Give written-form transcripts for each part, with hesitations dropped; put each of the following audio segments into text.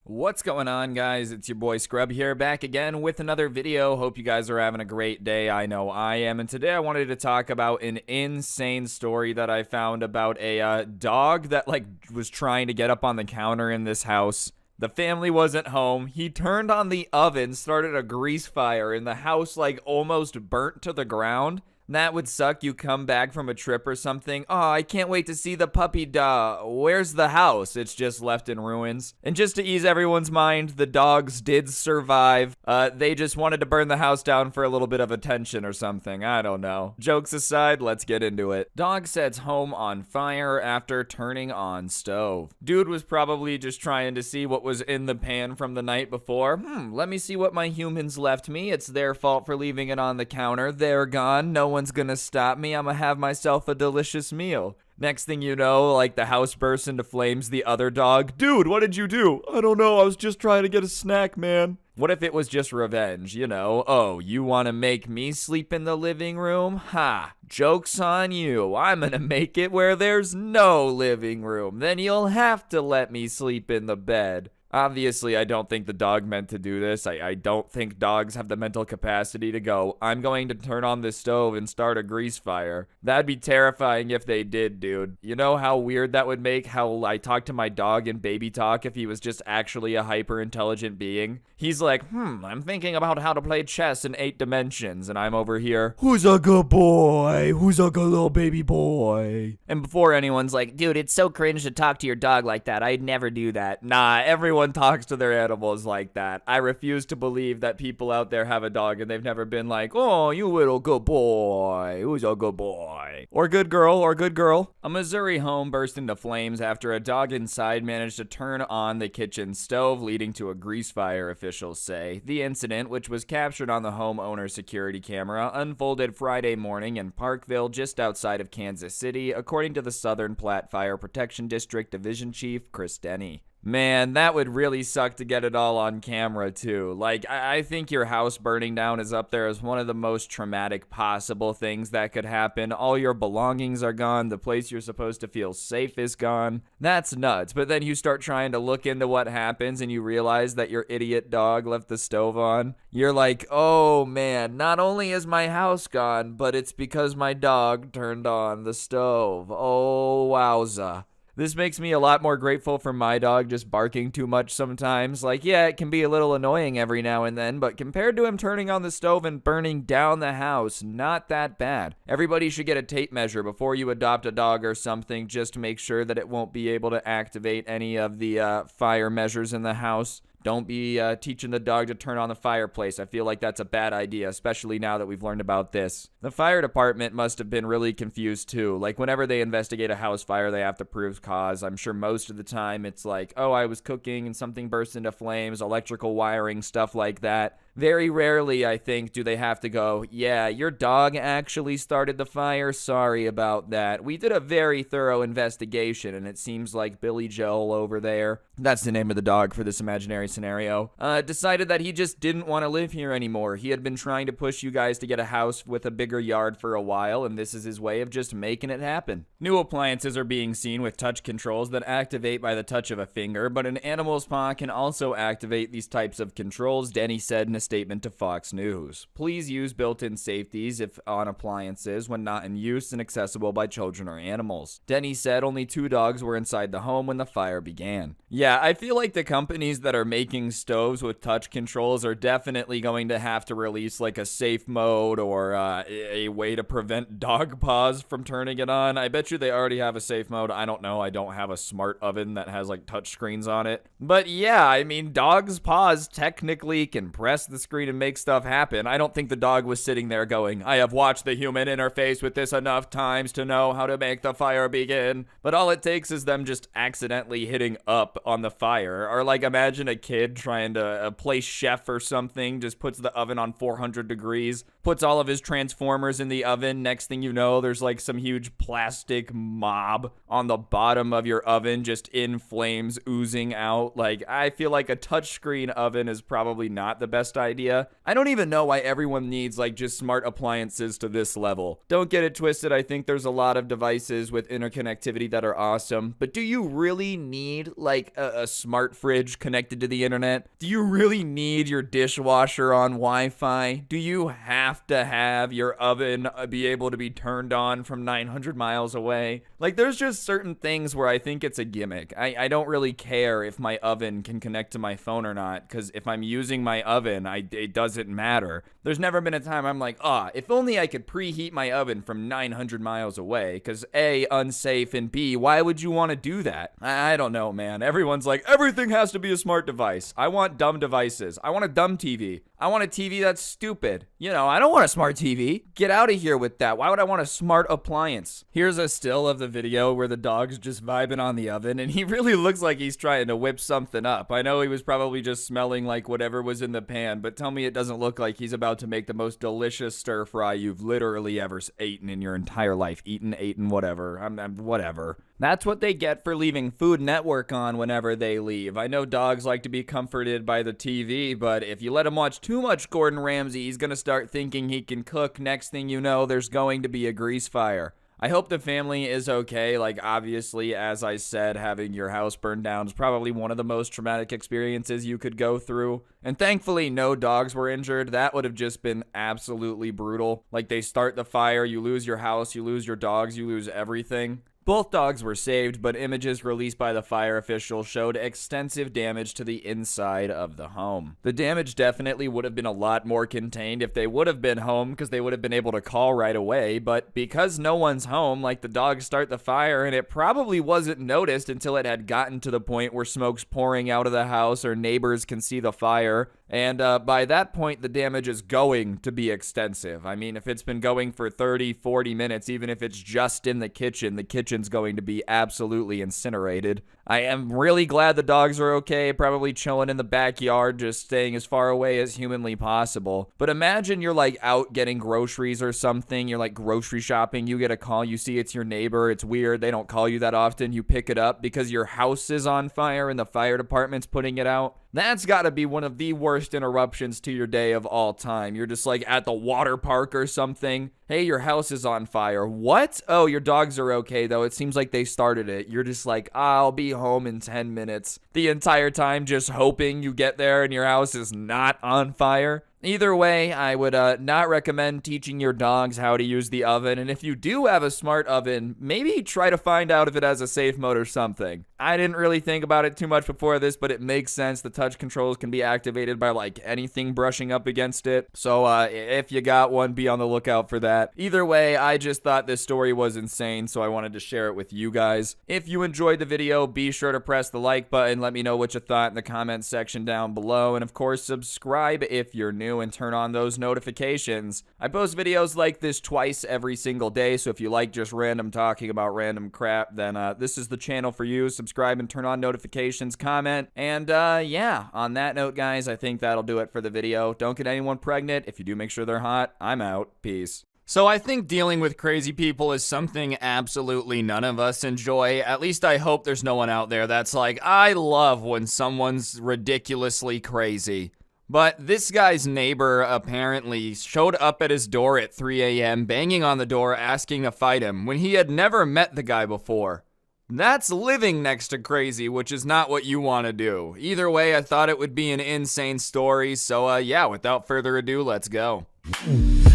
What's going on, guys? It's your boy Scrubby here, back again with another video. Hope you guys are having a great day. I know I am. And today I wanted to talk about an insane story that I found about a dog that was trying to get up on the counter in this house. The family wasn't home. He turned on the oven, started a grease fire, and the house almost burnt to the ground. That would suck. You come back from a trip or something. Oh, I can't wait to see the puppy dog. Where's the house? It's just left in ruins. And just to ease everyone's mind, the dogs did survive. They just wanted to burn the house down for a little bit of attention or something. I don't know. Jokes aside, let's get into it. Dog sets home on fire after turning on stove. Dude was probably just trying to see what was in the pan from the night before. Let me see what my humans left me. It's their fault for leaving it on the counter. They're gone. No one's gonna stop me. I'm gonna have myself a delicious meal. Next thing you know, the house bursts into flames. The other dog, dude, what did you do? I don't know. I was just trying to get a snack, man. What if it was just revenge, Oh, you want to make me sleep in the living room? Ha, joke's on you. I'm gonna make it where there's no living room. Then you'll have to let me sleep in the bed. Obviously, I don't think the dog meant to do this. I don't think dogs have the mental capacity to go, I'm going to turn on the stove and start a grease fire. That'd be terrifying if they did, dude. You know how weird that would make? How I talk to my dog in baby talk if he was just actually a hyper-intelligent being? He's like, I'm thinking about how to play chess in 8 dimensions, and I'm over here, who's a good boy? Who's a good little baby boy? And before anyone's like, dude, it's so cringe to talk to your dog like that. I'd never do that. Nah, everyone talks to their animals like that. I refuse to believe that people out there have a dog and they've never been like, oh, you little good boy. Who's a good boy? Or good girl, or good girl. A Missouri home burst into flames after a dog inside managed to turn on the kitchen stove, leading to a grease fire, officials say. The incident, which was captured on the homeowner's security camera, unfolded Friday morning in Parkville, just outside of Kansas City, according to the Southern Platte Fire Protection District Division Chief Chris Denny. Man, that would really suck to get it all on camera, too. I think your house burning down is up there as one of the most traumatic possible things that could happen. All your belongings are gone. The place you're supposed to feel safe is gone. That's nuts. But then you start trying to look into what happens and you realize that your idiot dog left the stove on. You're like, oh man, not only is my house gone, but it's because my dog turned on the stove. Oh, wowza. This makes me a lot more grateful for my dog just barking too much sometimes. Yeah, it can be a little annoying every now and then, but compared to him turning on the stove and burning down the house, not that bad. Everybody should get a tape measure before you adopt a dog or something, just to make sure that it won't be able to activate any of the fire measures in the house. Don't be teaching the dog to turn on the fireplace. I feel like that's a bad idea, especially now that we've learned about this. The fire department must have been really confused too. Whenever they investigate a house fire, they have to prove cause. I'm sure most of the time it's oh, I was cooking and something burst into flames, electrical wiring, stuff like that. Very rarely, I think, do they have to go, yeah, your dog actually started the fire. Sorry about that. We did a very thorough investigation, and it seems like Billy Joel over there, that's the name of the dog for this imaginary scenario, decided that he just didn't want to live here anymore. He had been trying to push you guys to get a house with a bigger yard for a while, and this is his way of just making it happen. New appliances are being seen with touch controls that activate by the touch of a finger, but an animal's paw can also activate these types of controls, Denny said in a statement to Fox News. Please use built-in safeties if on appliances when not in use and accessible by children or animals. Denny said only 2 dogs were inside the home when the fire began. Yeah, I feel like the companies that are making stoves with touch controls are definitely going to have to release a safe mode or a way to prevent dog paws from turning it on. I bet you they already have a safe mode. I don't know. I don't have a smart oven that has touch screens on it. But yeah, I mean, dogs' paws technically can press the screen and make stuff happen. I don't think the dog was sitting there going, I have watched the human interface with this enough times to know how to make the fire begin. But all it takes is them just accidentally hitting up on the fire. Or imagine a kid trying to play chef or something, just puts the oven on 400 degrees, puts all of his transformers in the oven. Next thing you know, there's some huge plastic mob on the bottom of your oven, just in flames oozing out. I feel like a touchscreen oven is probably not the best idea. I don't even know why everyone needs like just smart appliances to this level. Don't get it twisted, I think there's a lot of devices with interconnectivity that are awesome, but do you really need like a smart fridge connected to the internet? Do you really need your dishwasher on Wi-Fi? Do you have to have your oven be able to be turned on from 900 miles away? Like, there's just certain things where I think it's a gimmick. I don't really care if my oven can connect to my phone or not, because if I'm using my oven, it doesn't matter. There's never been a time I'm like, if only I could preheat my oven from 900 miles away, because A, unsafe, and B, why would you want to do that? I don't know, man. Everyone's like, everything has to be a smart device. I want dumb devices. I want a dumb TV. I want a TV that's stupid. You know, I don't want a smart TV. Get out of here with that. Why would I want a smart appliance? Here's a still of the video where the dog's just vibing on the oven, and he really looks like he's trying to whip something up. I know he was probably just smelling like whatever was in the pan, but tell me it doesn't look like he's about to make the most delicious stir fry you've literally ever eaten in your entire life. Eaten, whatever. Whatever. That's what they get for leaving Food Network on whenever they leave. I know dogs like to be comforted by the TV, but if you let him watch too much Gordon Ramsay, he's gonna start thinking he can cook. Next thing you know, there's going to be a grease fire. I hope the family is okay. Like, obviously, as I said, having your house burned down is probably one of the most traumatic experiences you could go through. And thankfully, no dogs were injured. That would have just been absolutely brutal. Like, they start the fire, you lose your house, you lose your dogs, you lose everything. Both dogs were saved, but images released by the fire officials showed extensive damage to the inside of the home. The damage definitely would have been a lot more contained if they would have been home, because they would have been able to call right away, but because no one's home, like, the dogs start the fire, and it probably wasn't noticed until it had gotten to the point where smoke's pouring out of the house or neighbors can see the fire. And by that point, the damage is going to be extensive. I mean, if it's been going for 30, 40 minutes, even if it's just in the kitchen's going to be absolutely incinerated. I am really glad the dogs are okay, probably chilling in the backyard, just staying as far away as humanly possible. But imagine you're like out getting groceries or something, you're like grocery shopping, you get a call, you see it's your neighbor, it's weird, they don't call you that often, you pick it up because your house is on fire and the fire department's putting it out. That's gotta be one of the worst interruptions to your day of all time. You're just like at the water park or something. Hey, your house is on fire. What? Oh, your dogs are okay though. It seems like they started it. You're just like, I'll be home in 10 minutes. The entire time just hoping you get there and your house is not on fire. Either way, I would not recommend teaching your dogs how to use the oven, and if you do have a smart oven, maybe try to find out if it has a safe mode or something. I didn't really think about it too much before this, but it makes sense. The touch controls can be activated by like anything brushing up against it, so if you got one, be on the lookout for that. Either way, I just thought this story was insane, so I wanted to share it with you guys. If you enjoyed the video, be sure to press the like button, let me know what you thought in the comments section down below, and of course, subscribe if you're new and turn on those notifications. I post videos like this twice every single day, so if you like just random talking about random crap, then this is the channel for you. Subscribe and turn on notifications, comment, and yeah, on that note, guys, I think that'll do it for the video. Don't get anyone pregnant. If you do, make sure they're hot. I'm out. Peace. So I think dealing with crazy people is something absolutely none of us enjoy. At least I hope there's no one out there that's like, I love when someone's ridiculously crazy. But this guy's neighbor apparently showed up at his door at 3 a.m. banging on the door asking to fight him when he had never met the guy before. That's living next to crazy, which is not what you want to do. Either way, I thought it would be an insane story, so yeah, without further ado, let's go.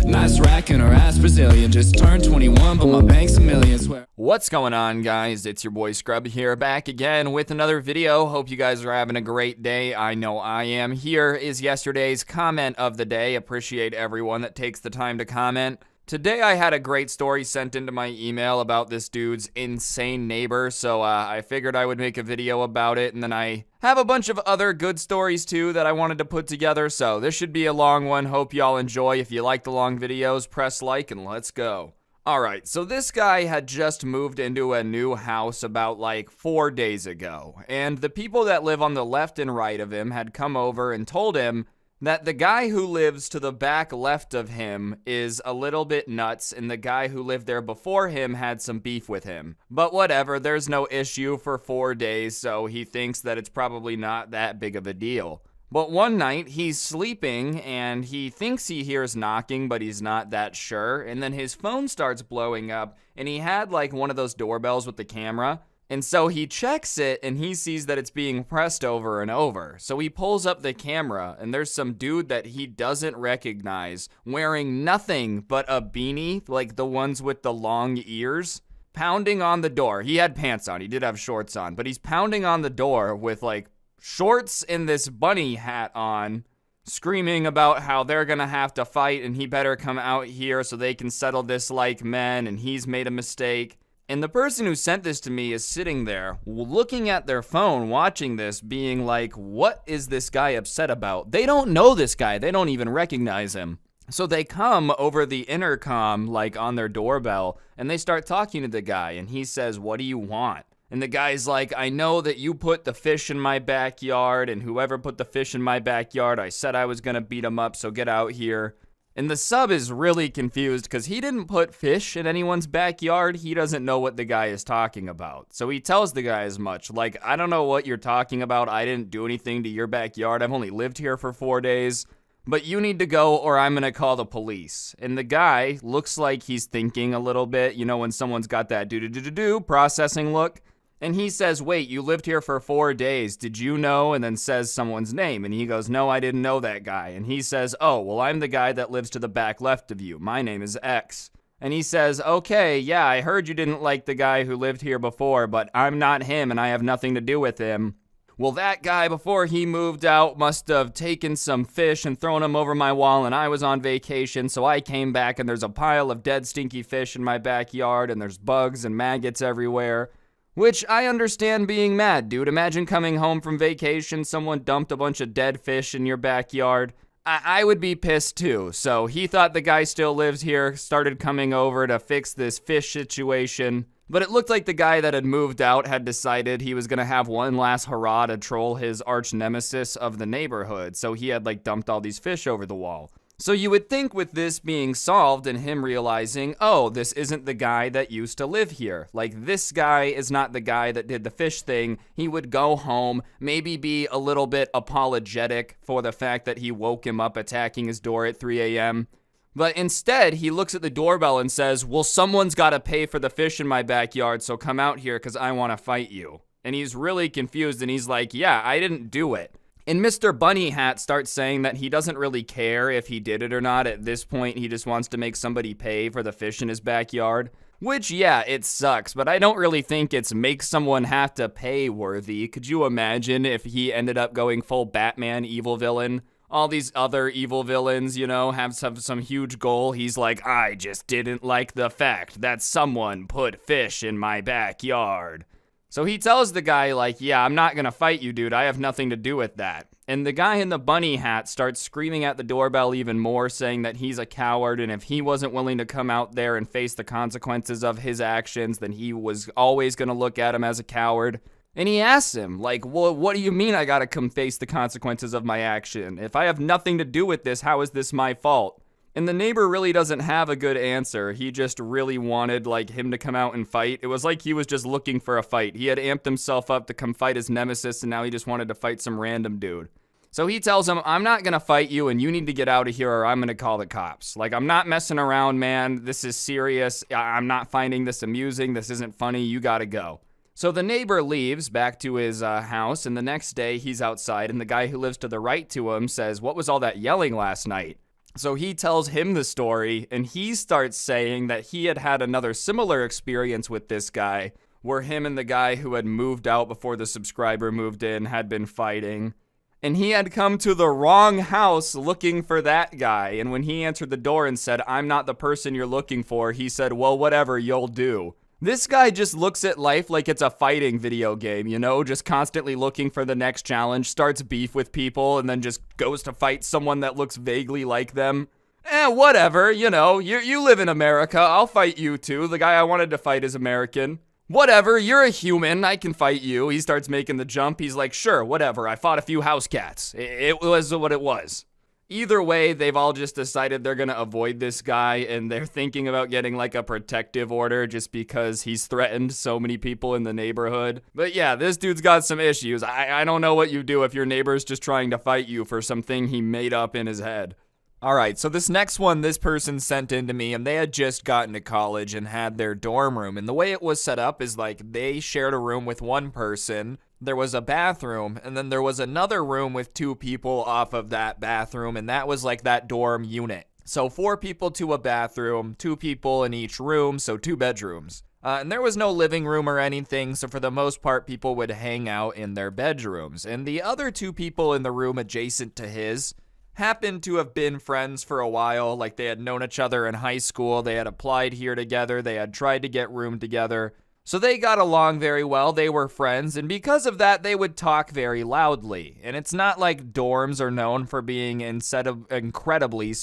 Nice rack and her ass Brazilian, just turned 21, but my bank's a million, swear. What's going on, guys? It's your boy Scrubby here, back again with another video. Hope you guys are having a great day. I know I am. Here is yesterday's comment of the day. Appreciate everyone that takes the time to comment. Today I had a great story sent into my email about this dude's insane neighbor, so I figured I would make a video about it, and then I have a bunch of other good stories too that I wanted to put together, so this should be a long one. Hope y'all enjoy. If you like the long videos, press like and let's go. Alright, so this guy had just moved into a new house about like 4 days ago, and the people that live on the left and right of him had come over and told him that the guy who lives to the back left of him is a little bit nuts, and the guy who lived there before him had some beef with him. But whatever, there's no issue for 4 days, so he thinks that it's probably not that big of a deal. But one night, he's sleeping, and he thinks he hears knocking, but he's not that sure. And then his phone starts blowing up, and he had like one of those doorbells with the camera. And so he checks it, and he sees that it's being pressed over and over. So he pulls up the camera, and there's some dude that he doesn't recognize, wearing nothing but a beanie, like the ones with the long ears, pounding on the door. He had pants on, he did have shorts on, but he's pounding on the door with like shorts and this bunny hat on, screaming about how they're gonna have to fight and he better come out here so they can settle this like men and he's made a mistake. And the person who sent this to me is sitting there looking at their phone, watching this, being like, what is this guy upset about? They don't know this guy. They don't even recognize him. So they come over the intercom, like on their doorbell, and they start talking to the guy. And he says, what do you want? And the guy's like, I know that you put the fish in my backyard, and whoever put the fish in my backyard, I said I was gonna beat him up, so get out here. And the sub is really confused because he didn't put fish in anyone's backyard. He doesn't know what the guy is talking about. So he tells the guy as much, like, I don't know what you're talking about. I didn't do anything to your backyard. I've only lived here for 4 days. But you need to go or I'm gonna call the police. And the guy looks like he's thinking a little bit, you know, when someone's got that do processing look. And he says, wait, you lived here for 4 days. Did you know? And then says someone's name. And he goes, no, I didn't know that guy. And he says, oh, well, I'm the guy that lives to the back left of you. My name is X. And he says, okay, yeah, I heard you didn't like the guy who lived here before, but I'm not him and I have nothing to do with him. Well, that guy, before he moved out, must have taken some fish and thrown them over my wall, and I was on vacation, so I came back, and there's a pile of dead, stinky fish in my backyard, and there's bugs and maggots everywhere. Which, I understand being mad, dude. Imagine coming home from vacation, someone dumped a bunch of dead fish in your backyard. I would be pissed too. So he thought the guy still lives here, started coming over to fix this fish situation. But it looked like the guy that had moved out had decided he was gonna have one last hurrah to troll his arch nemesis of the neighborhood. So he had like dumped all these fish over the wall. So you would think with this being solved and him realizing, oh, this isn't the guy that used to live here. Like, this guy is not the guy that did the fish thing. He would go home, maybe be a little bit apologetic for the fact that he woke him up attacking his door at 3 a.m. But instead, he looks at the doorbell and says, well, someone's got to pay for the fish in my backyard, so come out here because I want to fight you. And he's really confused and he's like, yeah, I didn't do it. And Mr. Bunny Hat starts saying that he doesn't really care if he did it or not. At this point, he just wants to make somebody pay for the fish in his backyard. Which, yeah, it sucks, but I don't really think it's make someone have to pay worthy. Could you imagine if he ended up going full Batman evil villain? All these other evil villains, you know, have some huge goal. He's like, I just didn't like the fact that someone put fish in my backyard. So he tells the guy, like, yeah, I'm not gonna fight you, dude. I have nothing to do with that. And the guy in the bunny hat starts screaming at the doorbell even more, saying that he's a coward, and if he wasn't willing to come out there and face the consequences of his actions, then he was always gonna look at him as a coward. And he asks him, like, well, what do you mean I gotta come face the consequences of my action? If I have nothing to do with this, how is this my fault? And the neighbor really doesn't have a good answer. He just really wanted, like, him to come out and fight. It was like he was just looking for a fight. He had amped himself up to come fight his nemesis, and now he just wanted to fight some random dude. So he tells him, I'm not gonna fight you, and you need to get out of here, or I'm gonna call the cops. Like, I'm not messing around, man. This is serious. I'm not finding this amusing. This isn't funny. You gotta go. So the neighbor leaves back to his house, and the next day he's outside, and the guy who lives to the right to him says, what was all that yelling last night? So he tells him the story, and he starts saying that he had had another similar experience with this guy, where him and the guy who had moved out before the subscriber moved in had been fighting. And he had come to the wrong house looking for that guy, and when he answered the door and said, I'm not the person you're looking for, he said, well, whatever, you'll do. This guy just looks at life like it's a fighting video game, you know, just constantly looking for the next challenge, starts beef with people, and then just goes to fight someone that looks vaguely like them. Whatever, you know, you live in America, I'll fight you too. The guy I wanted to fight is American. Whatever, you're a human, I can fight you. He starts making the jump, he's like, sure, whatever, I fought a few house cats. It was what it was. Either way, they've all just decided they're gonna avoid this guy, and they're thinking about getting like a protective order just because he's threatened so many people in the neighborhood. But yeah, this dude's got some issues. I don't know what you do if your neighbor's just trying to fight you for something he made up in his head. Alright, so this next one, this person sent in to me, and they had just gotten to college and had their dorm room. And the way it was set up is like they shared a room with one person. There was a bathroom, and then there was another room with 2 people off of that bathroom, and that was like that dorm unit. So 4 people to a bathroom, 2 people in each room, so 2 bedrooms. And there was no living room or anything, so for the most part, people would hang out in their bedrooms. And the other 2 people in the room adjacent to his happened to have been friends for a while. Like, they had known each other in high school, they had applied here together, they had tried to get room together. So they got along very well, they were friends, and because of that, they would talk very loudly. And it's not like dorms are known for being incredibly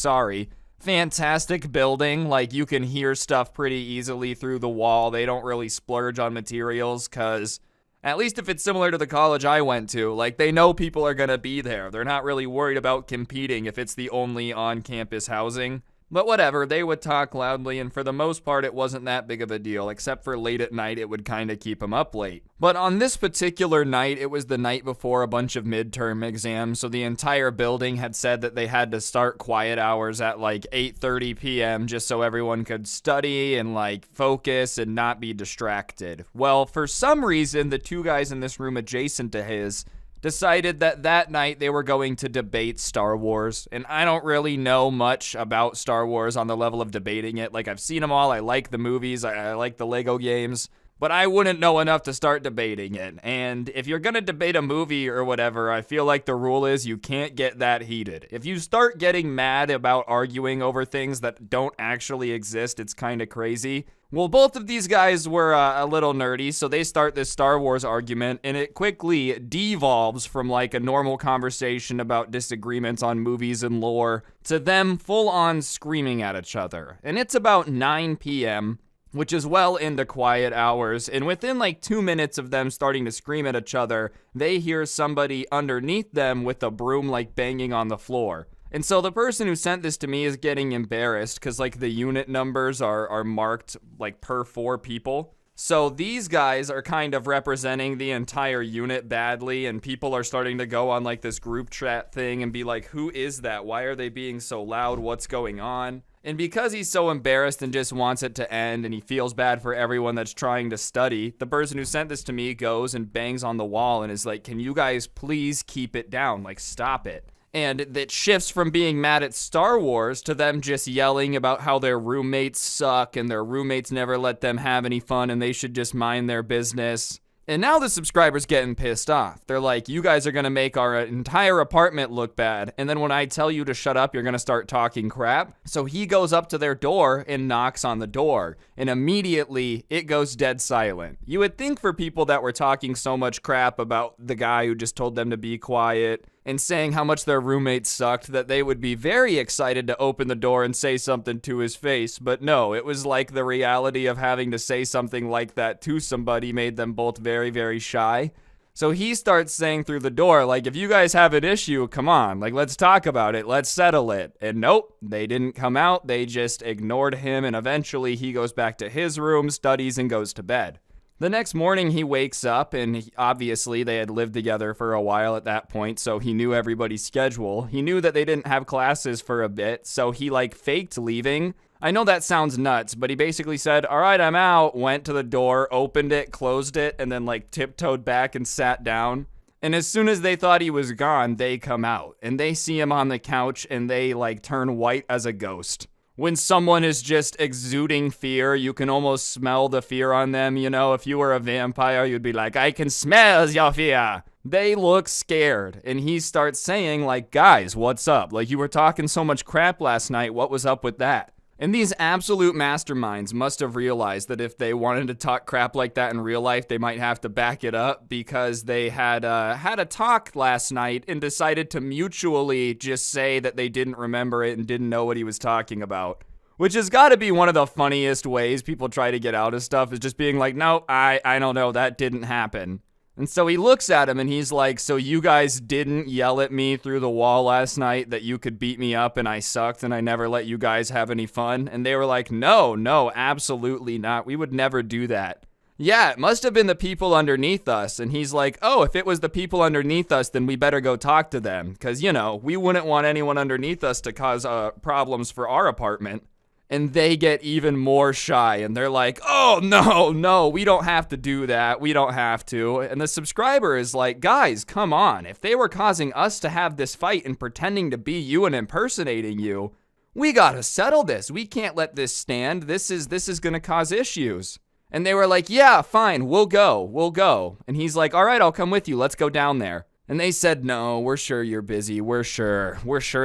fantastic building. Like, you can hear stuff pretty easily through the wall. They don't really splurge on materials, because at least if it's similar to the college I went to, like, they know people are gonna be there. They're not really worried about competing if it's the only on-campus housing. But whatever, they would talk loudly, and for the most part, it wasn't that big of a deal, except for late at night, it would kind of keep them up late. But on this particular night, it was the night before a bunch of midterm exams, so the entire building had said that they had to start quiet hours at like 8:30 p.m. just so everyone could study and like focus and not be distracted. Well, for some reason, the 2 guys in this room adjacent to his decided that night they were going to debate Star Wars. And I don't really know much about Star Wars on the level of debating it. Like, I've seen them all. I like the movies. I like the Lego games. But I wouldn't know enough to start debating it. And if you're gonna debate a movie or whatever, I feel like the rule is you can't get that heated. If you start getting mad about arguing over things that don't actually exist, it's kind of crazy. Well, both of these guys were a little nerdy, so they start this Star Wars argument, and it quickly devolves from like a normal conversation about disagreements on movies and lore to them full-on screaming at each other. And it's about 9 p.m., which is well into quiet hours, and within like 2 minutes of them starting to scream at each other, they hear somebody underneath them with a broom like banging on the floor. And so the person who sent this to me is getting embarrassed because like the unit numbers are marked like per 4 people. So these guys are kind of representing the entire unit badly, and people are starting to go on like this group chat thing and be like, who is that? Why are they being so loud? What's going on? And because he's so embarrassed and just wants it to end, and he feels bad for everyone that's trying to study, the person who sent this to me goes and bangs on the wall and is like, can you guys please keep it down? Like, stop it. And it shifts from being mad at Star Wars to them just yelling about how their roommates suck and their roommates never let them have any fun and they should just mind their business. And now the subscriber's getting pissed off. They're like, you guys are gonna make our entire apartment look bad, and then when I tell you to shut up, you're gonna start talking crap. So he goes up to their door and knocks on the door, and immediately it goes dead silent. You would think for people that were talking so much crap about the guy who just told them to be quiet and saying how much their roommates sucked that they would be very excited to open the door and say something to his face. But no, it was like the reality of having to say something like that to somebody made them both very, very shy. So he starts saying through the door, like, if you guys have an issue, come on, like, let's talk about it, let's settle it. And nope, they didn't come out, they just ignored him, and eventually he goes back to his room, studies, and goes to bed. The next morning he wakes up, and obviously they had lived together for a while at that point, so he knew everybody's schedule. He knew that they didn't have classes for a bit, so he like faked leaving. I know that sounds nuts, but he basically said, all right, I'm out, went to the door, opened it, closed it, and then like tiptoed back and sat down. And as soon as they thought he was gone, they come out, and they see him on the couch, and they like turn white as a ghost. When someone is just exuding fear, you can almost smell the fear on them. You know, if you were a vampire, you'd be like, I can smell your fear. They look scared. And he starts saying, like, guys, what's up? Like, you were talking so much crap last night. What was up with that? And these absolute masterminds must have realized that if they wanted to talk crap like that in real life, they might have to back it up, because they had a talk last night and decided to mutually just say that they didn't remember it and didn't know what he was talking about. Which has got to be one of the funniest ways people try to get out of stuff, is just being like, no, I don't know, that didn't happen. And so he looks at him and he's like, so you guys didn't yell at me through the wall last night that you could beat me up and I sucked and I never let you guys have any fun? And they were like, no, absolutely not. We would never do that. Yeah, it must have been the people underneath us. And he's like, oh, if it was the people underneath us, then we better go talk to them. Because, we wouldn't want anyone underneath us to cause problems for our apartment. And they get even more shy, and they're like, oh, no, we don't have to do that. We don't have to. And the subscriber is like, guys, come on. If they were causing us to have this fight and pretending to be you and impersonating you, we gotta settle this. We can't let this stand. This is gonna cause issues. And they were like, yeah, fine, we'll go. And he's like, all right, I'll come with you. Let's go down there. And they said, no, we're sure you're busy. We're sure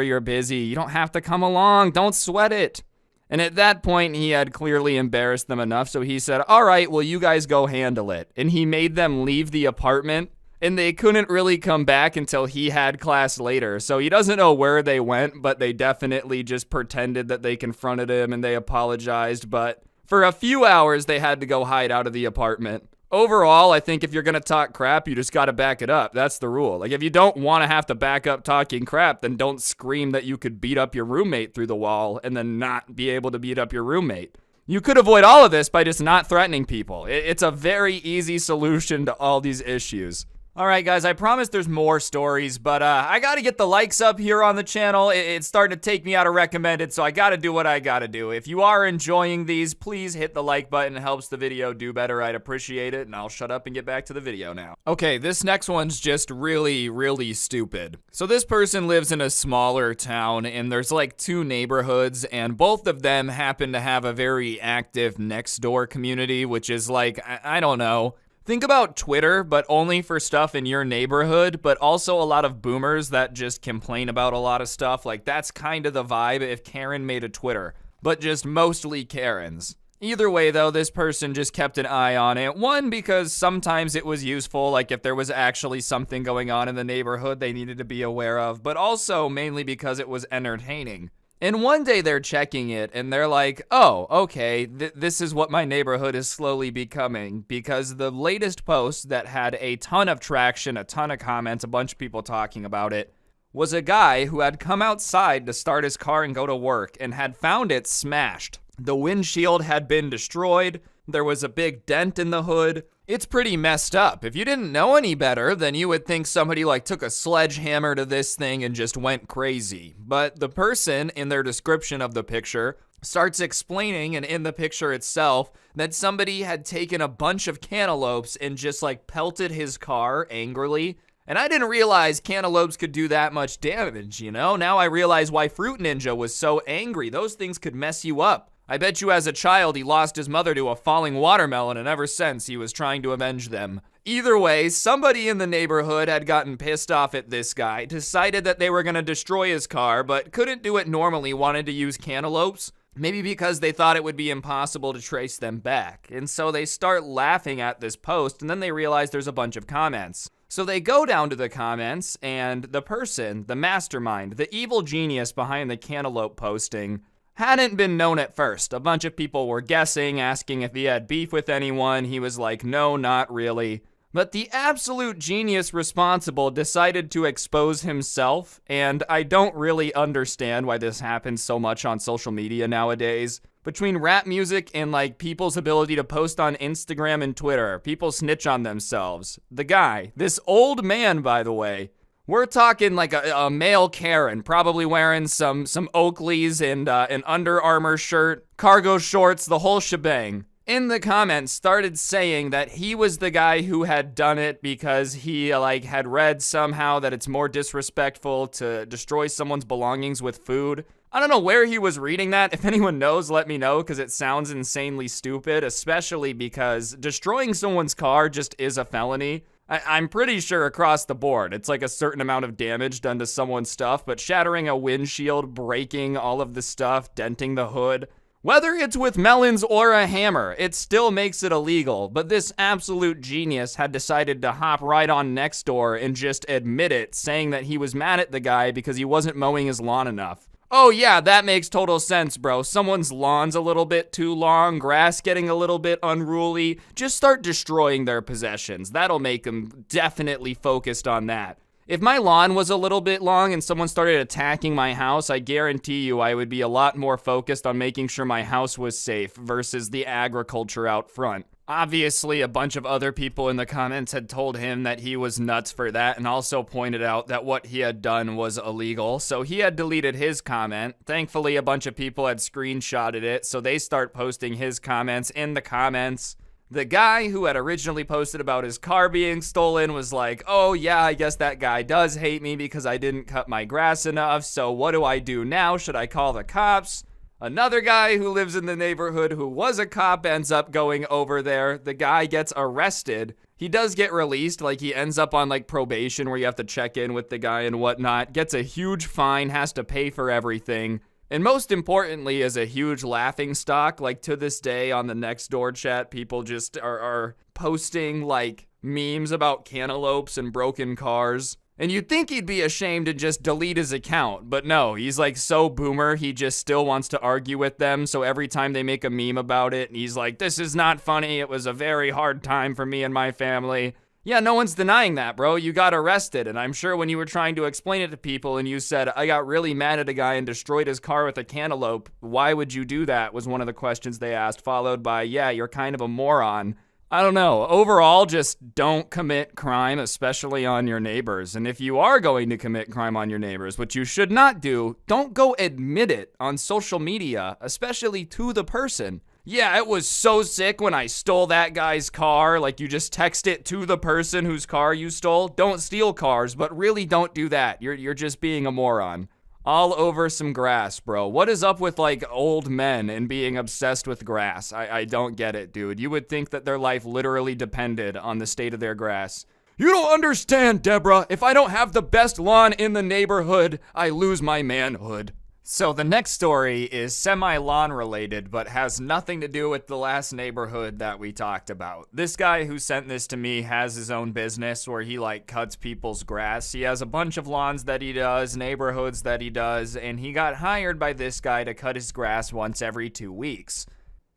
you're busy. You don't have to come along. Don't sweat it. And at that point, he had clearly embarrassed them enough, so he said, all right, well, you guys go handle it. And he made them leave the apartment, and they couldn't really come back until he had class later. So he doesn't know where they went, but they definitely just pretended that they confronted him and they apologized. But for a few hours, they had to go hide out of the apartment. Overall, I think if you're going to talk crap, you just got to back it up. That's the rule. Like, if you don't want to have to back up talking crap, then don't scream that you could beat up your roommate through the wall and then not be able to beat up your roommate. You could avoid all of this by just not threatening people. It's a very easy solution to all these issues. All right, guys, I promise there's more stories, but I got to get the likes up here on the channel. It's starting to take me out of recommended, so I got to do what I got to do. If you are enjoying these, please hit the like button. It helps the video do better. I'd appreciate it, and I'll shut up and get back to the video now. Okay, this next one's just really stupid. So this person lives in a smaller town, and there's like 2 neighborhoods, and both of them happen to have a very active next door community, which is like, I don't know. Think about Twitter, but only for stuff in your neighborhood, but also a lot of boomers that just complain about a lot of stuff. Like, that's kind of the vibe if Karen made a Twitter, but just mostly Karens. Either way, though, this person just kept an eye on it. One, because sometimes it was useful, like if there was actually something going on in the neighborhood they needed to be aware of, but also mainly because it was entertaining. And one day they're checking it and they're like, oh, okay, this is what my neighborhood is slowly becoming, because the latest post that had a ton of traction, a ton of comments, a bunch of people talking about it, was a guy who had come outside to start his car and go to work and had found it smashed. The windshield had been destroyed. There was a big dent in the hood. It's pretty messed up. If you didn't know any better, then you would think somebody like took a sledgehammer to this thing and just went crazy. But the person in their description of the picture starts explaining, and in the picture itself, that somebody had taken a bunch of cantaloupes and just like pelted his car angrily. And I didn't realize cantaloupes could do that much damage, Now I realize why Fruit Ninja was so angry. Those things could mess you up. I bet you as a child he lost his mother to a falling watermelon, and ever since he was trying to avenge them. Either way, somebody in the neighborhood had gotten pissed off at this guy, decided that they were going to destroy his car, but couldn't do it normally, wanted to use cantaloupes. Maybe because they thought it would be impossible to trace them back. And so they start laughing at this post, and then they realize there's a bunch of comments. So they go down to the comments, and the person, the mastermind, the evil genius behind the cantaloupe posting, hadn't been known at first. A bunch of people were guessing, asking if he had beef with anyone. He was like, no, not really. But the absolute genius responsible decided to expose himself, and I don't really understand why this happens so much on social media nowadays. Between rap music and like people's ability to post on Instagram and Twitter, people snitch on themselves. The guy, this old man, by the way, we're talking like a male Karen, probably wearing some Oakleys and an Under Armour shirt, cargo shorts, the whole shebang. In the comments started saying that he was the guy who had done it because he had read somehow that it's more disrespectful to destroy someone's belongings with food. I don't know where he was reading that. If anyone knows, let me know, because it sounds insanely stupid, especially because destroying someone's car just is a felony. I'm pretty sure across the board, it's like a certain amount of damage done to someone's stuff, but shattering a windshield, breaking all of the stuff, denting the hood, whether it's with melons or a hammer, it still makes it illegal. But this absolute genius had decided to hop right on Nextdoor and just admit it, saying that he was mad at the guy because he wasn't mowing his lawn enough. Oh yeah, that makes total sense, bro. Someone's lawn's a little bit too long, grass getting a little bit unruly. Just start destroying their possessions. That'll make them definitely focused on that. If my lawn was a little bit long and someone started attacking my house, I guarantee you I would be a lot more focused on making sure my house was safe versus the agriculture out front. Obviously, a bunch of other people in the comments had told him that he was nuts for that and also pointed out that what he had done was illegal, so he had deleted his comment. Thankfully, a bunch of people had screenshotted it, so they start posting his comments in the comments. The guy who had originally posted about his car being stolen was like, oh yeah, I guess that guy does hate me because I didn't cut my grass enough, so what do I do now? Should I call the cops? Another guy who lives in the neighborhood who was a cop ends up going over there. The guy gets arrested. He does get released, like he ends up on like probation where you have to check in with the guy and whatnot. Gets a huge fine, has to pay for everything. And most importantly is a huge laughing stock. Like to this day on the Nextdoor chat, people just are posting like memes about cantaloupes and broken cars. And you'd think he'd be ashamed to just delete his account, but no, he's like so boomer, he just still wants to argue with them, so every time they make a meme about it, he's like, this is not funny, it was a very hard time for me and my family. Yeah, no one's denying that, bro, you got arrested, and I'm sure when you were trying to explain it to people and you said, I got really mad at a guy and destroyed his car with a cantaloupe, why would you do that, was one of the questions they asked, followed by, yeah, you're kind of a moron. I don't know. Overall, just don't commit crime, especially on your neighbors. And if you are going to commit crime on your neighbors, which you should not do, don't go admit it on social media, especially to the person. Yeah, it was so sick when I stole that guy's car. Like, you just text it to the person whose car you stole. Don't steal cars, but really don't do that. You're just being a moron. All over some grass, bro. What is up with, like, old men and being obsessed with grass? I don't get it, dude. You would think that their life literally depended on the state of their grass. You don't understand, Deborah. If I don't have the best lawn in the neighborhood, I lose my manhood. So the next story is semi-lawn related, but has nothing to do with the last neighborhood that we talked about. This guy who sent this to me has his own business where he like cuts people's grass. He has a bunch of lawns that he does, neighborhoods that he does, and he got hired by this guy to cut his grass once every 2 weeks.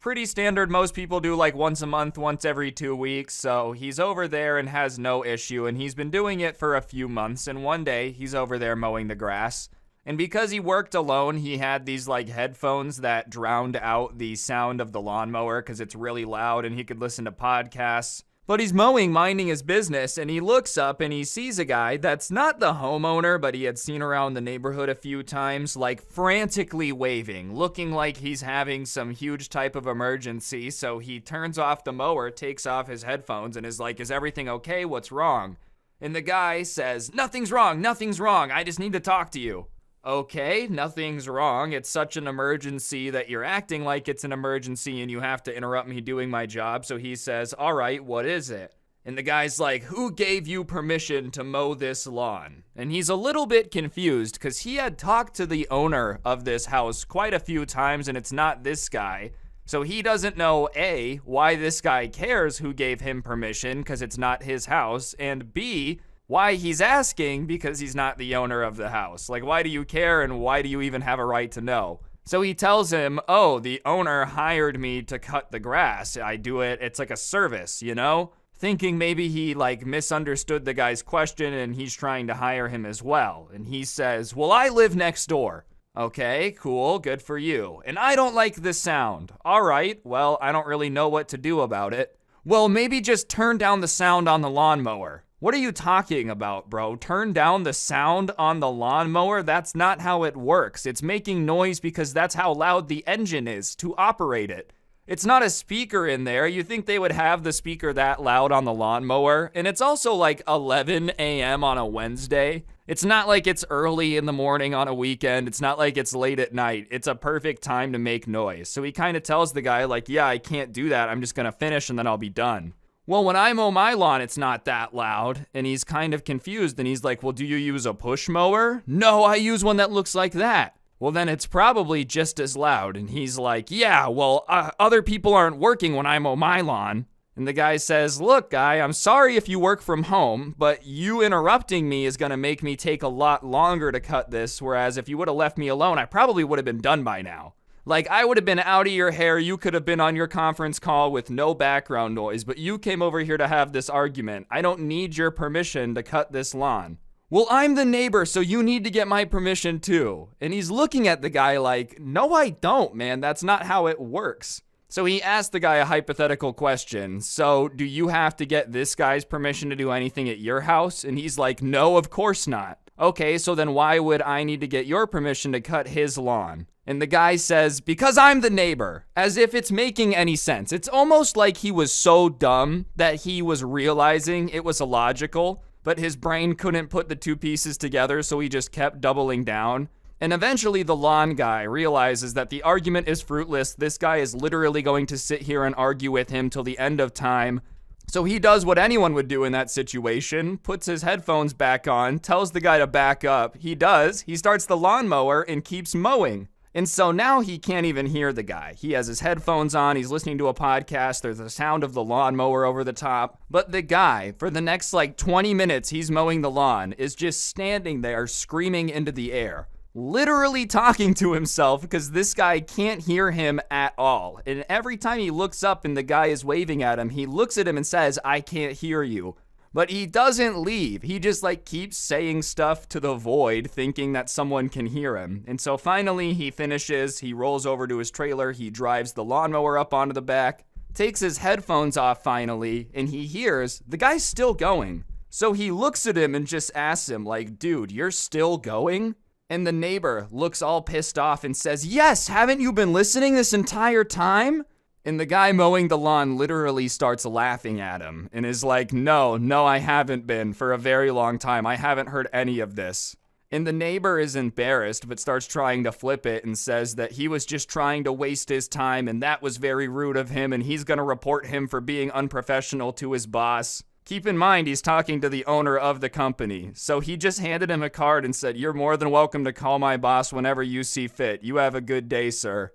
Pretty standard, most people do like once a month, once every 2 weeks, so he's over there and has no issue, and he's been doing it for a few months, and one day he's over there mowing the grass. And because he worked alone, he had these like headphones that drowned out the sound of the lawnmower because it's really loud and he could listen to podcasts. But he's mowing, minding his business, and he looks up and he sees a guy that's not the homeowner, but he had seen around the neighborhood a few times, like frantically waving, looking like he's having some huge type of emergency. So he turns off the mower, takes off his headphones, and is like, is everything okay? What's wrong? And the guy says, nothing's wrong, I just need to talk to you. Okay, nothing's wrong. It's such an emergency that you're acting like it's an emergency and you have to interrupt me doing my job. So he says, all right, what is it? And the guy's like, who gave you permission to mow this lawn? And he's a little bit confused because he had talked to the owner of this house quite a few times and it's not this guy. So he doesn't know, A, why this guy cares who gave him permission because it's not his house, and B, why he's asking because he's not the owner of the house. Like, why do you care and why do you even have a right to know? So he tells him, oh, the owner hired me to cut the grass. I do it, it's like a service, you know? Thinking maybe he like misunderstood the guy's question and he's trying to hire him as well. And he says, well, I live next door. Okay, cool, good for you. And I don't like this sound. All right, well, I don't really know what to do about it. Well, maybe just turn down the sound on the lawnmower. What are you talking about, bro? Turn down the sound on the lawnmower? That's not how it works. It's making noise because that's how loud the engine is to operate it. It's not a speaker in there. You think they would have the speaker that loud on the lawnmower? And it's also like 11 a.m. on a Wednesday. It's not like it's early in the morning on a weekend. It's not like it's late at night. It's a perfect time to make noise. So he kind of tells the guy like, yeah, I can't do that. I'm just going to finish and then I'll be done. Well, when I mow my lawn, it's not that loud. And he's kind of confused. And he's like, well, do you use a push mower? No, I use one that looks like that. Well, then it's probably just as loud. And he's like, yeah, well, other people aren't working when I mow my lawn. And the guy says, look, guy, I'm sorry if you work from home, but you interrupting me is going to make me take a lot longer to cut this, whereas if you would have left me alone, I probably would have been done by now. Like, I would have been out of your hair, you could have been on your conference call with no background noise, but you came over here to have this argument. I don't need your permission to cut this lawn. Well, I'm the neighbor, so you need to get my permission too. And he's looking at the guy like, no, I don't, man. That's not how it works. So he asked the guy a hypothetical question. So do you have to get this guy's permission to do anything at your house? And he's like, no, of course not. Okay, so then why would I need to get your permission to cut his lawn? And the guy says, because I'm the neighbor, as if it's making any sense. It's almost like he was so dumb that he was realizing it was illogical, but his brain couldn't put the two pieces together, so he just kept doubling down. And eventually the lawn guy realizes that the argument is fruitless. This guy is literally going to sit here and argue with him till the end of time. So he does what anyone would do in that situation, puts his headphones back on, tells the guy to back up. He does. He starts the lawnmower and keeps mowing. And so now he can't even hear the guy. He has his headphones on, he's listening to a podcast, there's the sound of the lawnmower over the top. But the guy, for the next 20 minutes he's mowing the lawn, is just standing there screaming into the air. Literally talking to himself because this guy can't hear him at all. And every time he looks up and the guy is waving at him, he looks at him and says, I can't hear you. But he doesn't leave. He just keeps saying stuff to the void, thinking that someone can hear him. And so finally he finishes, he rolls over to his trailer, he drives the lawnmower up onto the back, takes his headphones off finally, and he hears the guy's still going. So he looks at him and just asks him, dude, you're still going? And the neighbor looks all pissed off and says, yes, haven't you been listening this entire time? And the guy mowing the lawn literally starts laughing at him and is like, no, I haven't been for a very long time. I haven't heard any of this. And the neighbor is embarrassed but starts trying to flip it and says that he was just trying to waste his time and that was very rude of him and he's going to report him for being unprofessional to his boss. Keep in mind, he's talking to the owner of the company. So he just handed him a card and said, you're more than welcome to call my boss whenever you see fit. You have a good day, sir.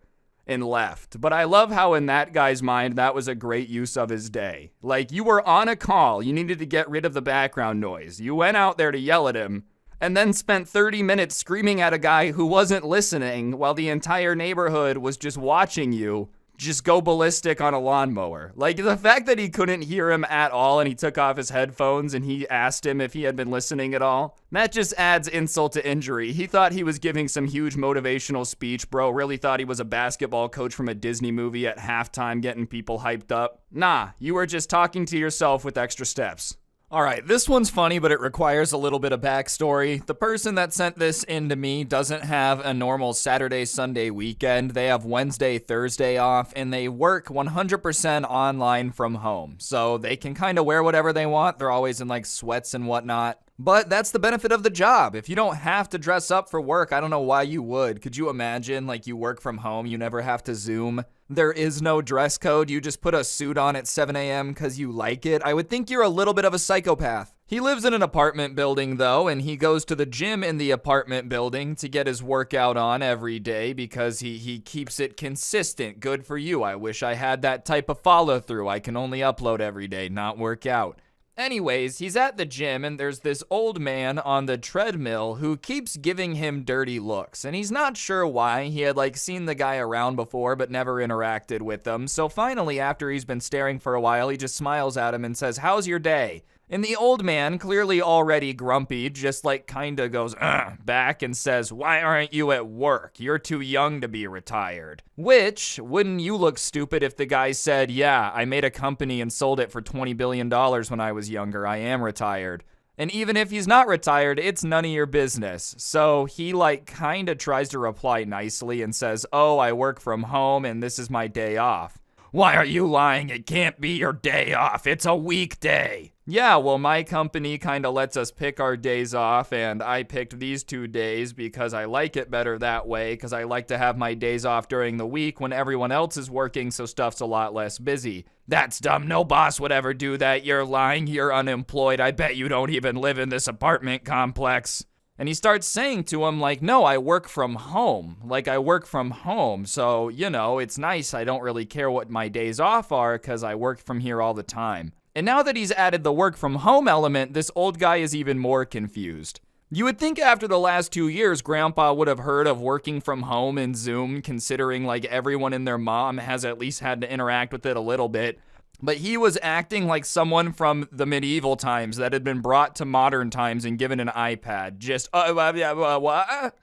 And left. But I love how in that guy's mind, that was a great use of his day. You were on a call. You needed to get rid of the background noise. You went out there to yell at him and then spent 30 minutes screaming at a guy who wasn't listening while the entire neighborhood was just watching you just go ballistic on a lawnmower. The fact that he couldn't hear him at all and he took off his headphones and he asked him if he had been listening at all, that just adds insult to injury. He thought he was giving some huge motivational speech, bro. Really thought he was a basketball coach from a Disney movie at halftime getting people hyped up. Nah, you were just talking to yourself with extra steps. Alright, this one's funny, but it requires a little bit of backstory. The person that sent this in to me doesn't have a normal Saturday, Sunday weekend. They have Wednesday, Thursday off, and they work 100% online from home. So they can kind of wear whatever they want. They're always in sweats and whatnot. But that's the benefit of the job. If you don't have to dress up for work, I don't know why you would. Could you imagine, you work from home, you never have to Zoom? There is no dress code, you just put a suit on at 7 a.m. because you like it? I would think you're a little bit of a psychopath. He lives in an apartment building, though, and he goes to the gym in the apartment building to get his workout on every day because he keeps it consistent. Good for you. I wish I had that type of follow-through. I can only upload every day, not work out. Anyways, he's at the gym and there's this old man on the treadmill who keeps giving him dirty looks. And he's not sure why. He had seen the guy around before but never interacted with them. So finally, after he's been staring for a while, he just smiles at him and says, how's your day? And the old man, clearly already grumpy, just kinda goes back and says, why aren't you at work? You're too young to be retired. Which, wouldn't you look stupid if the guy said, yeah, I made a company and sold it for $20 billion when I was younger. I am retired. And even if he's not retired, it's none of your business. So he kinda tries to reply nicely and says, oh, I work from home and this is my day off. Why are you lying? It can't be your day off. It's a weekday. Yeah, well, my company kind of lets us pick our days off, and I picked these 2 days because I like it better that way, because I like to have my days off during the week when everyone else is working, so stuff's a lot less busy. That's dumb. No boss would ever do that. You're lying. You're unemployed. I bet you don't even live in this apartment complex. And he starts saying to him, like, no, I work from home. Like, I work from home. So, you know, it's nice. I don't really care what my days off are because I work from here all the time. And now that he's added the work from home element, this old guy is even more confused. You would think after the last 2 years, Grandpa would have heard of working from home and Zoom, considering like everyone and their mom has at least had to interact with it a little bit. But he was acting like someone from the medieval times that had been brought to modern times and given an iPad. Just, what?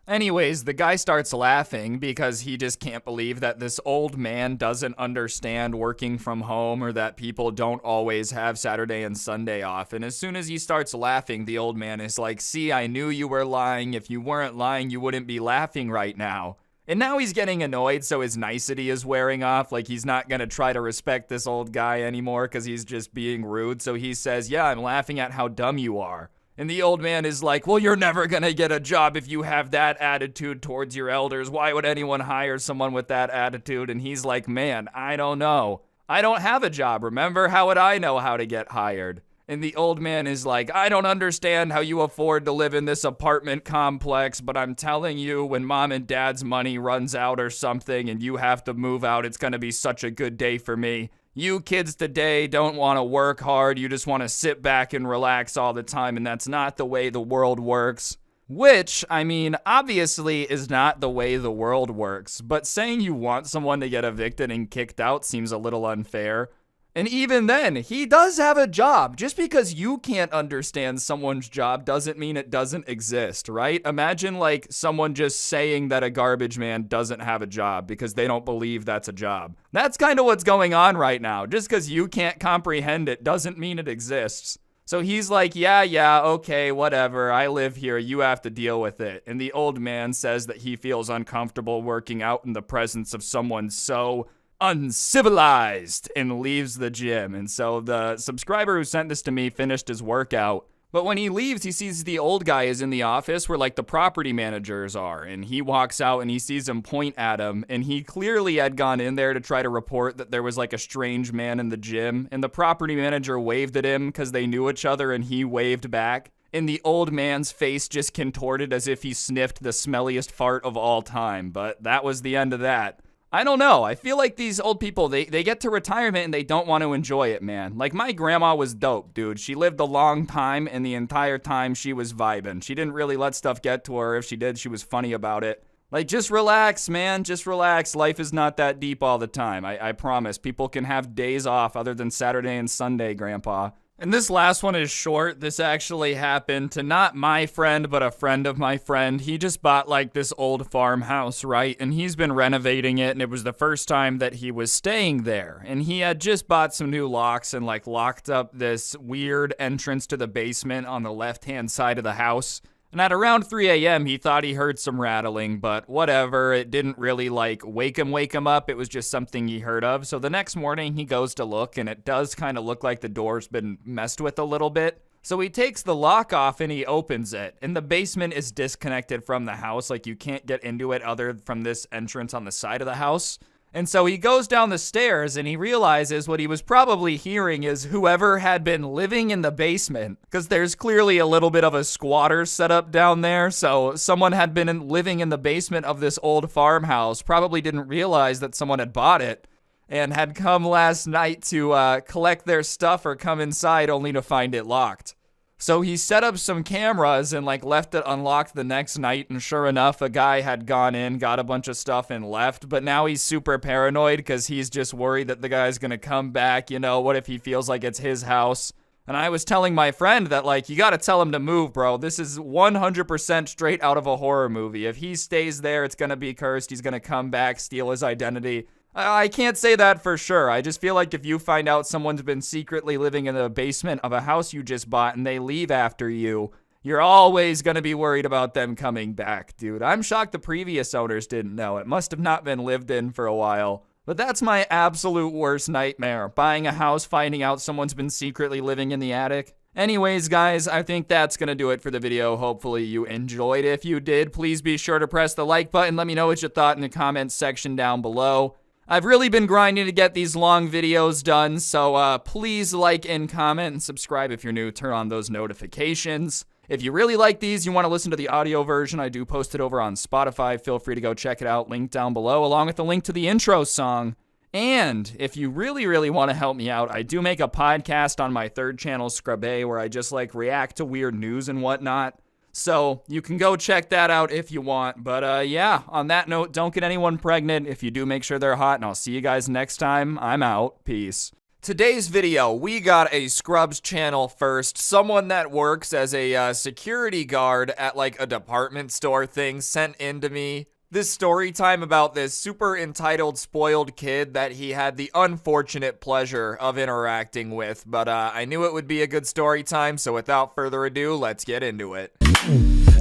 Anyways, the guy starts laughing because he just can't believe that this old man doesn't understand working from home or that people don't always have Saturday and Sunday off. And as soon as he starts laughing, the old man is like, see, I knew you were lying. If you weren't lying, you wouldn't be laughing right now. And now he's getting annoyed, so his nicety is wearing off. Like, he's not going to try to respect this old guy anymore because he's just being rude. So he says, yeah, I'm laughing at how dumb you are. And the old man is like, well, you're never going to get a job if you have that attitude towards your elders. Why would anyone hire someone with that attitude? And he's like, man, I don't know. I don't have a job, remember? How would I know how to get hired? And the old man is like, I don't understand how you afford to live in this apartment complex, but I'm telling you, when mom and dad's money runs out or something and you have to move out, it's going to be such a good day for me. You kids today don't want to work hard. You just want to sit back and relax all the time, and that's not the way the world works. Which, I mean, obviously is not the way the world works, but saying you want someone to get evicted and kicked out seems a little unfair. And even then, he does have a job. Just because you can't understand someone's job doesn't mean it doesn't exist, right? Imagine like someone just saying that a garbage man doesn't have a job because they don't believe that's a job. That's kind of what's going on right now. Just because you can't comprehend it doesn't mean it exists. So he's like, yeah, okay, whatever. I live here. You have to deal with it. And the old man says that he feels uncomfortable working out in the presence of someone so uncivilized and leaves the gym. And so the subscriber who sent this to me finished his workout. But when he leaves, he sees the old guy is in the office where like the property managers are. And he walks out and he sees him point at him. And he clearly had gone in there to try to report that there was like a strange man in the gym. And the property manager waved at him because they knew each other and he waved back. And the old man's face just contorted as if he sniffed the smelliest fart of all time. But that was the end of that. I don't know. I feel like these old people, they get to retirement and they don't want to enjoy it, man. Like, my grandma was dope, dude. She lived a long time, and the entire time she was vibing. She didn't really let stuff get to her. If she did, she was funny about it. Like, just relax, man. Just relax. Life is not that deep all the time. I promise. People can have days off other than Saturday and Sunday, Grandpa. And this last one is short. This actually happened to not my friend, but a friend of my friend. He just bought like this old farmhouse, right? And he's been renovating it, and it was the first time that he was staying there. And he had just bought some new locks and like locked up this weird entrance to the basement on the left-hand side of the house. And at around 3 a.m., he thought he heard some rattling, but whatever. It didn't really, like, wake him up. It was just something he heard of. So the next morning, he goes to look, and it does kind of look like the door's been messed with a little bit. So he takes the lock off, and he opens it. And the basement is disconnected from the house. Like, you can't get into it other from this entrance on the side of the house. And so he goes down the stairs and he realizes what he was probably hearing is whoever had been living in the basement, because there's clearly a little bit of a squatter setup down there. So someone had been living in the basement of this old farmhouse, probably didn't realize that someone had bought it and had come last night to collect their stuff or come inside only to find it locked. So he set up some cameras and like left it unlocked the next night, and sure enough, a guy had gone in, got a bunch of stuff and left, but now he's super paranoid because he's just worried that the guy's gonna come back. You know, what if he feels like it's his house? And I was telling my friend that like, you gotta tell him to move, bro. This is 100% straight out of a horror movie. If he stays there, it's gonna be cursed. He's gonna come back, steal his identity. I can't say that for sure. I just feel like if you find out someone's been secretly living in the basement of a house you just bought and they leave after you, you're always going to be worried about them coming back, dude. I'm shocked the previous owners didn't know. It must have not been lived in for a while. But that's my absolute worst nightmare. Buying a house, finding out someone's been secretly living in the attic. Anyways, guys, I think that's going to do it for the video. Hopefully you enjoyed. If you did, please be sure to press the like button. Let me know what you thought in the comments section down below. I've really been grinding to get these long videos done, so please like and comment and subscribe if you're new. Turn on those notifications. If you really like these, you want to listen to the audio version, I do post it over on Spotify. Feel free to go check it out. Link down below, along with the link to the intro song. And if you really, really want to help me out, I do make a podcast on my third channel, Scrubby, where I just react to weird news and whatnot. So you can go check that out if you want. But yeah, on that note, don't get anyone pregnant. If you do, make sure they're hot, and I'll see you guys next time. I'm out. Peace. Today's video, we got a Scrubs channel first. Someone that works as a security guard at a department store thing sent in to me this story time about this super entitled, spoiled kid that he had the unfortunate pleasure of interacting with. But I knew it would be a good story time, so without further ado, let's get into it.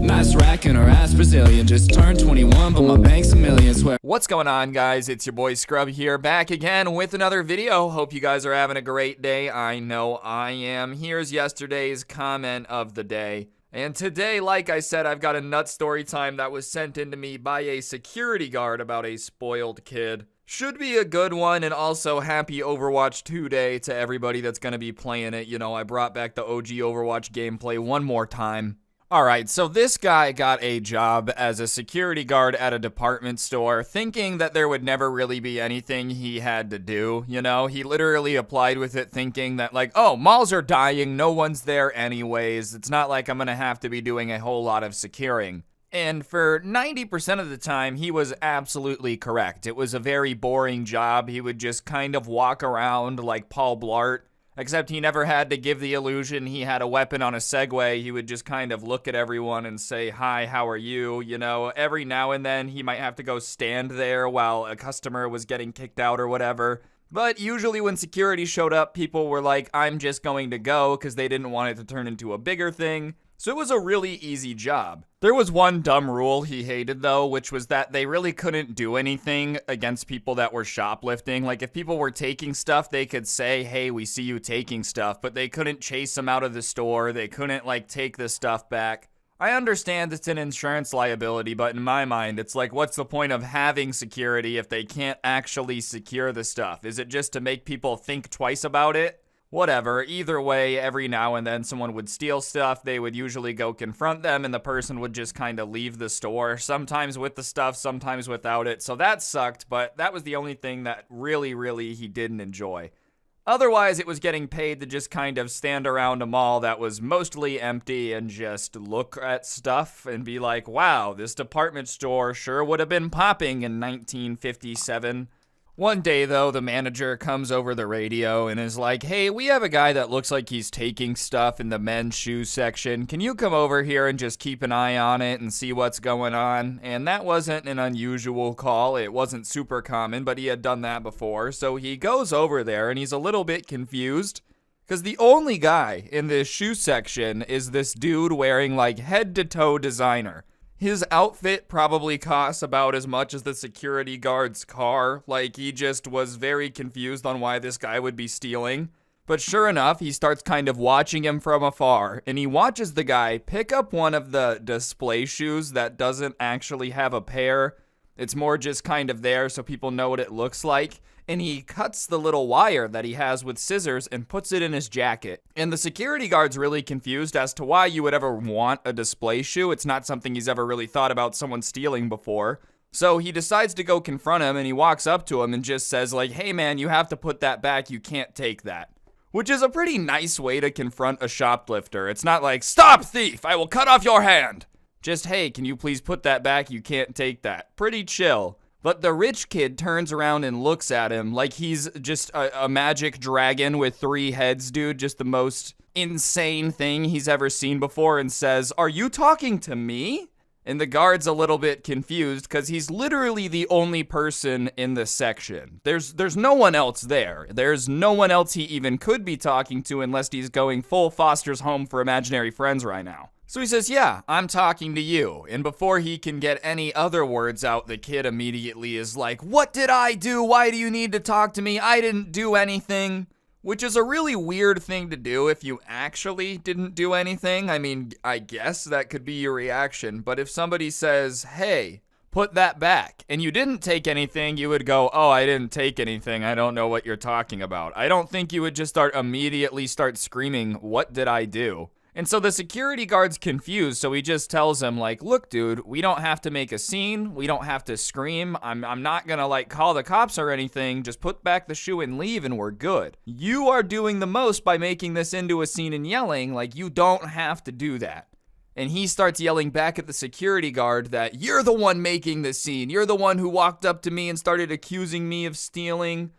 Nice rack and her ass Brazilian. Just turned 21, but my bank's a million. Swear. What's going on, guys? It's your boy Scrubby here, back again with another video. Hope you guys are having a great day. I know I am. Here's yesterday's comment of the day. And today, like I said, I've got a nut story time that was sent in to me by a security guard about a spoiled kid. Should be a good one, and also happy Overwatch 2 Day to everybody that's going to be playing it. You know, I brought back the OG Overwatch gameplay one more time. Alright, so this guy got a job as a security guard at a department store, thinking that there would never really be anything he had to do, you know? He literally applied with it thinking that oh, malls are dying, no one's there anyways, it's not like I'm gonna have to be doing a whole lot of securing. And for 90% of the time, he was absolutely correct. It was a very boring job. He would just kind of walk around like Paul Blart. Except he never had to give the illusion he had a weapon on a Segway. He would just kind of look at everyone and say, "Hi, how are you?" You know, every now and then he might have to go stand there while a customer was getting kicked out or whatever. But usually when security showed up, people were like, "I'm just going to go," because they didn't want it to turn into a bigger thing. So it was a really easy job. There was one dumb rule he hated, though, which was that they really couldn't do anything against people that were shoplifting. If people were taking stuff, they could say, "Hey, we see you taking stuff," but they couldn't chase them out of the store. They couldn't, take the stuff back. I understand it's an insurance liability, but in my mind, it's what's the point of having security if they can't actually secure the stuff? Is it just to make people think twice about it? Whatever, either way, every now and then someone would steal stuff, they would usually go confront them, and the person would just kind of leave the store, sometimes with the stuff, sometimes without it, so that sucked, but that was the only thing that really he didn't enjoy. Otherwise, it was getting paid to just kind of stand around a mall that was mostly empty and just look at stuff and be like, "Wow, this department store sure would have been popping in 1957. One day, though, the manager comes over the radio and is like, "Hey, we have a guy that looks like he's taking stuff in the men's shoe section. Can you come over here and just keep an eye on it and see what's going on?" And that wasn't an unusual call. It wasn't super common, but he had done that before. So he goes over there and he's a little bit confused because the only guy in this shoe section is this dude wearing head-to-toe designer. His outfit probably costs about as much as the security guard's car. He just was very confused on why this guy would be stealing. But sure enough, he starts kind of watching him from afar, and he watches the guy pick up one of the display shoes that doesn't actually have a pair. It's more just kind of there so people know what it looks like. And he cuts the little wire that he has with scissors and puts it in his jacket. And the security guard's really confused as to why you would ever want a display shoe. It's not something he's ever really thought about someone stealing before. So he decides to go confront him, and he walks up to him and just says "Hey man, you have to put that back, you can't take that." Which is a pretty nice way to confront a shoplifter. It's not "Stop, thief, I will cut off your hand." Just, "Hey, can you please put that back, you can't take that." Pretty chill. But the rich kid turns around and looks at him like he's just a magic dragon with 3 heads, dude. Just the most insane thing he's ever seen before, and says, "Are you talking to me?" And the guard's a little bit confused because he's literally the only person in the section. There's no one else there. There's no one else he even could be talking to unless he's going full Foster's Home for Imaginary Friends right now. So he says, "Yeah, I'm talking to you." And before he can get any other words out, the kid immediately is like, "What did I do? Why do you need to talk to me? I didn't do anything." Which is a really weird thing to do if you actually didn't do anything. I mean, I guess that could be your reaction. But if somebody says, "Hey, put that back," and you didn't take anything, you would go, "Oh, I didn't take anything. I don't know what you're talking about." I don't think you would just immediately start screaming, "What did I do?" And so the security guard's confused, so he just tells him, like, look, dude, we don't have to make a scene. We don't have to scream. I'm not gonna, like, call the cops or anything. Just put back the shoe and leave and we're good. You are doing the most by making this into a scene and yelling. Like, you don't have to do that. And he starts yelling back at the security guard that you're the one making this scene. You're the one who walked up to me and started accusing me of stealing.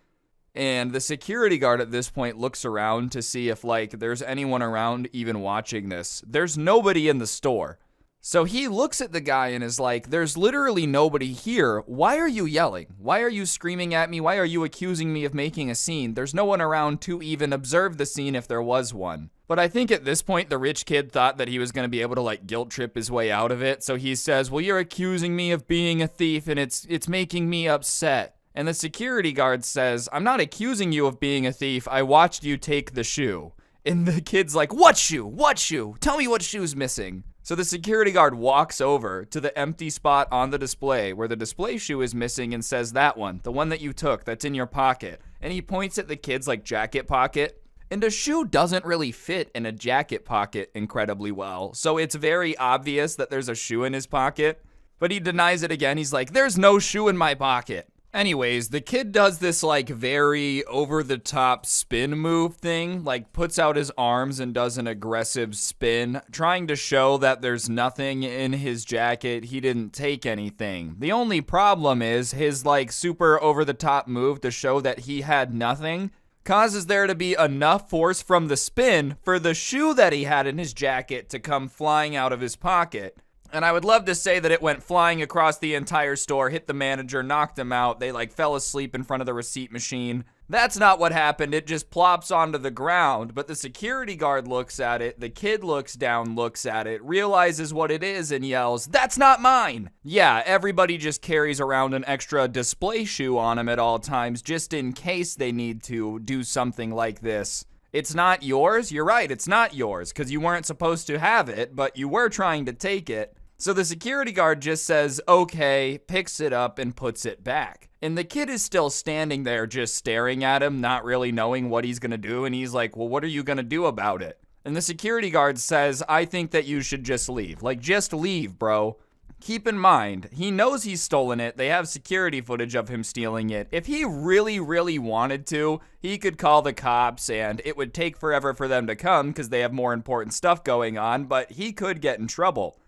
And the security guard at this point looks around to see if, like, there's anyone around even watching this. There's nobody in the store. So he looks at the guy and is like, there's literally nobody here. Why are you yelling? Why are you screaming at me? Why are you accusing me of making a scene? There's no one around to even observe the scene if there was one. But I think at this point, the rich kid thought that he was going to be able to, like, guilt trip his way out of it. So he says, well, you're accusing me of being a thief and it's making me upset. And the security guard says, I'm not accusing you of being a thief. I watched you take the shoe. And the kid's like, what shoe? What shoe? Tell me what shoe's missing. So the security guard walks over to the empty spot on the display where the display shoe is missing and says, that one, the one that you took, that's in your pocket. And he points at the kid's, like, jacket pocket. And a shoe doesn't really fit in a jacket pocket incredibly well. So it's very obvious that there's a shoe in his pocket. But he denies it again. He's like, there's no shoe in my pocket. Anyways, the kid does this, like, very over-the-top spin move thing, like puts out his arms and does an aggressive spin, trying to show that there's nothing in his jacket, he didn't take anything. The only problem is his, like, super over-the-top move to show that he had nothing causes there to be enough force from the spin for the shoe that he had in his jacket to come flying out of his pocket. And I would love to say that it went flying across the entire store, hit the manager, knocked him out. They, like, fell asleep in front of the receipt machine. That's not what happened. It just plops onto the ground. But the security guard looks at it. The kid looks down, looks at it, realizes what it is, and yells, that's not mine. Yeah, everybody just carries around an extra display shoe on them at all times, just in case they need to do something like this. It's not yours? You're right, it's not yours, because you weren't supposed to have it, but you were trying to take it. So the security guard just says, okay, picks it up and puts it back. And the kid is still standing there just staring at him, not really knowing what he's going to do. And he's like, well, what are you going to do about it? And the security guard says, I think that you should just leave. Like, just leave, bro. Keep in mind, he knows he's stolen it. They have security footage of him stealing it. If he really, really wanted to, he could call the cops and it would take forever for them to come because they have more important stuff going on, but he could get in trouble.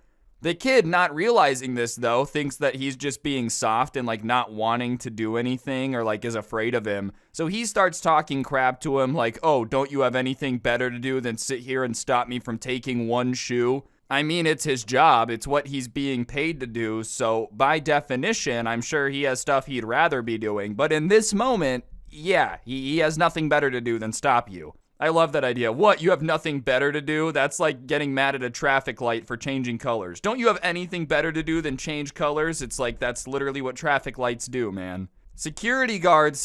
The kid, not realizing this, though, thinks that he's just being soft and, like, not wanting to do anything or, like, is afraid of him. So he starts talking crap to him, like, oh, don't you have anything better to do than sit here and stop me from taking one shoe? I mean, it's his job. It's what he's being paid to do. So by definition, I'm sure he has stuff he'd rather be doing. But in this moment, yeah, he has nothing better to do than stop you. I love that idea. What, you have nothing better to do? That's like getting mad at a traffic light for changing colors. Don't you have anything better to do than change colors? It's like that's literally what traffic lights do, man. Security guard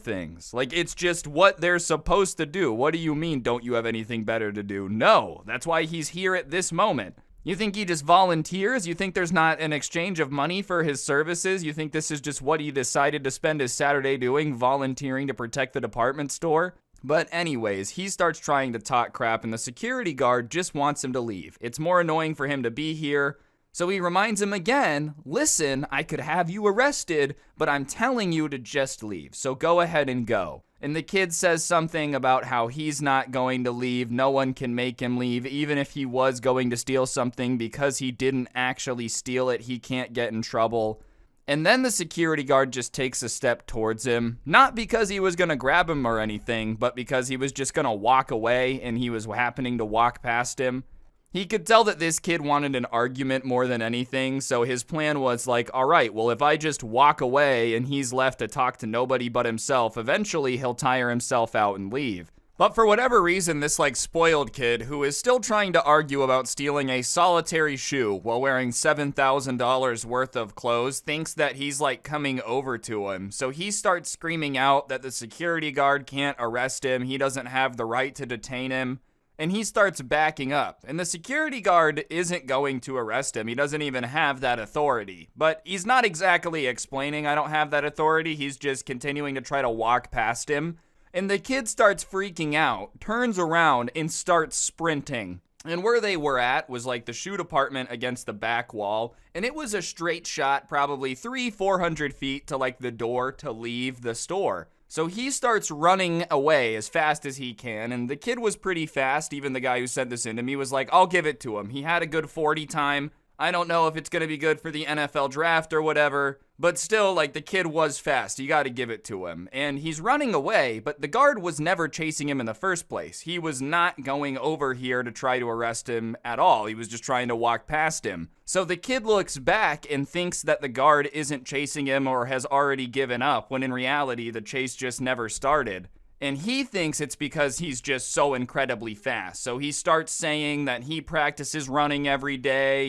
things. Like, it's just what they're supposed to do. What do you mean, don't you have anything better to do? No, that's why he's here at this moment. You think he just volunteers? You think there's not an exchange of money for his services? You think this is just what he decided to spend his Saturday doing, volunteering to protect the department store? But anyways, he starts trying to talk crap and the security guard just wants him to leave. It's more annoying for him to be here. So he reminds him again, listen, I could have you arrested, but I'm telling you to just leave. So go ahead and go. And the kid says something about how he's not going to leave. No one can make him leave. Even if he was going to steal something, because he didn't actually steal it, he can't get in trouble. And then the security guard just takes a step towards him, not because he was going to grab him or anything, but because he was just going to walk away and he was happening to walk past him. He could tell that this kid wanted an argument more than anything, so his plan was like, all right, well, if I just walk away and he's left to talk to nobody but himself, eventually he'll tire himself out and leave. But for whatever reason, this, like, spoiled kid who is still trying to argue about stealing a solitary shoe while wearing $7,000 worth of clothes thinks that he's, like, coming over to him. So he starts screaming out that the security guard can't arrest him, he doesn't have the right to detain him, and he starts backing up. And the security guard isn't going to arrest him, he doesn't even have that authority. But he's not exactly explaining I don't have that authority, he's just continuing to try to walk past him. And the kid starts freaking out, turns around, and starts sprinting. And where they were at was like the shoe department against the back wall. And it was a straight shot, probably 400 feet to like the door to leave the store. So he starts running away as fast as he can. And the kid was pretty fast. Even the guy who sent this in to me was like, I'll give it to him. He had a good 40 time. I don't know if it's going to be good for the NFL draft or whatever, but still, like, the kid was fast. You got to give it to him. And he's running away, but the guard was never chasing him in the first place. He was not going over here to try to arrest him at all. He was just trying to walk past him. So the kid looks back and thinks that the guard isn't chasing him or has already given up, when in reality, the chase just never started. And he thinks it's because he's just so incredibly fast. So he starts saying that he practices running every day.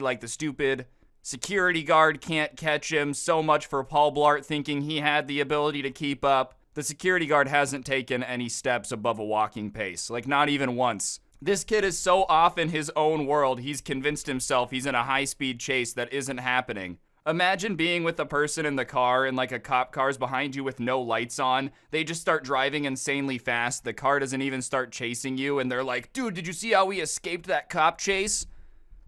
Like the stupid security guard can't catch him. So much for Paul Blart thinking he had the ability to keep up. The security guard hasn't taken any steps above a walking pace. Like, not even once. This kid is so off in his own world, he's convinced himself he's in a high-speed chase that isn't happening. Imagine being with a person in the car and like a cop car's behind you with no lights on. They just start driving insanely fast. The car doesn't even start chasing you. And they're like, dude, did you see how we escaped that cop chase?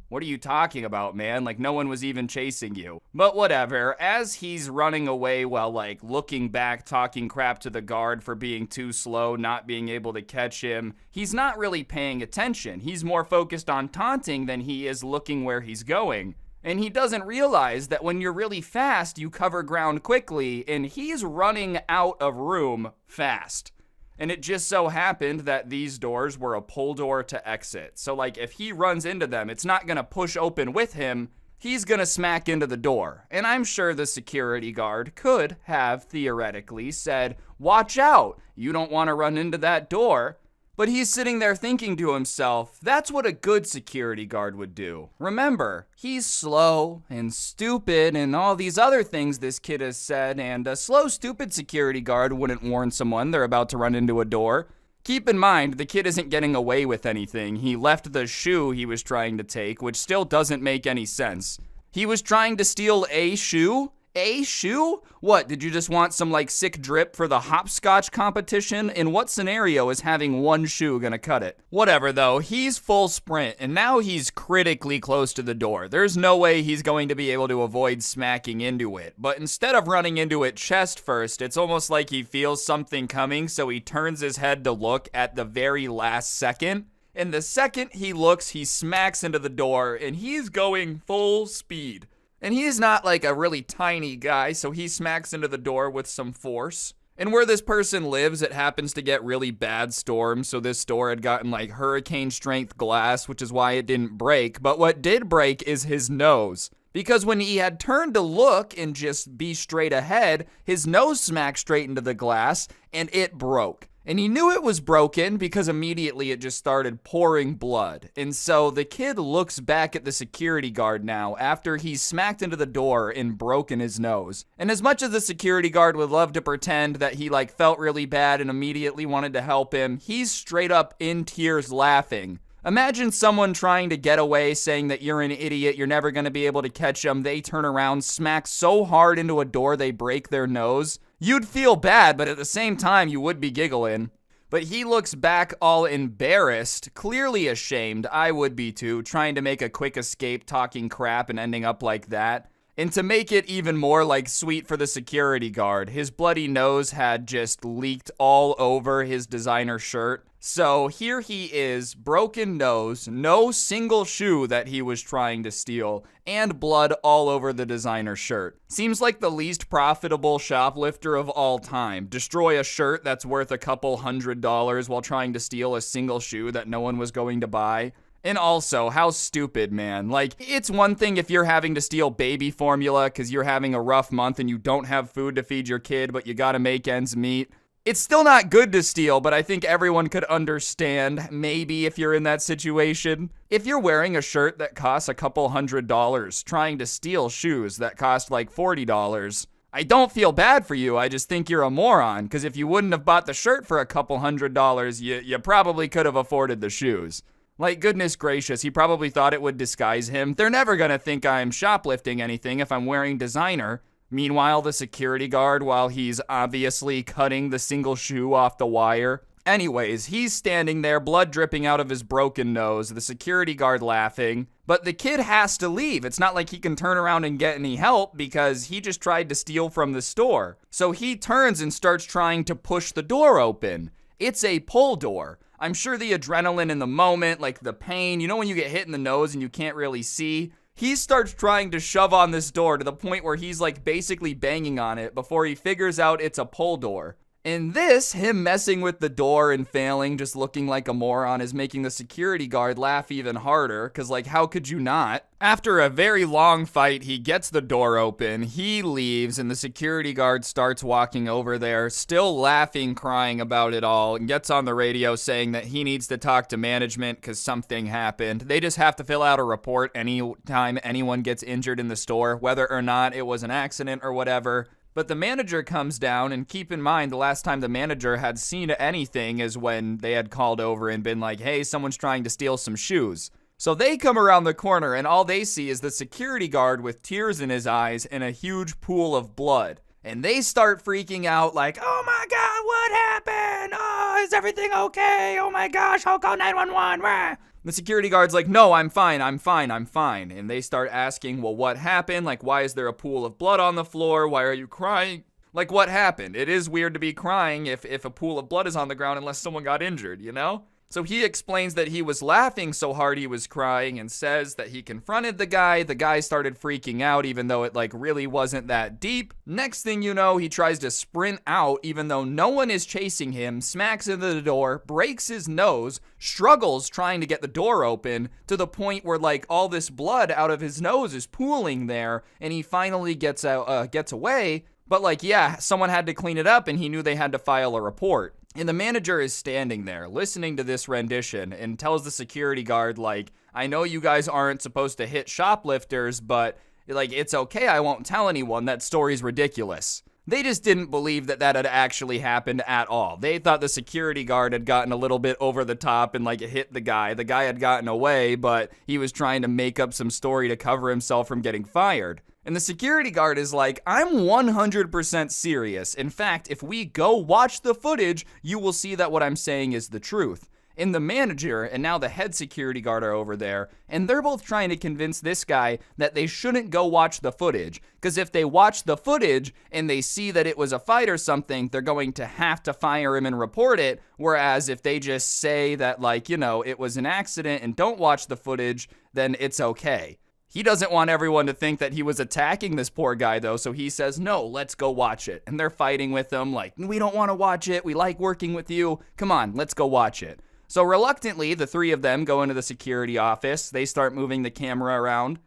What are you talking about, man? Like, no one was even chasing you. But whatever, as he's running away while like looking back, talking crap to the guard for being too slow, not being able to catch him, he's not really paying attention. He's more focused on taunting than he is looking where he's going. And he doesn't realize that when you're really fast, you cover ground quickly, and he's running out of room fast. And it just so happened that these doors were a pull door to exit. So like if he runs into them, it's not gonna push open with him, he's gonna smack into the door. And I'm sure the security guard could have theoretically said, watch out, you don't wanna run into that door. But he's sitting there thinking to himself, that's what a good security guard would do. Remember, he's slow and stupid and all these other things this kid has said, and a slow, stupid security guard wouldn't warn someone they're about to run into a door. Keep in mind, the kid isn't getting away with anything. He left the shoe he was trying to take, which still doesn't make any sense. He was trying to steal a shoe? A shoe? What, did you just want some like sick drip for the hopscotch competition? In what scenario is having one shoe gonna cut it? Whatever though, he's full sprint and now he's critically close to the door. There's no way he's going to be able to avoid smacking into it. But instead of running into it chest first, it's almost like he feels something coming, so he turns his head to look at the very last second. And the second he looks, he smacks into the door and he's going full speed. And he's not like a really tiny guy, so he smacks into the door with some force. And where this person lives, it happens to get really bad storms, so this door had gotten like hurricane strength glass, which is why it didn't break. But what did break is his nose. Because when he had turned to look and just be straight ahead, his nose smacked straight into the glass and it broke. And he knew it was broken because immediately it just started pouring blood. And so the kid looks back at the security guard now after he's smacked into the door and broken his nose. And as much as the security guard would love to pretend that he like felt really bad and immediately wanted to help him, he's straight up in tears laughing. Imagine someone trying to get away saying that you're an idiot, you're never going to be able to catch them. They turn around, smack so hard into a door they break their nose. You'd feel bad, but at the same time, you would be giggling. But he looks back all embarrassed, clearly ashamed. I would be too, trying to make a quick escape, talking crap and ending up like that. And to make it even more like sweet for the security guard, his bloody nose had just leaked all over his designer shirt. So here he is, broken nose, no single shoe that he was trying to steal, and blood all over the designer shirt. Seems like the least profitable shoplifter of all time. Destroy a shirt that's worth a couple $100 while trying to steal a single shoe that no one was going to buy. And also, how stupid, man. Like, it's one thing if you're having to steal baby formula because you're having a rough month and you don't have food to feed your kid, but you gotta make ends meet. It's still not good to steal, but I think everyone could understand, maybe if you're in that situation. If you're wearing a shirt that costs a couple $100, trying to steal shoes that cost like $40, I don't feel bad for you, I just think you're a moron, because if you wouldn't have bought the shirt for a couple $100, you probably could have afforded the shoes. Like, goodness gracious, he probably thought it would disguise him. They're never gonna think I'm shoplifting anything if I'm wearing designer. Meanwhile, the security guard, while he's obviously cutting the single shoe off the wire, Anyways, he's standing there, blood dripping out of his broken nose, the security guard laughing, but the kid has to leave. It's not like he can turn around and get any help because he just tried to steal from the store. So he turns and starts trying to push the door open. It's a pull door. I'm sure the adrenaline in the moment, like the pain, you know when you get hit in the nose and you can't really see? He starts trying to shove on this door to the point where he's like basically banging on it before he figures out it's a pull door. And this, him messing with the door and failing, just looking like a moron, is making the security guard laugh even harder, because, like, how could you not? After a very long fight, he gets the door open, he leaves, and the security guard starts walking over there, still laughing, crying about it all, and gets on the radio saying that he needs to talk to management because something happened. They just have to fill out a report anytime anyone gets injured in the store, whether or not it was an accident or whatever. But the manager comes down, and keep in mind, the last time the manager had seen anything is when they had called over and been like, hey, someone's trying to steal some shoes. So they come around the corner, and all they see is the security guard with tears in his eyes and a huge pool of blood. And they start freaking out like, oh my God, what happened? Oh, is everything okay? Oh my gosh, I'll call 911. Rah. The security guard's like, no, I'm fine. And they start asking, well, what happened? Like, why is there a pool of blood on the floor? Why are you crying? Like, what happened? It is weird to be crying if a pool of blood is on the ground unless someone got injured, you know? So he explains that he was laughing so hard he was crying and says that he confronted the guy. The guy started freaking out even though it like really wasn't that deep. Next thing you know, he tries to sprint out even though no one is chasing him, smacks into the door, breaks his nose, struggles trying to get the door open to the point where like all this blood out of his nose is pooling there and he finally gets away. But like, yeah, someone had to clean it up and he knew they had to file a report. And the manager is standing there listening to this rendition and tells the security guard, like, I know you guys aren't supposed to hit shoplifters, but like, it's okay. I won't tell anyone. That story's ridiculous. They just didn't believe that had actually happened at all. They thought the security guard had gotten a little bit over the top and like hit the guy. The guy had gotten away, but he was trying to make up some story to cover himself from getting fired. And the security guard is like, I'm 100% serious. In fact, if we go watch the footage, you will see that what I'm saying is the truth. And the manager and now the head security guard are over there, and they're both trying to convince this guy that they shouldn't go watch the footage. Because if they watch the footage and they see that it was a fight or something, they're going to have to fire him and report it. Whereas if they just say that, like, you know, it was an accident and don't watch the footage, then it's okay. He doesn't want everyone to think that he was attacking this poor guy, though, so he says, no, let's go watch it. And they're fighting with him, like, we don't want to watch it. We like working with you. Come on, let's go watch it. So reluctantly, the three of them go into the security office. They start moving the camera around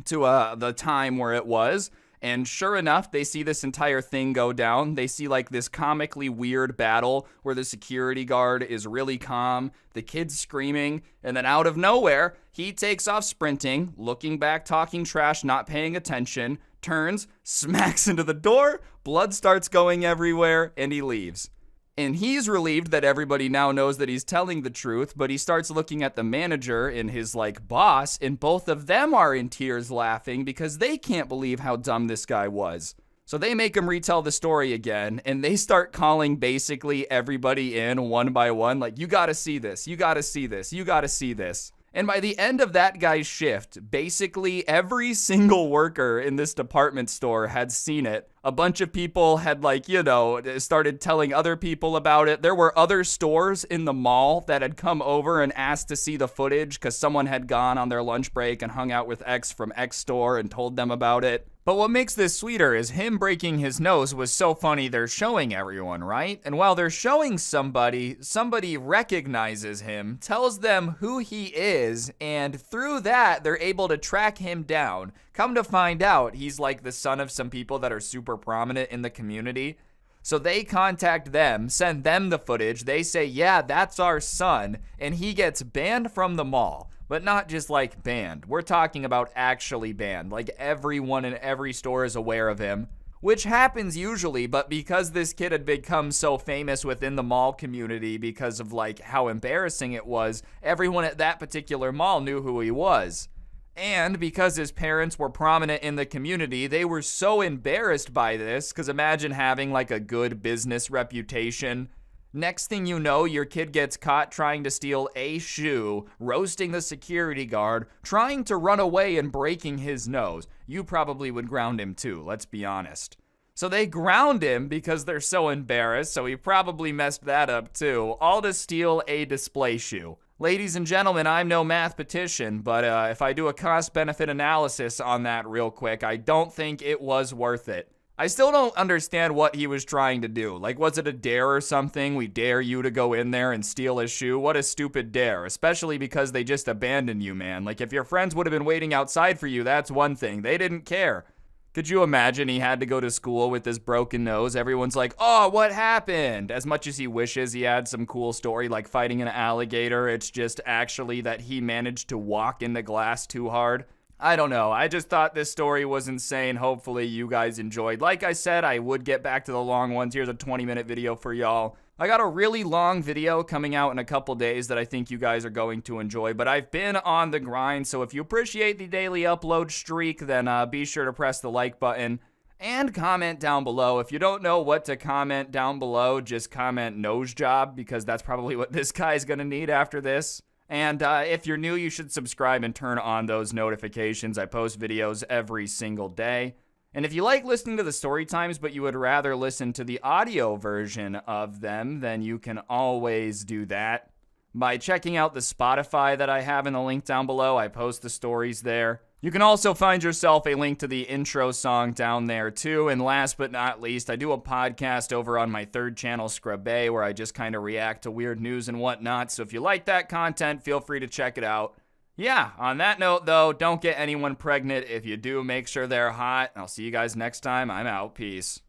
to the time where it was. And sure enough, they see this entire thing go down. They see like this comically weird battle where the security guard is really calm, the kid's screaming, and then out of nowhere, he takes off sprinting, looking back, talking trash, not paying attention, turns, smacks into the door, blood starts going everywhere, and he leaves. And he's relieved that everybody now knows that he's telling the truth, but he starts looking at the manager and his, like, boss, and both of them are in tears laughing because they can't believe how dumb this guy was. So they make him retell the story again, and they start calling basically everybody in one by one, like, you gotta see this, you gotta see this, you gotta see this. And by the end of that guy's shift, basically every single worker in this department store had seen it. A bunch of people had, like, you know, started telling other people about it. There were other stores in the mall that had come over and asked to see the footage because someone had gone on their lunch break and hung out with X from X store and told them about it. But what makes this sweeter is him breaking his nose was so funny they're showing everyone, right? And while they're showing somebody recognizes him, tells them who he is, and through that, they're able to track him down. Come to find out, he's like the son of some people that are super prominent in the community. So they contact them, send them the footage. They say, yeah, that's our son, and he gets banned from the mall. But not just like banned. We're talking about actually banned. Like everyone in every store is aware of him. Which happens usually, but because this kid had become so famous within the mall community because of like how embarrassing it was, everyone at that particular mall knew who he was. And because his parents were prominent in the community, they were so embarrassed by this, because imagine having like a good business reputation Next thing you know, your kid gets caught trying to steal a shoe, roasting the security guard, trying to run away and breaking his nose. You probably would ground him too, let's be honest. So they ground him because they're so embarrassed, so he probably messed that up too, all to steal a display shoe. Ladies and gentlemen, I'm no mathematician, but if I do a cost-benefit analysis on that real quick, I don't think it was worth it. I still don't understand what he was trying to do. Like, was it a dare or something? We dare you to go in there and steal a shoe? What a stupid dare, especially because they just abandoned you, man. Like, if your friends would have been waiting outside for you, that's one thing. They didn't care. Could you imagine he had to go to school with this broken nose? Everyone's like, oh, what happened? As much as he wishes he had some cool story like fighting an alligator, it's just actually that he managed to walk into glass too hard. I don't know. I just thought this story was insane. Hopefully you guys enjoyed. Like I said, I would get back to the long ones. Here's a 20-minute video for y'all. I got a really long video coming out in a couple days that I think you guys are going to enjoy, but I've been on the grind, so if you appreciate the daily upload streak, then be sure to press the like button and comment down below. If you don't know what to comment down below, just comment nose job, because that's probably what this guy's gonna need after this. And if you're new, you should subscribe and turn on those notifications. I post videos every single day. And if you like listening to the story times, but you would rather listen to the audio version of them, then you can always do that by checking out the Spotify that I have in the link down below. I post the stories there. You can also find yourself a link to the intro song down there too. And last but not least, I do a podcast over on my third channel, Scrubby, where I just kind of react to weird news and whatnot. So if you like that content, feel free to check it out. Yeah, on that note though, don't get anyone pregnant. If you do, make sure they're hot. I'll see you guys next time. I'm out. Peace.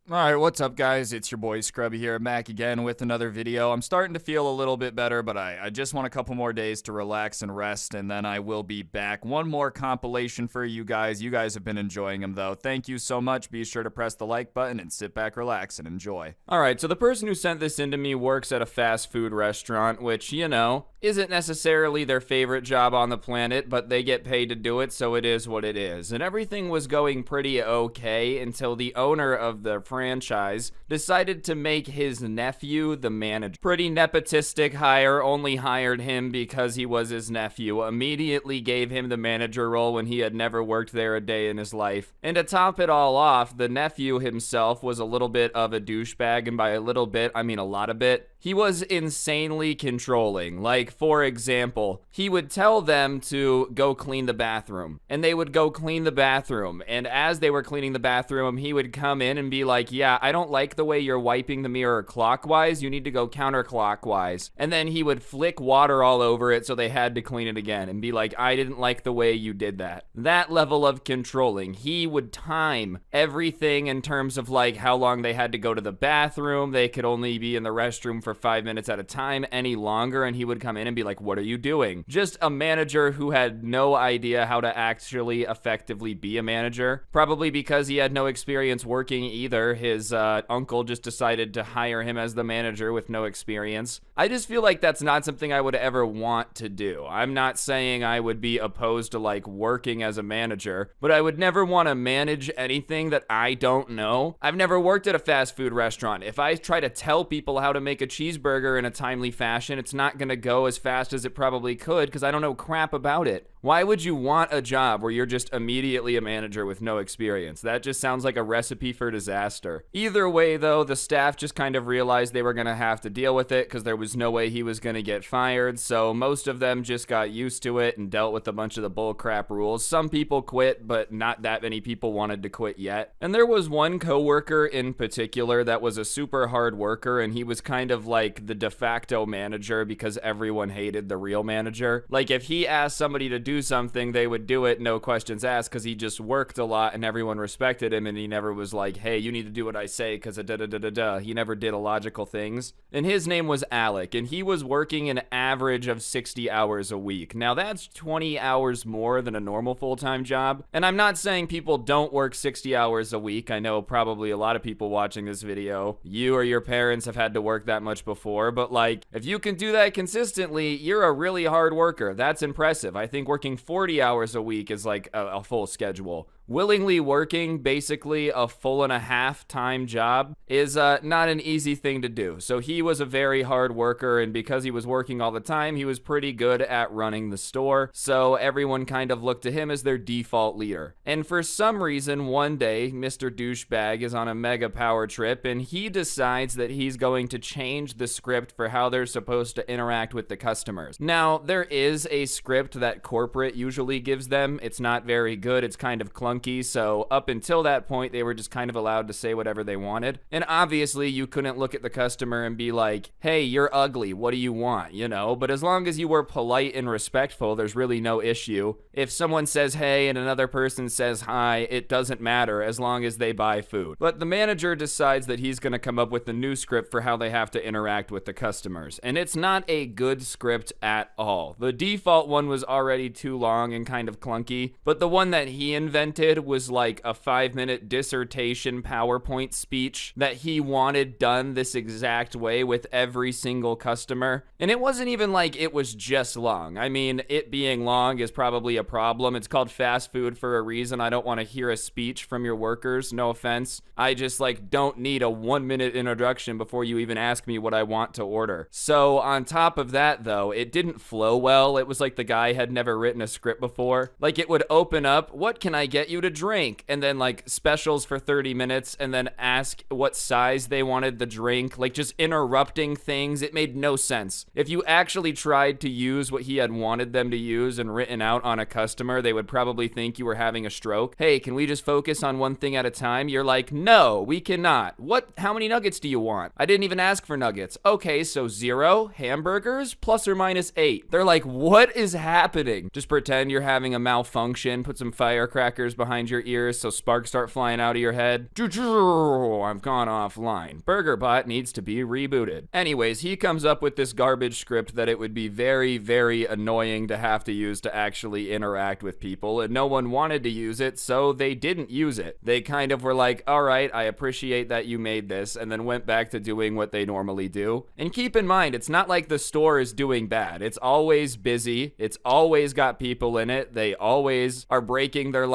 Alright, what's up guys? It's your boy Scrubby here, back again with another video. I'm starting to feel a little bit better, but I just want a couple more days to relax and rest, and then I will be back. One more compilation for you guys. You guys have been enjoying them though. Thank you so much. Be sure to press the like button and sit back, relax, and enjoy. Alright, so the person who sent this in to me works at a fast food restaurant, which, you know, isn't necessarily their favorite job on the planet, but they get paid to do it, so it is what it is. And everything was going pretty okay until the owner of the franchise decided to make his nephew the manager. Pretty nepotistic hire, only hired him because he was his nephew. Immediately gave him the manager role when he had never worked there a day in his life. And to top it all off, the nephew himself was a little bit of a douchebag, and by a little bit, I mean a lot of bit. He was insanely controlling. Like, for example, he would tell them to go clean the bathroom, and they would go clean the bathroom, and as they were cleaning the bathroom, he would come in and be like, yeah, I don't like the way you're wiping the mirror clockwise, you need to go counterclockwise. And then he would flick water all over it, so they had to clean it again, and be like, I didn't like the way you did that. That level of controlling. He would time everything in terms of like how long they had to go to the bathroom. They could only be in the restroom for 5 minutes at a time any longer, and he would come in and be like, what are you doing? Just a manager who had no idea how to actually effectively be a manager, probably because he had no experience working either. His uncle just decided to hire him as the manager with no experience. I just feel like that's not something I would ever want to do. I'm not saying I would be opposed to like working as a manager, but I would never want to manage anything that I don't know. I've never worked at a fast food restaurant. If I try to tell people how to make a cheeseburger in a timely fashion, it's not gonna go as fast as it probably could because I don't know crap about it. Why would you want a job where you're just immediately a manager with no experience? That just sounds like a recipe for disaster. Either way though, the staff just kind of realized they were gonna have to deal with it because there was no way he was gonna get fired, so most of them just got used to it and dealt with a bunch of the bullcrap rules. Some people quit, but not that many people wanted to quit yet. And there was one coworker in particular that was a super hard worker, and he was kind of like the de facto manager because everyone hated the real manager. Like if he asked somebody to do something, they would do it, no questions asked, because he just worked a lot and everyone respected him, and he never was like, hey, you need to do what I say because of da-da-da-da-da. He never did illogical things. And his name was Alec, and he was working an average of 60 hours a week. Now that's 20 hours more than a normal full-time job. And I'm not saying people don't work 60 hours a week. I know probably a lot of people watching this video, you or your parents have had to work that much before, but like, if you can do that consistently, you're a really hard worker. That's impressive. I think working 40 hours a week is like a full schedule. willingly working basically a full and a half time job is not an easy thing to do. So he was a very hard worker, and because he was working all the time, he was pretty good at running the store. So everyone kind of looked to him as their default leader. And for some reason, one day, Mr. Douchebag is on a mega power trip, and he decides that he's going to change the script for how they're supposed to interact with the customers. Now, there is a script that corporate usually gives them. It's not very good. It's kind of clunky. So up until that point, they were just kind of allowed to say whatever they wanted. And obviously, you couldn't look at the customer and be like, hey, you're ugly. What do you want? You know, but as long as you were polite and respectful, there's really no issue. If someone says hey and another person says hi, it doesn't matter as long as they buy food. But the manager decides that he's going to come up with a new script for how they have to interact with the customers. And it's not a good script at all. The default one was already too long and kind of clunky, but the one that he invented was like a 5-minute dissertation PowerPoint speech that he wanted done this exact way with every single customer. And it wasn't even like it was just long. I mean, it being long is probably a problem. It's called fast food for a reason. I don't want to hear a speech from your workers. No offense. I just don't need a 1-minute introduction before you even ask me what I want to order. So on top of that though, it didn't flow well. It was like the guy had never written a script before. Like it would open up, what can I get you to drink? And then like specials for 30 minutes and then ask what size they wanted the drink, like just interrupting things. It made no sense. If you actually tried to use what he had wanted them to use and written out on a customer, they would probably think you were having a stroke. Hey, can we just focus on one thing at a time? You're like, no, we cannot. What? How many nuggets do you want? I didn't even ask for nuggets. Okay, so 0 hamburgers plus or minus 8. They're like, what is happening? Just pretend you're having a malfunction. Put some firecrackers behind your ears so sparks start flying out of your head. I've gone offline. BurgerBot needs to be rebooted. Anyways, he comes up with this garbage script that it would be very, very annoying to have to use to actually interact with people, and no one wanted to use it, so they didn't use it. They kind of were like, all right, I appreciate that you made this, and then went back to doing what they normally do. And keep in mind, it's not like the store is doing bad. It's always busy. It's always got people in it. They always are breaking their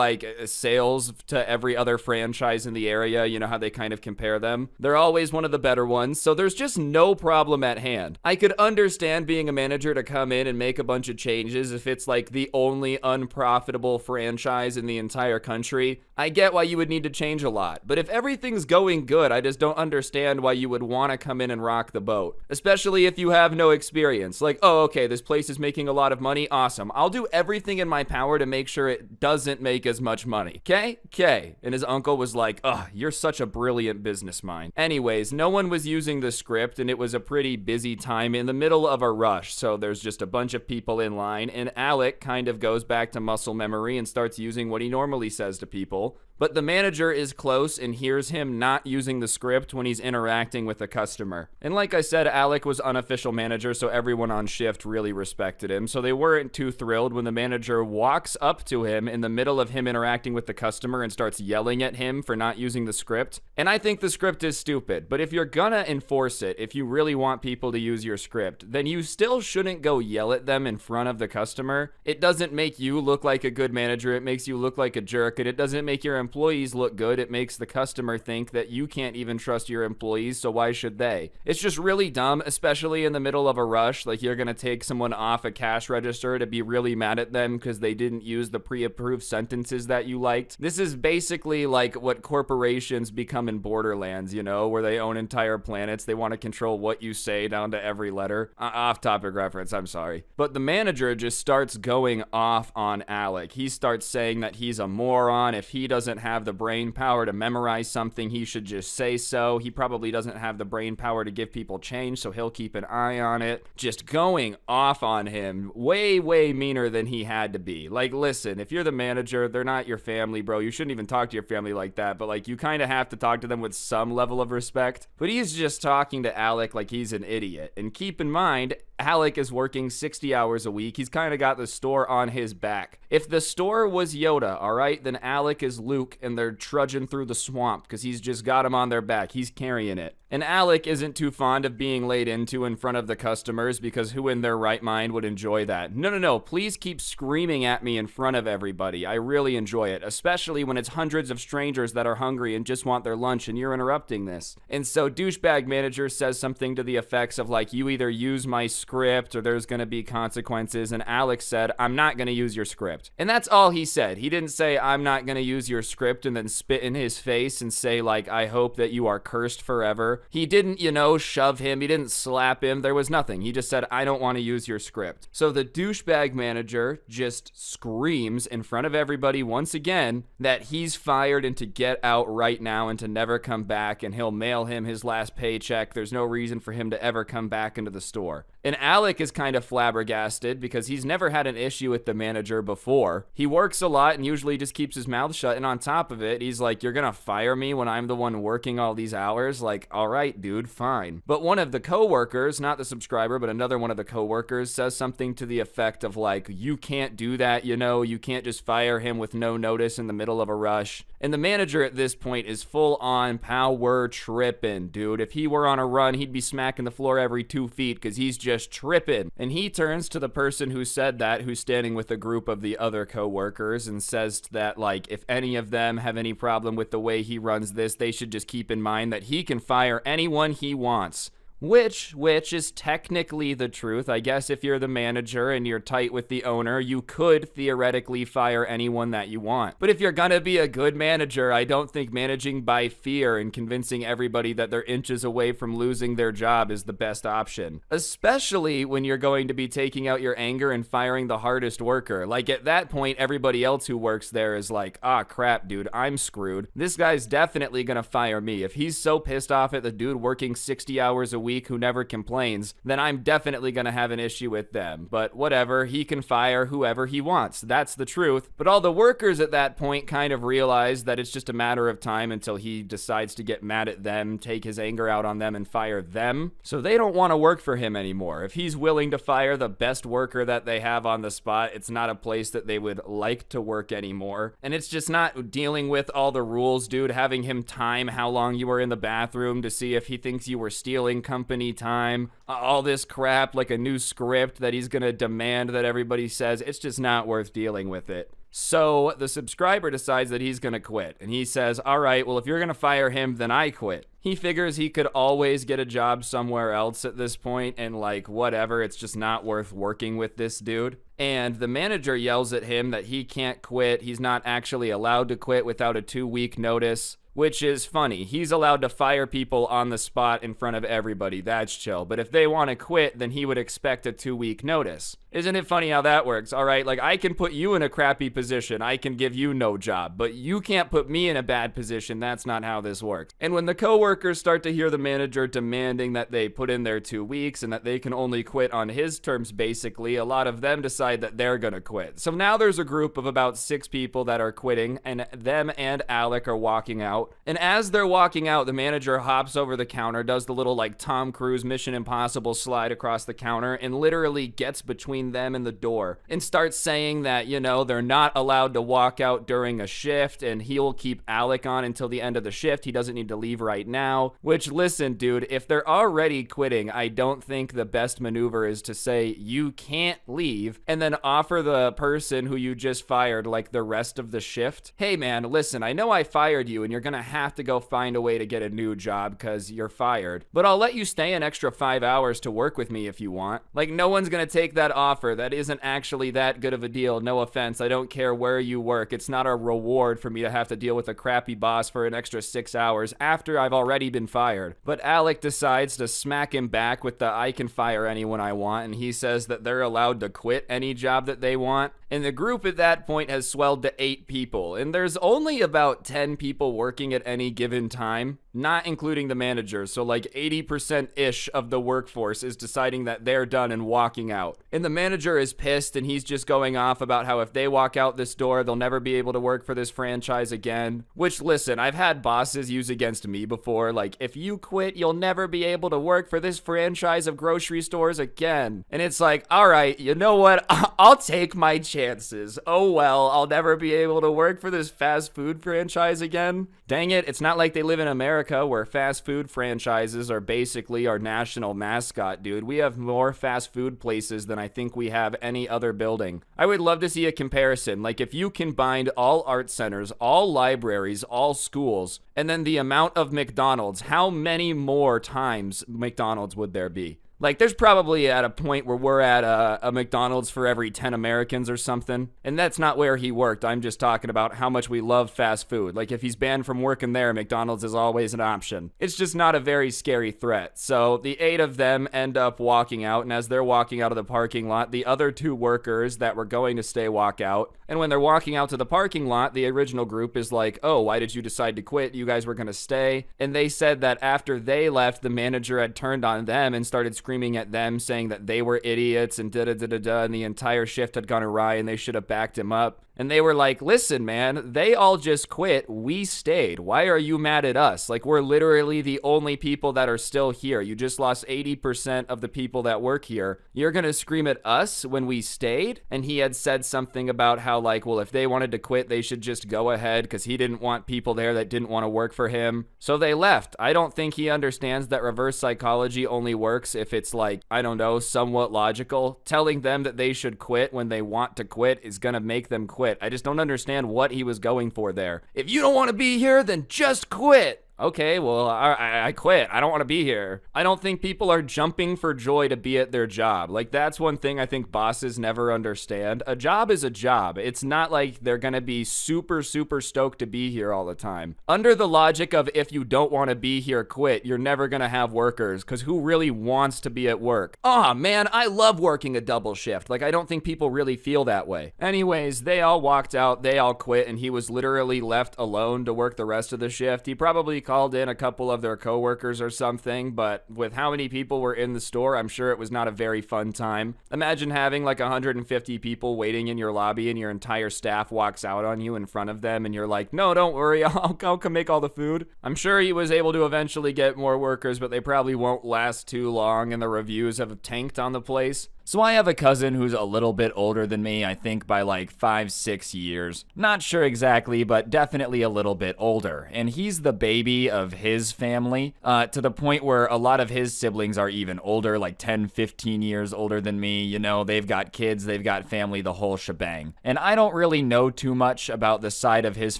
sales to every other franchise in the area. You know how they kind of compare them? They're always one of the better ones, so there's just no problem at hand. I could understand being a manager to come in and make a bunch of changes if it's like the only unprofitable franchise in the entire country. I get why you would need to change a lot, but if everything's going good, I just don't understand why you would want to come in and rock the boat, especially if you have no experience. Like, oh, okay, this place is making a lot of money. Awesome. I'll do everything in my power to make sure it doesn't make as much money. Okay? And his uncle was like, ugh, you're such a brilliant business mind. Anyways, no one was using the script, and it was a pretty busy time in the middle of a rush, so there's just a bunch of people in line, and Alec kind of goes back to muscle memory and starts using what he normally says to people. But the manager is close and hears him not using the script when he's interacting with a customer. And like I said, Alec was unofficial manager, so everyone on shift really respected him. So they weren't too thrilled when the manager walks up to him in the middle of him interacting with the customer and starts yelling at him for not using the script. And I think the script is stupid, but if you're gonna enforce it, if you really want people to use your script, then you still shouldn't go yell at them in front of the customer. It doesn't make you look like a good manager. It makes you look like a jerk, and it doesn't make your employees look good. It makes the customer think that you can't even trust your employees, so why should they? It's just really dumb, especially in the middle of a rush. Like, you're gonna take someone off a cash register to be really mad at them because they didn't use the pre-approved sentences that you liked. This is basically like what corporations become in Borderlands, you know, where they own entire planets. They want to control what you say down to every letter. Off-topic reference, I'm sorry. But the manager just starts going off on Alec. He starts saying that he's a moron. If he doesn't have the brain power to memorize something, he should just say so. He probably doesn't have the brain power to give people change, so he'll keep an eye on it. Just going off on him way, way meaner than he had to be. Like, listen, if you're the manager, they're not your family, bro. You shouldn't even talk to your family like that, but like, you kind of have to talk to them with some level of respect. But he's just talking to Alec like he's an idiot. And keep in mind, Alec is working 60 hours a week. He's kind of got the store on his back. If the store was Yoda, all right, then Alec is Luke Luke, and they're trudging through the swamp because he's just got him on their back. He's carrying it. And Alec isn't too fond of being laid into in front of the customers because who in their right mind would enjoy that? No, please keep screaming at me in front of everybody. I really enjoy it, especially when it's hundreds of strangers that are hungry and just want their lunch and you're interrupting this. And so douchebag manager says something to the effects of like, you either use my script or there's gonna be consequences, and Alex said, I'm not gonna use your script. And that's all he said. He didn't say, I'm not gonna use your script and then spit in his face and say like, I hope that you are cursed forever. He didn't, shove him. He didn't slap him. There was nothing. He just said, I don't want to use your script. So the douchebag manager just screams in front of everybody once again that he's fired and to get out right now and to never come back, and he'll mail him his last paycheck. There's no reason for him to ever come back into the store. And Alec is kind of flabbergasted because he's never had an issue with the manager before. He works a lot and usually just keeps his mouth shut, and on top of it, he's like, you're gonna fire me when I'm the one working all these hours? Like, all right, dude, fine. But one of the coworkers, not the subscriber, but another one of the coworkers, says something to the effect of like, you can't do that, you can't just fire him with no notice in the middle of a rush. And the manager at this point is full on power tripping, dude. If he were on a run, he'd be smacking the floor every 2 feet because he's just tripping. And he turns to the person who said that, who's standing with a group of the other coworkers, and says that like, if any of them have any problem with the way he runs this, they should just keep in mind that he can fire anyone he wants. Which is technically the truth. I guess if you're the manager and you're tight with the owner, you could theoretically fire anyone that you want. But if you're gonna be a good manager, I don't think managing by fear and convincing everybody that they're inches away from losing their job is the best option. Especially when you're going to be taking out your anger and firing the hardest worker. Like at that point, everybody else who works there is like, ah, crap, dude, I'm screwed. This guy's definitely gonna fire me. If he's so pissed off at the dude working 60 hours a week who never complains, then I'm definitely gonna have an issue with them. But whatever, he can fire whoever he wants. That's the truth. But all the workers at that point kind of realize that it's just a matter of time until he decides to get mad at them, take his anger out on them, and fire them. So they don't want to work for him anymore. If he's willing to fire the best worker that they have on the spot, it's not a place that they would like to work anymore. And it's just not dealing with all the rules, dude, having him time how long you were in the bathroom to see if he thinks you were stealing company time, all this crap, like a new script that he's gonna demand that everybody says. It's just not worth dealing with it. So the subscriber decides that he's gonna quit, and he says, all right, well, if you're gonna fire him, then I quit. He figures he could always get a job somewhere else at this point, and like, whatever, it's just not worth working with this dude. And the manager yells at him that he can't quit. He's not actually allowed to quit without a 2-week notice. Which is funny. He's allowed to fire people on the spot in front of everybody. That's chill. But if they want to quit, then he would expect a 2-week notice. Isn't it funny how that works? All right, like I can put you in a crappy position. I can give you no job, but you can't put me in a bad position. That's not how this works. And when the coworkers start to hear the manager demanding that they put in their 2 weeks and that they can only quit on his terms, basically, a lot of them decide that they're gonna quit. So now there's a group of about 6 people that are quitting, and them and Alec are walking out. And as they're walking out, the manager hops over the counter, does the little like Tom Cruise Mission Impossible slide across the counter, and literally gets between them and the door and starts saying that, they're not allowed to walk out during a shift, and he'll keep Alec on until the end of the shift. He doesn't need to leave right now. Which, listen, dude, if they're already quitting, I don't think the best maneuver is to say you can't leave and then offer the person who you just fired like the rest of the shift. Hey man, listen, I know I fired you and you're gonna have to go find a way to get a new job because you're fired, but I'll let you stay an extra 5 hours to work with me if you want. Like, no one's gonna take that offer. That isn't actually that good of a deal. No offense. I don't care where you work. It's not a reward for me to have to deal with a crappy boss for an extra 6 hours after I've already been fired. But Alec decides to smack him back with the I can fire anyone I want, and he says that they're allowed to quit any job that they want. And the group at that point has swelled to 8 people, and there's only about 10 people working working at any given time, not including the manager. So like 80%-ish of the workforce is deciding that they're done and walking out. And the manager is pissed, and he's just going off about how if they walk out this door, they'll never be able to work for this franchise again. Which, listen, I've had bosses use against me before. Like, if you quit, you'll never be able to work for this franchise of grocery stores again. And it's like, all right, you know what? I'll take my chances. Oh well, I'll never be able to work for this fast food franchise again. Dang it, it's not like they live in America where fast food franchises are basically our national mascot, dude. We have more fast food places than I think we have any other building. I would love to see a comparison. Like, if you combined all art centers, all libraries, all schools, and then the amount of McDonald's, how many more times McDonald's would there be? Like, there's probably at a point where we're at a McDonald's for every 10 Americans or something. And that's not where he worked. I'm just talking about how much we love fast food. Like, if he's banned from working there, McDonald's is always an option. It's just not a very scary threat. So the 8 of them end up walking out. And as they're walking out of the parking lot, the other 2 workers that were going to stay walk out. And when they're walking out to the parking lot, the original group is like, oh, why did you decide to quit? You guys were going to stay. And they said that after they left, the manager had turned on them and started screaming at them, saying that they were idiots and da-da-da-da-da, and the entire shift had gone awry and they should have backed him up. And they were like, listen, man, they all just quit. We stayed. Why are you mad at us? Like, we're literally the only people that are still here. You just lost 80% of the people that work here. You're going to scream at us when we stayed? And he had said something about how, like, well, if they wanted to quit, they should just go ahead, because he didn't want people there that didn't want to work for him. So they left. I don't think he understands that reverse psychology only works if it's, like, I don't know, somewhat logical. Telling them that they should quit when they want to quit is going to make them quit. I just don't understand what he was going for there. If you don't want to be here, then just quit. Okay, well, I quit. I don't want to be here. I don't think people are jumping for joy to be at their job. Like, that's one thing I think bosses never understand. A job is a job. It's not like they're going to be super, super stoked to be here all the time. Under the logic of if you don't want to be here, quit, you're never going to have workers, because who really wants to be at work? Aw, man, I love working a double shift. Like, I don't think people really feel that way. Anyways, they all walked out, they all quit, and he was literally left alone to work the rest of the shift. He probably called in a couple of their coworkers or something, but with how many people were in the store, I'm sure it was not a very fun time. Imagine having like 150 people waiting in your lobby and your entire staff walks out on you in front of them and you're like, no, don't worry, I'll come make all the food. I'm sure he was able to eventually get more workers, but they probably won't last too long, and the reviews have tanked on the place. So I have a cousin who's a little bit older than me, I think by like 5-6 years. Not sure exactly, but definitely a little bit older. And he's the baby of his family, to the point where a lot of his siblings are even older, like 10-15 years older than me. You know, they've got kids, they've got family, the whole shebang. And I don't really know too much about the side of his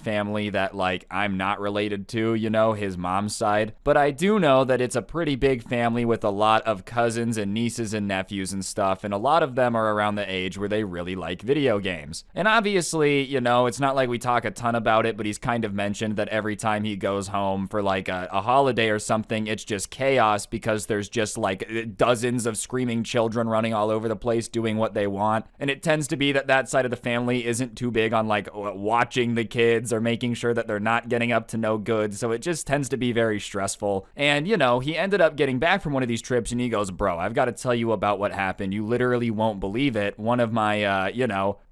family that, like, I'm not related to, you know, his mom's side. But I do know that it's a pretty big family with a lot of cousins and nieces and nephews and stuff. And a lot of them are around the age where they really like video games. And obviously, you know, it's not like we talk a ton about it, but he's kind of mentioned that every time he goes home for like a holiday or something, it's just chaos because there's just like dozens of screaming children running all over the place doing what they want. And it tends to be that side of the family isn't too big on like watching the kids or making sure that they're not getting up to no good. So it just tends to be very stressful. And, you know, he ended up getting back from one of these trips and he goes, bro, I've got to tell you about what happened. You literally won't believe it. One of my,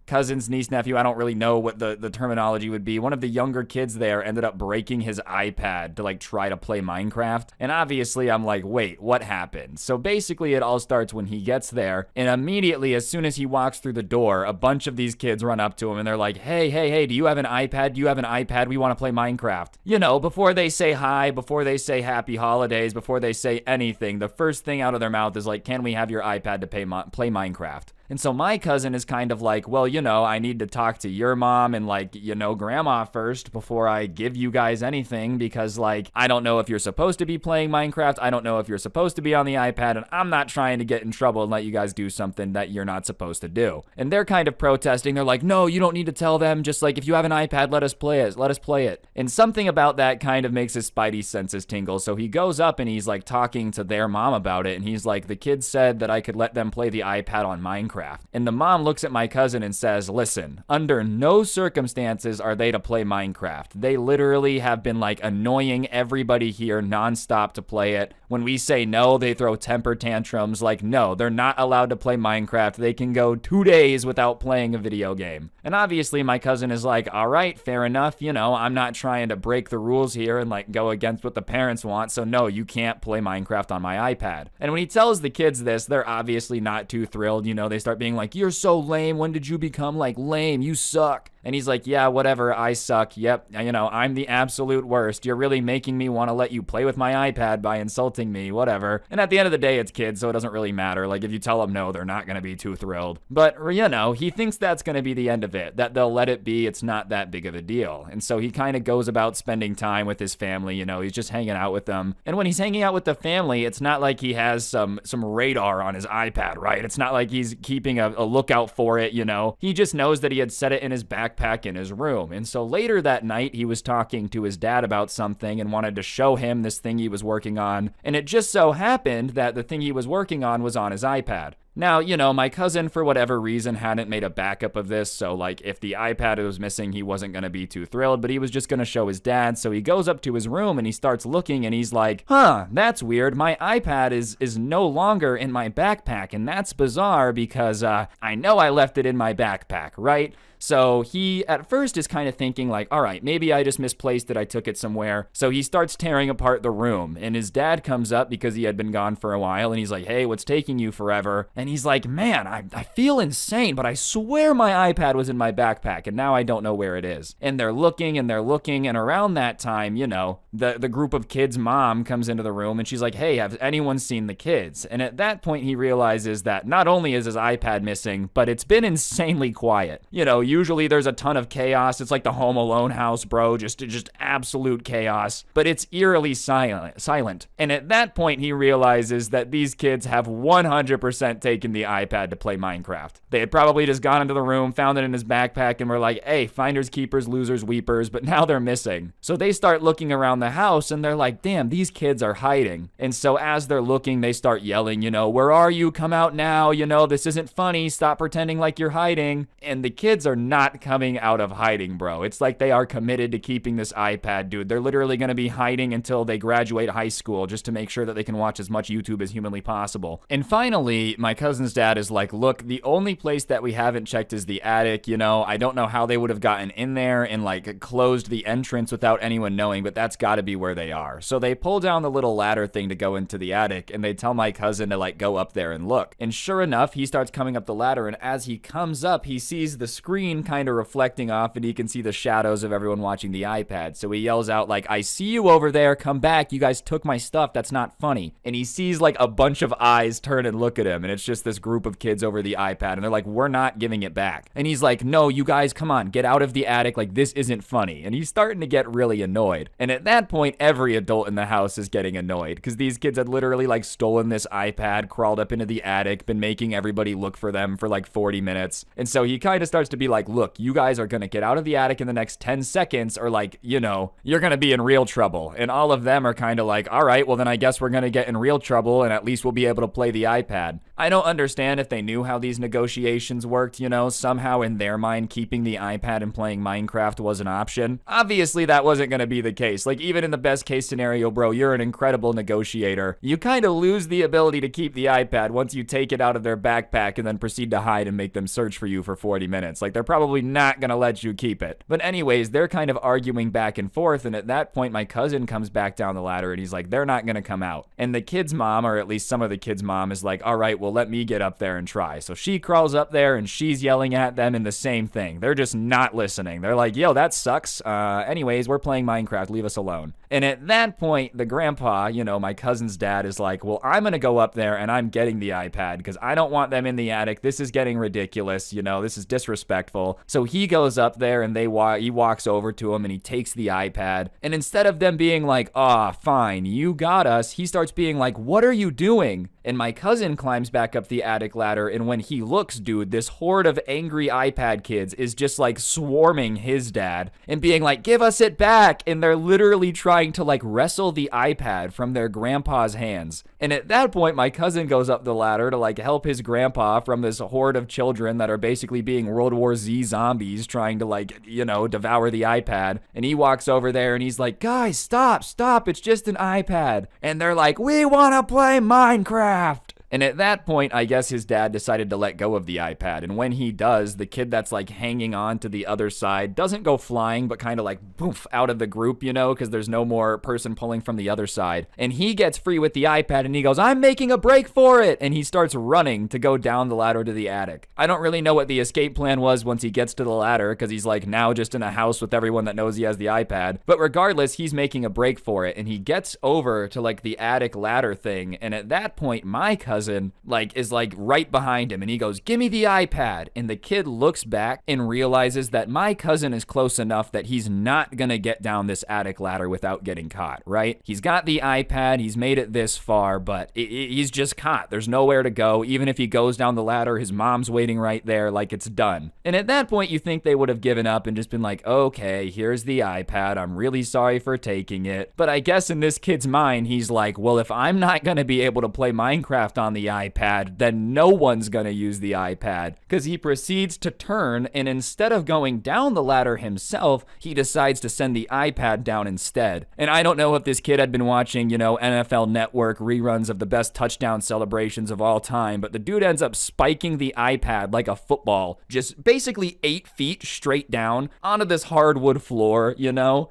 cousin's niece, nephew, I don't really know what the terminology would be. One of the younger kids there ended up breaking his iPad to like try to play Minecraft. And obviously I'm like, wait, what happened? So basically it all starts when he gets there. And immediately, as soon as he walks through the door, a bunch of these kids run up to him and they're like, hey, do you have an iPad? Do you have an iPad? We want to play Minecraft. You know, before they say hi, before they say happy holidays, before they say anything, the first thing out of their mouth is like, can we have your iPad to play Minecraft? And so my cousin is kind of like, well, you know, I need to talk to your mom and like, you know, grandma first before I give you guys anything, because like, I don't know if you're supposed to be playing Minecraft. I don't know if you're supposed to be on the iPad, and I'm not trying to get in trouble and let you guys do something that you're not supposed to do. And they're kind of protesting. They're like, no, you don't need to tell them. Just like, if you have an iPad, let us play it. Let us play it. And something about that kind of makes his spidey senses tingle. So he goes up and he's like talking to their mom about it. And he's like, the kids said that I could let them play the iPad on Minecraft. Minecraft. And the mom looks at my cousin and says, listen, under no circumstances are they to play Minecraft. They literally have been like annoying everybody here nonstop to play it. When we say no, they throw temper tantrums. Like, no, they're not allowed to play Minecraft. They can go 2 days without playing a video game. And obviously my cousin is like, all right, fair enough. You know, I'm not trying to break the rules here and like go against what the parents want. So no, you can't play Minecraft on my iPad. And when he tells the kids this, they're obviously not too thrilled. You know, they start being like, you're so lame. When did you become like lame? You suck. And he's like, yeah, whatever, I suck. Yep, you know, I'm the absolute worst. You're really making me want to let you play with my iPad by insulting me, whatever. And at the end of the day, it's kids, so it doesn't really matter. Like, if you tell them no, they're not going to be too thrilled. But, you know, he thinks that's going to be the end of it, that they'll let it be. It's not that big of a deal. And so he kind of goes about spending time with his family. You know, he's just hanging out with them. And when he's hanging out with the family, it's not like he has some radar on his iPad, right? It's not like he's keeping a lookout for it, you know. He just knows that he had set it in his backpack in his room. And so later that night, he was talking to his dad about something and wanted to show him this thing he was working on. And it just so happened that the thing he was working on was on his iPad. Now, you know, my cousin, for whatever reason, hadn't made a backup of this, so, like, if the iPad was missing, he wasn't going to be too thrilled, but he was just going to show his dad, so he goes up to his room, and he starts looking, and he's like, huh, that's weird, my iPad is no longer in my backpack, and that's bizarre, because, I know I left it in my backpack, right? So he, at first, is kind of thinking like, all right, maybe I just misplaced it, I took it somewhere. So he starts tearing apart the room, and his dad comes up because he had been gone for a while, and he's like, hey, what's taking you forever? And he's like, man, I feel insane, but I swear my iPad was in my backpack, and now I don't know where it is. And they're looking, and around that time, you know, the group of kids' mom comes into the room, and she's like, hey, has anyone seen the kids? And at that point, he realizes that not only is his iPad missing, but it's been insanely quiet. You know, usually there's a ton of chaos. It's like the Home Alone house, bro, just absolute chaos. But it's eerily silent. And at that point, he realizes that these kids have 100% taken the iPad to play Minecraft. They had probably just gone into the room, found it in his backpack, and were like, hey, finders keepers, losers weepers, but now they're missing. So they start looking around the house, and they're like, damn, these kids are hiding. And so as they're looking, they start yelling, you know, where are you? Come out now. You know, this isn't funny. Stop pretending like you're hiding. And the kids are not coming out of hiding, bro. It's like they are committed to keeping this iPad, dude. They're literally going to be hiding until they graduate high school just to make sure that they can watch as much YouTube as humanly possible. And finally, my cousin's dad is like, look, the only place that we haven't checked is the attic. You know, I don't know how they would have gotten in there and like closed the entrance without anyone knowing, but that's got to be where they are. So they pull down the little ladder thing to go into the attic, and they tell my cousin to like go up there and look. And sure enough, he starts coming up the ladder, and as he comes up, he sees the screen kind of reflecting off, and he can see the shadows of everyone watching the iPad. So he yells out like, I see you over there, come back, you guys took my stuff, that's not funny. And he sees like a bunch of eyes turn and look at him, and it's just this group of kids over the iPad, and they're like, we're not giving it back. And he's like, no, you guys, come on, get out of the attic, like this isn't funny. And he's starting to get really annoyed. And at that point, every adult in the house is getting annoyed, because these kids had literally like stolen this iPad, crawled up into the attic, been making everybody look for them for like 40 minutes. And so he kind of starts to be like, look, you guys are gonna get out of the attic in the next 10 seconds, or like, you know, you're gonna be in real trouble. And all of them are kind of like, all right, well then I guess we're gonna get in real trouble, and at least we'll be able to play the iPad. I don't understand if they knew how these negotiations worked, you know, somehow in their mind keeping the iPad and playing Minecraft was an option. Obviously that wasn't gonna be the case. Like, even in the best case scenario, bro, you're an incredible negotiator. You kind of lose the ability to keep the iPad once you take it out of their backpack and then proceed to hide and make them search for you for 40 minutes. Like, they're probably not gonna let you keep it. But anyways, they're kind of arguing back and forth, and at that point my cousin comes back down the ladder, and he's like, they're not gonna come out. And the kid's mom, or at least some of the kid's mom, is like, all right, well, let me get up there and try. So she crawls up there, and she's yelling at them, and the same thing. They're just not listening. They're like, yo, that sucks. Anyways, we're playing Minecraft, leave us alone. And at that point, the grandpa, you know, my cousin's dad, is like, well, I'm gonna go up there and I'm getting the iPad because I don't want them in the attic. This is getting ridiculous, you know, this is disrespectful. So he goes up there, and he walks over to him, and he takes the iPad, and instead of them being like, fine, you got us, he starts being like, what are you doing? And my cousin climbs back up the attic ladder, and when he looks, dude, this horde of angry iPad kids is just like swarming his dad and being like, give us it back. And they're literally trying to like wrestle the iPad from their grandpa's hands. And at that point, my cousin goes up the ladder to like help his grandpa from this horde of children that are basically being World War Z zombies trying to like, devour the iPad. And he walks over there and he's like, guys, stop, it's just an iPad. And they're like, we want to play Minecraft. And at that point, I guess his dad decided to let go of the iPad. And when he does, the kid that's like hanging on to the other side doesn't go flying, but kind of like poof out of the group, because there's no more person pulling from the other side. And he gets free with the iPad and he goes, I'm making a break for it. And he starts running to go down the ladder to the attic. I don't really know what the escape plan was once he gets to the ladder, because he's like now just in a house with everyone that knows he has the iPad. But regardless, he's making a break for it. And he gets over to like the attic ladder thing. And at that point, my cousin is right behind him and he goes, give me the iPad. And the kid looks back and realizes that my cousin is close enough that he's not gonna get down this attic ladder without getting caught, right? He's got the iPad, he's made it this far, but he's just caught. There's nowhere to go. Even if he goes down the ladder, his mom's waiting right there, like it's done. And at that point, you think they would have given up and just been like, okay, here's the iPad, I'm really sorry for taking it. But I guess in this kid's mind, he's like, well, if I'm not gonna be able to play Minecraft on the iPad, then no one's gonna use the iPad. Because he proceeds to turn, and instead of going down the ladder himself, he decides to send the iPad down instead. And I don't know if this kid had been watching, NFL Network reruns of the best touchdown celebrations of all time, but the dude ends up spiking the iPad like a football, just basically 8 feet straight down onto this hardwood floor,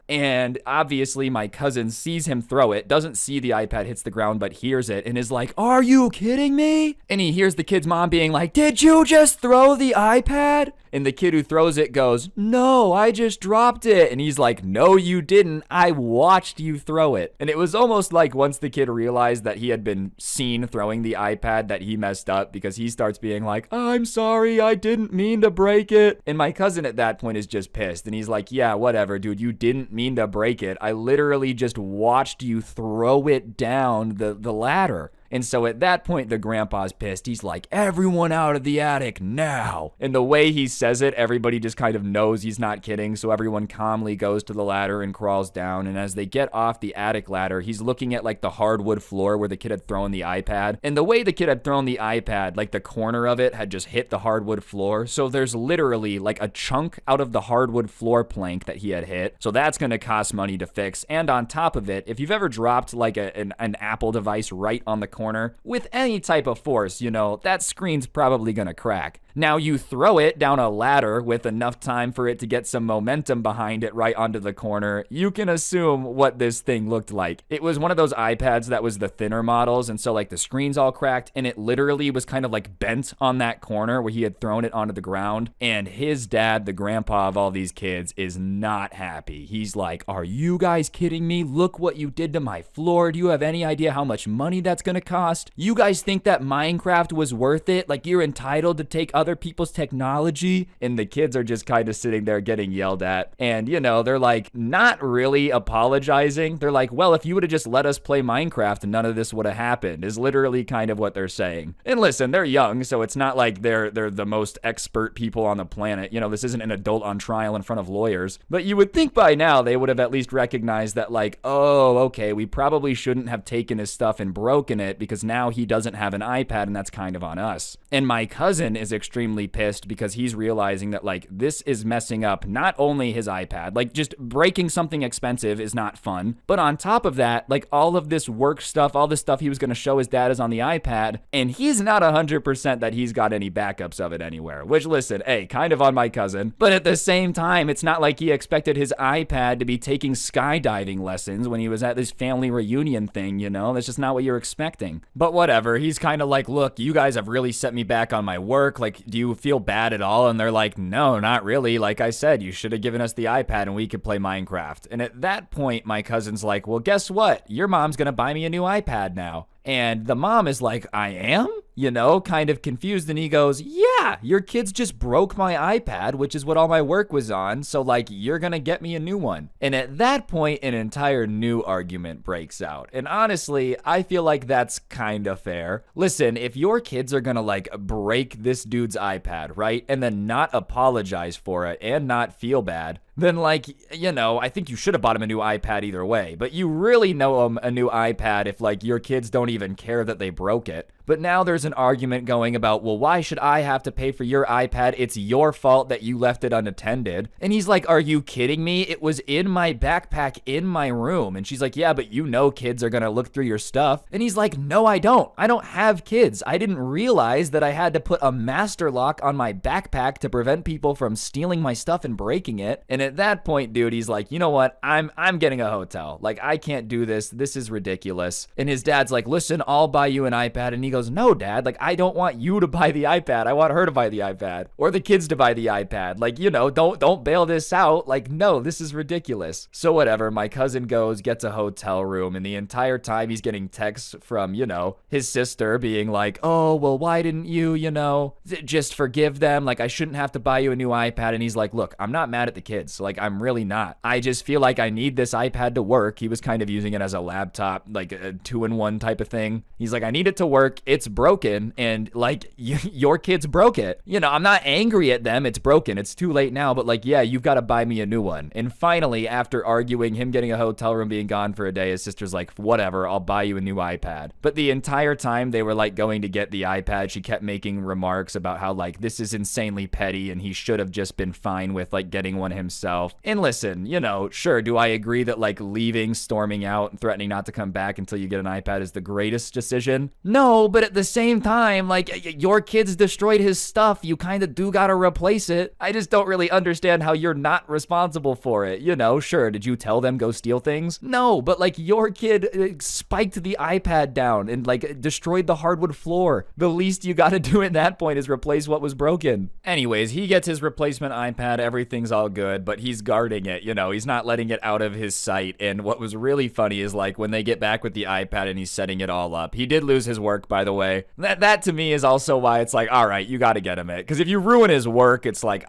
And obviously my cousin sees him throw it, doesn't see the iPad hits the ground, but hears it, and is like, are you kidding me? And he hears the kid's mom being like, did you just throw the iPad? And the kid who throws it goes, no, I just dropped it. And he's like, no, you didn't. I watched you throw it. And it was almost like once the kid realized that he had been seen throwing the iPad that he messed up, because he starts being like, I'm sorry, I didn't mean to break it. And my cousin at that point is just pissed. And he's like, yeah, whatever, dude, you didn't mean to break it. I literally just watched you throw it down the ladder. And so at that point, the grandpa's pissed. He's like, everyone out of the attic now. And the way he says it, everybody just kind of knows he's not kidding. So everyone calmly goes to the ladder and crawls down. And as they get off the attic ladder, he's looking at like the hardwood floor where the kid had thrown the iPad. And the way the kid had thrown the iPad, like the corner of it had just hit the hardwood floor. So there's literally like a chunk out of the hardwood floor plank that he had hit. So that's going to cost money to fix. And on top of it, if you've ever dropped like an Apple device right on the corner with any type of force, that screen's probably gonna crack. Now you throw it down a ladder with enough time for it to get some momentum behind it right onto the corner. You can assume what this thing looked like. It was one of those iPads that was the thinner models, and so like the screen's all cracked, and it literally was kind of like bent on that corner where he had thrown it onto the ground. And his dad, the grandpa of all these kids, is not happy. He's like, are you guys kidding me? Look what you did to my floor. Do you have any idea how much money that's gonna cost? You guys think that Minecraft was worth it? Like you're entitled to take other people's technology? And the kids are just kind of sitting there getting yelled at. And, they're like not really apologizing. They're like, well, if you would have just let us play Minecraft, none of this would have happened, is literally kind of what they're saying. And listen, they're young, so it's not like they're the most expert people on the planet. This isn't an adult on trial in front of lawyers. But you would think by now they would have at least recognized that like, oh, okay, we probably shouldn't have taken his stuff and broken it, because now he doesn't have an iPad and that's kind of on us. And my cousin is extremely pissed because he's realizing that like this is messing up not only his iPad, like just breaking something expensive is not fun, but on top of that, like all of this work stuff, all this stuff he was going to show his dad is on the iPad, and he's not 100% that he's got any backups of it anywhere, which listen, hey, kind of on my cousin, but at the same time, it's not like he expected his iPad to be taking skydiving lessons when he was at this family reunion thing, that's just not what you're expecting. But whatever, he's kind of like, look, you guys have really set me back on my work, like, do you feel bad at all? And they're like, no, not really. Like I said, you should have given us the iPad and we could play Minecraft. And at that point, my cousin's like, well, guess what? Your mom's gonna buy me a new iPad now. And the mom is like, I am? You know, kind of confused. And he goes, yeah, your kids just broke my iPad, which is what all my work was on. So like, you're going to get me a new one. And at that point, an entire new argument breaks out. And honestly, I feel like that's kind of fair. Listen, if your kids are going to like break this dude's iPad, right? And then not apologize for it and not feel bad, then like, you know, I think you should have bought him a new iPad either way. But you really know him a new iPad if like your kids don't even care that they broke it. But now there's an argument going about, well, why should I have to pay for your iPad? It's your fault that you left it unattended. And he's like, are you kidding me? It was in my backpack in my room. And she's like, yeah, but you know kids are going to look through your stuff. And he's like, no, I don't. I don't have kids. I didn't realize that I had to put a master lock on my backpack to prevent people from stealing my stuff and breaking it. And at that point, dude, he's like, you know what? I'm getting a hotel. Like, I can't do this. This is ridiculous. And his dad's like, listen, I'll buy you an iPad. And he goes, no, Dad, like, I don't want you to buy the iPad. I want her to buy the iPad, or the kids to buy the iPad. Like, you know, don't bail this out. Like, no, this is ridiculous. So whatever, my cousin goes, gets a hotel room, and the entire time he's getting texts from, you know, his sister being like, oh, well, why didn't you, you know, just forgive them? Like, I shouldn't have to buy you a new iPad. And he's like, look, I'm not mad at the kids. Like, I'm really not. I just feel like I need this iPad to work. He was kind of using it as a laptop, like a 2-in-1 type of thing. He's like, I need it to work. It's broken, and like, your kids broke it. You know, I'm not angry at them. It's broken. It's too late now, but like, yeah, you've got to buy me a new one. And finally, after arguing, him getting a hotel room, being gone for a day, his sister's like, whatever, I'll buy you a new iPad. But the entire time they were like going to get the iPad, she kept making remarks about how like, this is insanely petty and he should have just been fine with like getting one himself. And listen, you know, sure, do I agree that like leaving, storming out, and threatening not to come back until you get an iPad is the greatest decision? No, but at the same time, like, your kids destroyed his stuff. You kind of do gotta replace it. I just don't really understand how you're not responsible for it. You know, sure, did you tell them go steal things? No, but like, your kid spiked the iPad down and like destroyed the hardwood floor. The least you gotta do at that point is replace what was broken. Anyways, he gets his replacement iPad. Everything's all good, but he's guarding it. You know, he's not letting it out of his sight. And what was really funny is like, when they get back with the iPad and he's setting it all up, he did lose his work, by the way. That to me is also why it's like, all right, you got to get him it. Because if you ruin his work, it's like,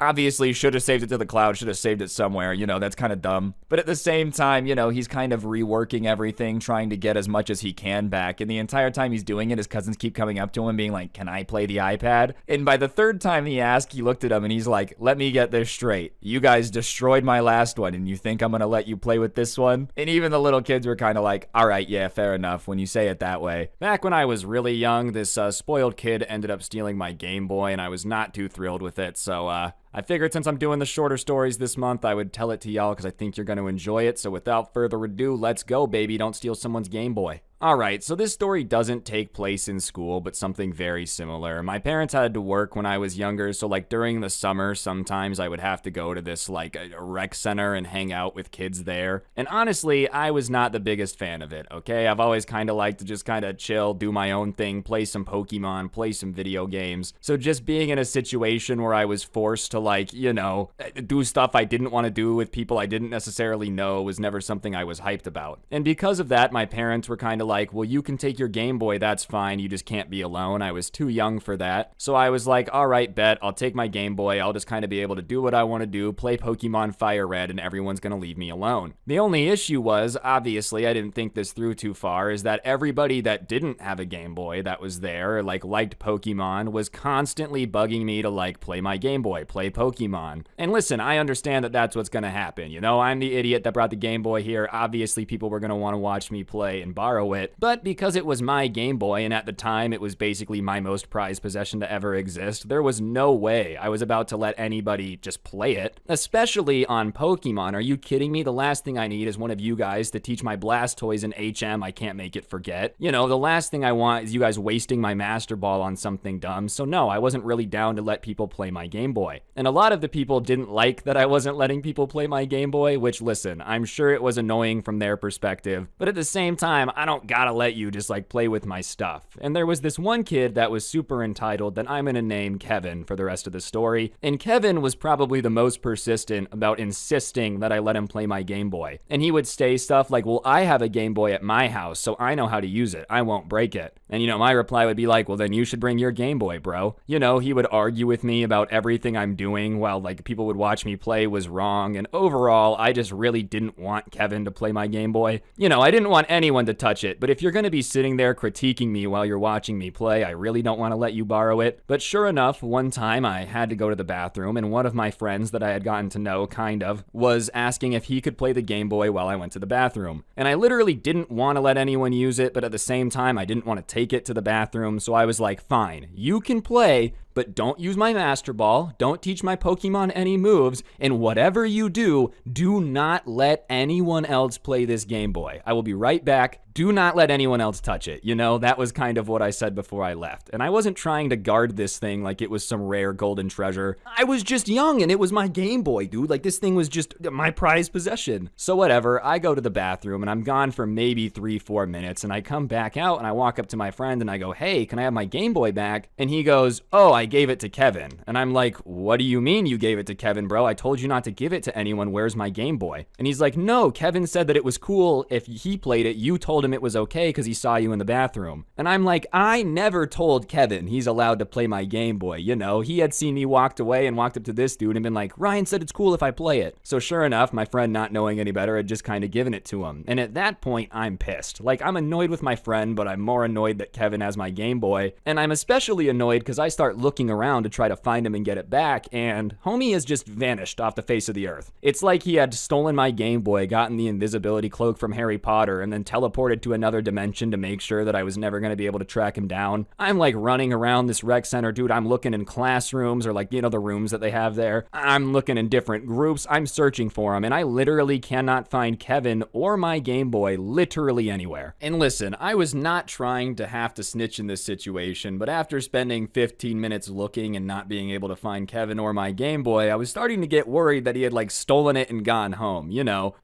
obviously should have saved it to the cloud, should have saved it somewhere. You know, that's kind of dumb. But at the same time, you know, he's kind of reworking everything, trying to get as much as he can back. And the entire time he's doing it, his cousins keep coming up to him being like, can I play the iPad? And by the third time he asked, he looked at him and he's like, let me get this straight. You guys destroyed my last one and you think I'm going to let you play with this one? And even the little kids were kind of like, all right, yeah, fair enough when you say it that way. Back when I was really young, this spoiled kid ended up stealing my Game Boy and I was not too thrilled with it. So, I figured since I'm doing the shorter stories this month, I would tell it to y'all because I think you're going to enjoy it. So without further ado, let's go, baby. Don't steal someone's Game Boy. Alright, so this story doesn't take place in school, but something very similar. My parents had to work when I was younger, so like during the summer, sometimes I would have to go to this like a rec center and hang out with kids there. And honestly, I was not the biggest fan of it, okay? I've always kind of liked to just kind of chill, do my own thing, play some Pokemon, play some video games. So just being in a situation where I was forced to like, you know, do stuff I didn't want to do with people I didn't necessarily know was never something I was hyped about. And because of that, my parents were kind of like, well, you can take your Game Boy, that's fine, you just can't be alone. I was too young for that. So I was like, all right, bet, I'll take my Game Boy, I'll just kind of be able to do what I want to do, play Pokemon Fire Red, and everyone's gonna leave me alone. The only issue was, obviously, I didn't think this through too far, is that everybody that didn't have a Game Boy that was there, like liked Pokemon, was constantly bugging me to like play my Game Boy, play Pokemon. And listen, I understand that that's what's gonna happen. You know, I'm the idiot that brought the Game Boy here. Obviously, people were gonna want to watch me play and borrow it. But because it was my Game Boy, and at the time it was basically my most prized possession to ever exist, there was no way I was about to let anybody just play it. Especially on Pokemon. Are you kidding me? The last thing I need is one of you guys to teach my Blastoise and HM I can't make it forget. You know, the last thing I want is you guys wasting my Master Ball on something dumb. So no, I wasn't really down to let people play my Game Boy. And a lot of the people didn't like that I wasn't letting people play my Game Boy, which listen, I'm sure it was annoying from their perspective. But at the same time, I don't don't gotta let you just like play with my stuff. And there was this one kid that was super entitled that I'm gonna name Kevin for the rest of the story. And Kevin was probably the most persistent about insisting that I let him play my Game Boy. And he would say stuff like, well, I have a Game Boy at my house, so I know how to use it. I won't break it. And my reply would be like, well, then you should bring your Game Boy, bro. He would argue with me about everything I'm doing while like people would watch me play was wrong. And overall, I just really didn't want Kevin to play my Game Boy. I didn't want anyone to touch it, but if you're gonna be sitting there critiquing me while you're watching me play, I really don't want to let you borrow it. But sure enough, one time I had to go to the bathroom, and one of my friends that I had gotten to know, kind of, was asking if he could play the Game Boy while I went to the bathroom. And I literally didn't want to let anyone use it, but at the same time, I didn't want to take it to the bathroom, so I was like, fine, you can play, but don't use my Master Ball, don't teach my Pokemon any moves, and whatever you do, do not let anyone else play this Game Boy. I will be right back. Do not let anyone else touch it. That was kind of what I said before I left. And I wasn't trying to guard this thing like it was some rare golden treasure. I was just young and it was my Game Boy, dude. Like this thing was just my prized possession. So whatever, I go to the bathroom and I'm gone for maybe 3-4 minutes, and I come back out and I walk up to my friend and I go, hey, can I have my Game Boy back? And he goes, oh, I gave it to Kevin. And I'm like, what do you mean you gave it to Kevin, bro? I told you not to give it to anyone. Where's my Game Boy? And he's like, no, Kevin said that it was cool if he played it. You told him it was okay because he saw you in the bathroom. And I'm like, I never told Kevin he's allowed to play my Game Boy. He had seen me walked away and walked up to this dude and been like, Ryan said it's cool if I play it. So sure enough, my friend, not knowing any better, had just kind of given it to him. And at that point, I'm pissed. Like, I'm annoyed with my friend, but I'm more annoyed that Kevin has my Game Boy. And I'm especially annoyed because I start looking around to try to find him and get it back, and homie has just vanished off the face of the earth. It's like he had stolen my Game Boy, gotten the invisibility cloak from Harry Potter, and then teleported to another dimension to make sure that I was never going to be able to track him down. I'm like running around this rec center, dude. I'm looking in classrooms or like, the rooms that they have there. I'm looking in different groups. I'm searching for him, and I literally cannot find Kevin or my Game Boy literally anywhere. And listen, I was not trying to have to snitch in this situation, but after spending 15 minutes looking and not being able to find Kevin or my Game Boy, I was starting to get worried that he had like stolen it and gone home,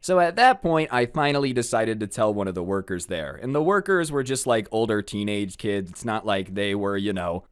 So at that point, I finally decided to tell one of the workers there. And the workers were just like older teenage kids. It's not like they were,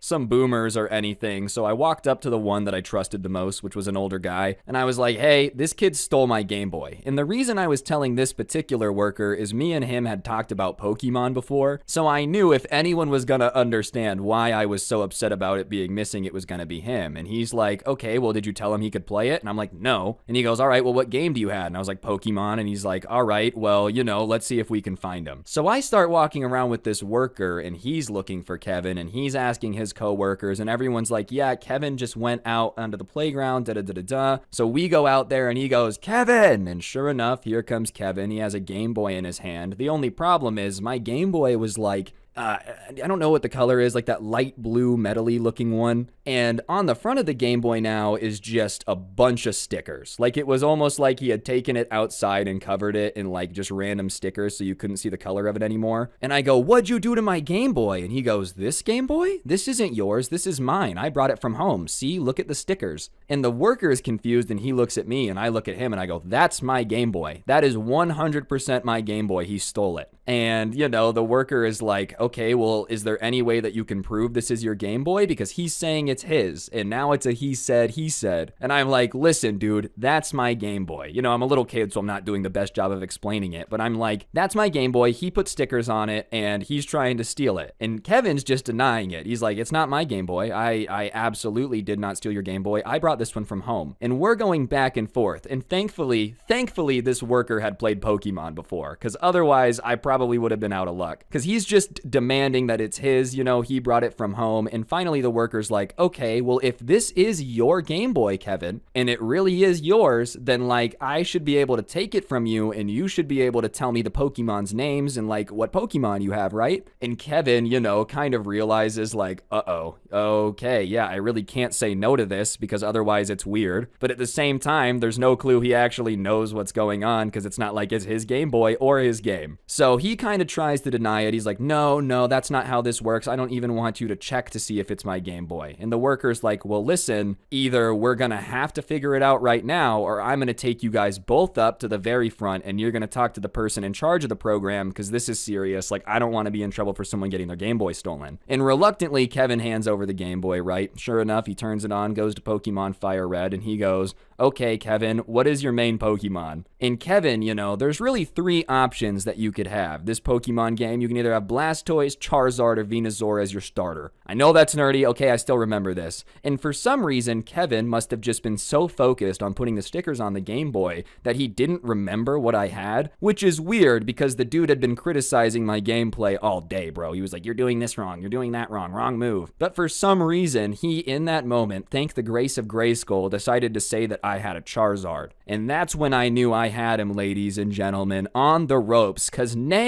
some boomers or anything. So I walked up to the one that I trusted the most, which was an older guy. And I was like, hey, this kid stole my Game Boy. And the reason I was telling this particular worker is me and him had talked about Pokemon before. So I knew if anyone was going to understand why I was so upset about it being missing, it was going to be him. And he's like, okay, well, did you tell him he could play it? And I'm like, no. And he goes, all right, well, what game do you have? And I was like, Pokemon. And he's like, all right, well, let's see if we can find him. So I start walking around with this worker, and he's looking for Kevin, and he's asking his coworkers, and everyone's like, yeah, Kevin just went out onto the playground, da-da-da-da-da. So we go out there, and he goes, Kevin! And sure enough, here comes Kevin. He has a Game Boy in his hand. The only problem is my Game Boy was like, I don't know what the color is, like that light blue metally looking one. And on the front of the Game Boy now is just a bunch of stickers. Like it was almost like he had taken it outside and covered it in like just random stickers so you couldn't see the color of it anymore. And I go, what'd you do to my Game Boy? And he goes, this Game Boy? This isn't yours. This is mine. I brought it from home. See, look at the stickers. And the worker is confused, and he looks at me and I look at him and I go, that's my Game Boy. That is 100% my Game Boy. He stole it. And, the worker is like, okay, well, is there any way that you can prove this is your Game Boy? Because he's saying it's his, and now it's a he said. And I'm like, listen, dude, that's my Game Boy. I'm a little kid, so I'm not doing the best job of explaining it, but I'm like, that's my Game Boy. He put stickers on it, and he's trying to steal it. And Kevin's just denying it. He's like, it's not my Game Boy. I absolutely did not steal your Game Boy. I brought this one from home. And we're going back and forth. And thankfully, this worker had played Pokemon before, because otherwise, I probably would have been out of luck. Because he's just demanding that it's his, he brought it from home. And finally the worker's like, okay, well, if this is your Game Boy, Kevin, and it really is yours, then like I should be able to take it from you, and you should be able to tell me the Pokemon's names and like what Pokemon you have, right? And Kevin, kind of realizes like, okay, yeah, I really can't say no to this because otherwise it's weird. But at the same time, there's no clue he actually knows what's going on because it's not like it's his Game Boy or his game. So he kind of tries to deny it. He's like, no, that's not how this works. I don't even want you to check to see if it's my Game Boy. And the worker's like, well, listen, either we're going to have to figure it out right now, or I'm going to take you guys both up to the very front and you're going to talk to the person in charge of the program because this is serious. Like, I don't want to be in trouble for someone getting their Game Boy stolen. And reluctantly, Kevin hands over the Game Boy, right? Sure enough, he turns it on, goes to Pokemon Fire Red, and he goes, okay, Kevin, what is your main Pokemon? And Kevin, there's really 3 options that you could have. This Pokemon game, you can either have Blastoise, Charizard, or Venusaur as your starter. I know that's nerdy. Okay, I still remember this. And for some reason, Kevin must have just been so focused on putting the stickers on the Game Boy that he didn't remember what I had, which is weird because the dude had been criticizing my gameplay all day, bro. He was like, you're doing this wrong, you're doing that wrong move. But for some reason, he, in that moment, thank the grace of Grayskull, decided to say that I had a Charizard. And that's when I knew I had him, ladies and gentlemen, on the ropes, cause nay.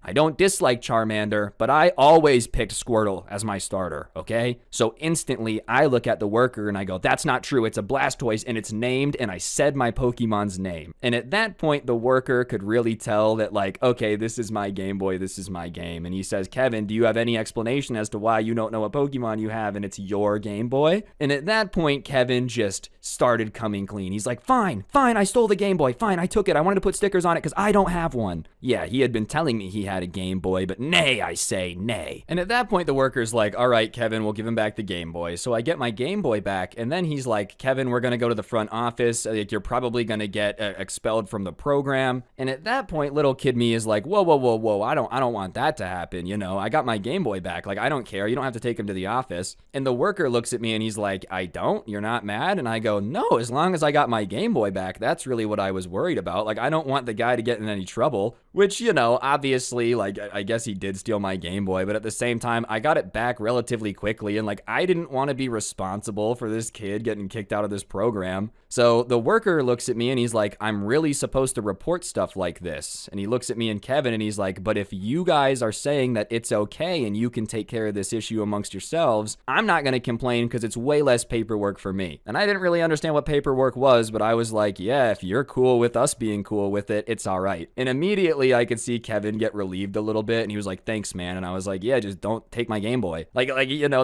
I don't dislike Charmander, but I always picked Squirtle as my starter, okay? So instantly, I look at the worker and I go, that's not true, it's a Blastoise and it's named, and I said my Pokemon's name. And at that point, the worker could really tell that, like, okay, this is my Game Boy, this is my game. And he says, Kevin, do you have any explanation as to why you don't know what Pokemon you have and it's your Game Boy? And at that point, Kevin just started coming clean. He's like, fine, I stole the Game Boy, fine, I took it, I wanted to put stickers on it because I don't have one. Yeah, he had been telling me he had a Game Boy, but nay, I say nay. And at that point, the worker's like, all right, Kevin, we'll give him back the Game Boy. So I get my Game Boy back, and then he's like, Kevin, we're gonna go to the front office, like, you're probably gonna get expelled from the program. And at that point, little kid me is like, whoa, I don't want that to happen, I got my Game Boy back, like, I don't care, you don't have to take him to the office. And the worker looks at me and he's like, I don't? You're not mad? And I go, no, as long as I got my Game Boy back, that's really what I was worried about. Like, I don't want the guy to get in any trouble, which, obviously, like, I guess he did steal my Game Boy, but at the same time, I got it back relatively quickly, and, like, I didn't want to be responsible for this kid getting kicked out of this program. So the worker looks at me and he's like, I'm really supposed to report stuff like this. And he looks at me and Kevin and he's like, but if you guys are saying that it's okay and you can take care of this issue amongst yourselves, I'm not going to complain because it's way less paperwork for me. And I didn't really understand what paperwork was, but I was like, yeah, if you're cool with us being cool with it, it's all right. And immediately I could see Kevin get relieved a little bit and he was like, thanks, man. And I was like, yeah, just don't take my Game Boy. Like,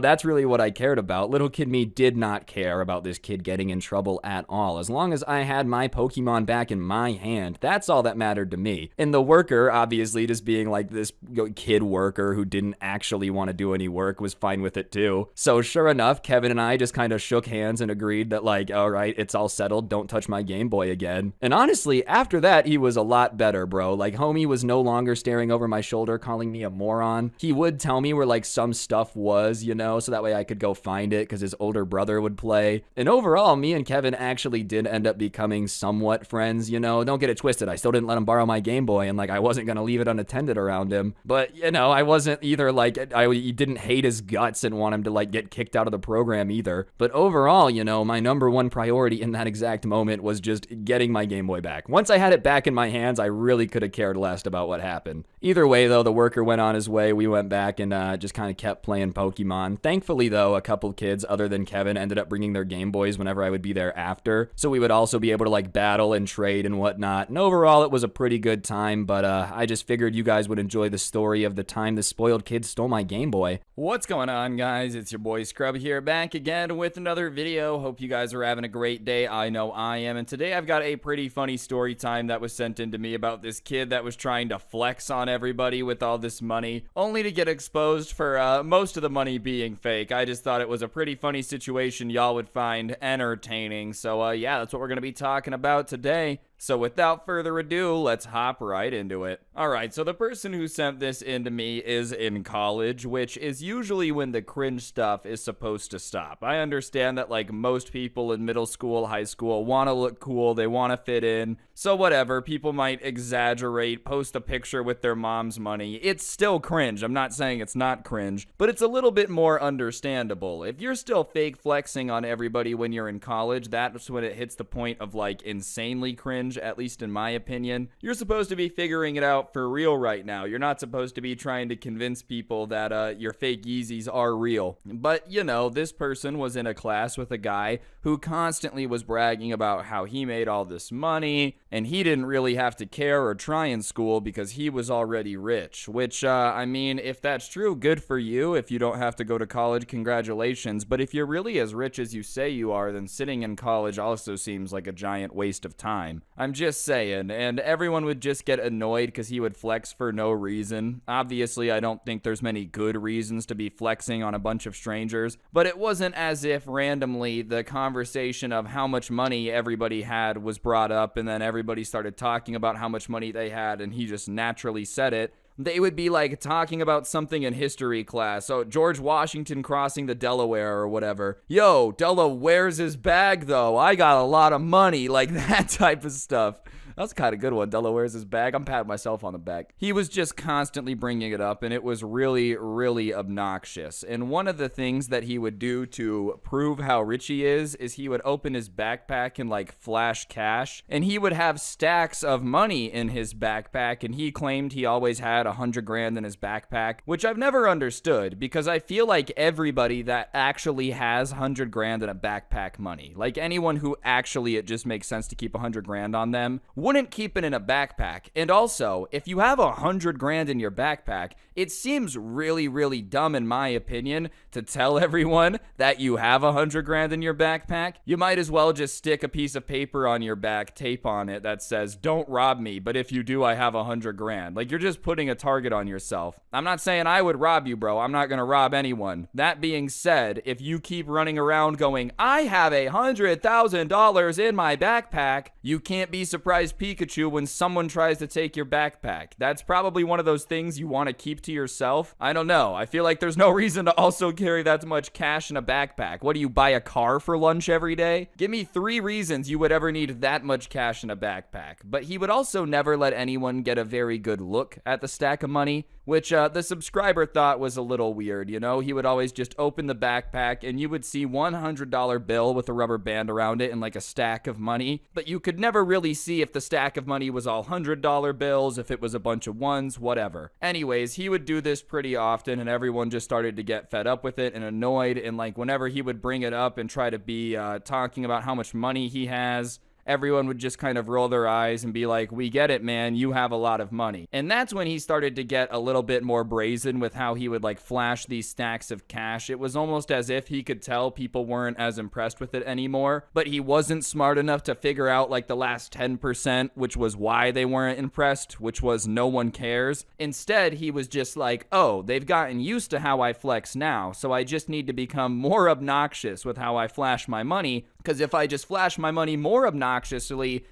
that's really what I cared about. Little kid me did not care about this kid getting in trouble at all. As long as I had my Pokemon back in my hand, that's all that mattered to me. And the worker, obviously just being like this kid worker who didn't actually want to do any work, was fine with it too. So sure enough, Kevin and I just kind of shook hands and agreed that, like, all right, it's all settled, don't touch my Game Boy again. And honestly, after that, he was a lot better, bro. Like, homie was no longer staring over my shoulder calling me a moron. He would tell me where, like, some stuff was, so that way I could go find it because his older brother would play. And overall, me and Kevin actually did end up becoming somewhat friends, don't get it twisted. I still didn't let him borrow my Game Boy, and, like, I wasn't going to leave it unattended around him. But, I wasn't either, like, I didn't hate his guts and want him to, like, get kicked out of the program either. But overall, my number one priority in that exact moment was just getting my Game Boy back. Once I had it back in my hands, I really could have cared less about what happened. Either way, though, the worker went on his way. We went back and just kind of kept playing Pokemon. Thankfully, though, a couple kids other than Kevin ended up bringing their Game Boys whenever I would be there after. So we would also be able to, like, battle and trade and whatnot. And overall, it was a pretty good time, but I just figured you guys would enjoy the story of the time the spoiled kid stole my Game Boy. What's going on, guys? It's your boy Scrubby here, back again with another video. Hope you guys are having a great day. I know I am. And today I've got a pretty funny story time that was sent in to me about this kid that was trying to flex on everybody with all this money, only to get exposed for most of the money being fake. I just thought it was a pretty funny situation y'all would find entertaining. So yeah, that's what we're going to be talking about today. So without further ado, let's hop right into it. Alright, so the person who sent this in to me is in college, which is usually when the cringe stuff is supposed to stop. I understand that, like, most people in middle school, high school want to look cool, they want to fit in, so whatever, people might exaggerate, post a picture with their mom's money. It's still cringe, I'm not saying it's not cringe, but it's a little bit more understandable. If you're still fake flexing on everybody when you're in college, that's when it hits the point of, like, insanely cringe. challenge, at least in my opinion. You're supposed to be figuring it out for real right now. You're not supposed to be trying to convince people that your fake Yeezys are real. But, you know, this person was in a class with a guy who constantly was bragging about how he made all this money, and he didn't really have to care or try in school because he was already rich. Which, I mean, if that's true, good for you. If you don't have to go to college, congratulations. But if you're really as rich as you say you are, then sitting in college also seems like a giant waste of time. I'm just saying, and everyone would just get annoyed because he would flex for no reason. Obviously, I don't think there's many good reasons to be flexing on a bunch of strangers, but it wasn't as if randomly the conversation of how much money everybody had was brought up and then everybody started talking about how much money they had and he just naturally said it. They would be like talking about something in history class. So George Washington crossing the Delaware or whatever. Yo, Delaware's his bag though. I got a lot of money. Like that type of stuff. That's kind of good one. Delaware's his bag. I'm patting myself on the back. He was just constantly bringing it up, and it was really, really obnoxious. And one of the things that he would do to prove how rich he is he would open his backpack and like flash cash, and he would have stacks of money in his backpack, and he claimed he always had 100 grand in his backpack, which I've never understood because I feel like everybody that actually has 100 grand in a backpack money, like anyone who actually it just makes sense to keep 100 grand on them, wouldn't keep it in a backpack. And also, if you have 100 grand in your backpack, it seems really, really dumb in my opinion to tell everyone that you have 100 grand in your backpack. You might as well just stick a piece of paper on your back, tape on it that says, "Don't rob me, but if you do, I have 100 grand. Like you're just putting a target on yourself. I'm not saying I would rob you, bro. I'm not gonna rob anyone. That being said, if you keep running around going, "I have $100,000 in my backpack," you can't be surprised Pikachu when someone tries to take your backpack. That's probably one of those things you want to keep to yourself. I don't know. I feel like there's no reason to also carry that much cash in a backpack. What do you buy a car for lunch every day? Give me 3 reasons you would ever need that much cash in a backpack. But he would also never let anyone get a very good look at the stack of money, which the subscriber thought was a little weird, you know? He would always just open the backpack and you would see $100 bill with a rubber band around it and like a stack of money, but you could never really see if the stack of money was all $100 bills, if it was a bunch of ones, whatever. Anyways, he would do this pretty often and everyone just started to get fed up with it and annoyed, and like whenever he would bring it up and try to be talking about how much money he has, everyone would just kind of roll their eyes and be like, "We get it, man. You have a lot of money." And that's when he started to get a little bit more brazen with how he would like flash these stacks of cash. It was almost as if he could tell people weren't as impressed with it anymore, but he wasn't smart enough to figure out like the last 10%, which was why they weren't impressed, which was no one cares. Instead, he was just like, "Oh, they've gotten used to how I flex now, so I just need to become more obnoxious with how I flash my money, because if I just flash my money more obnoxiously,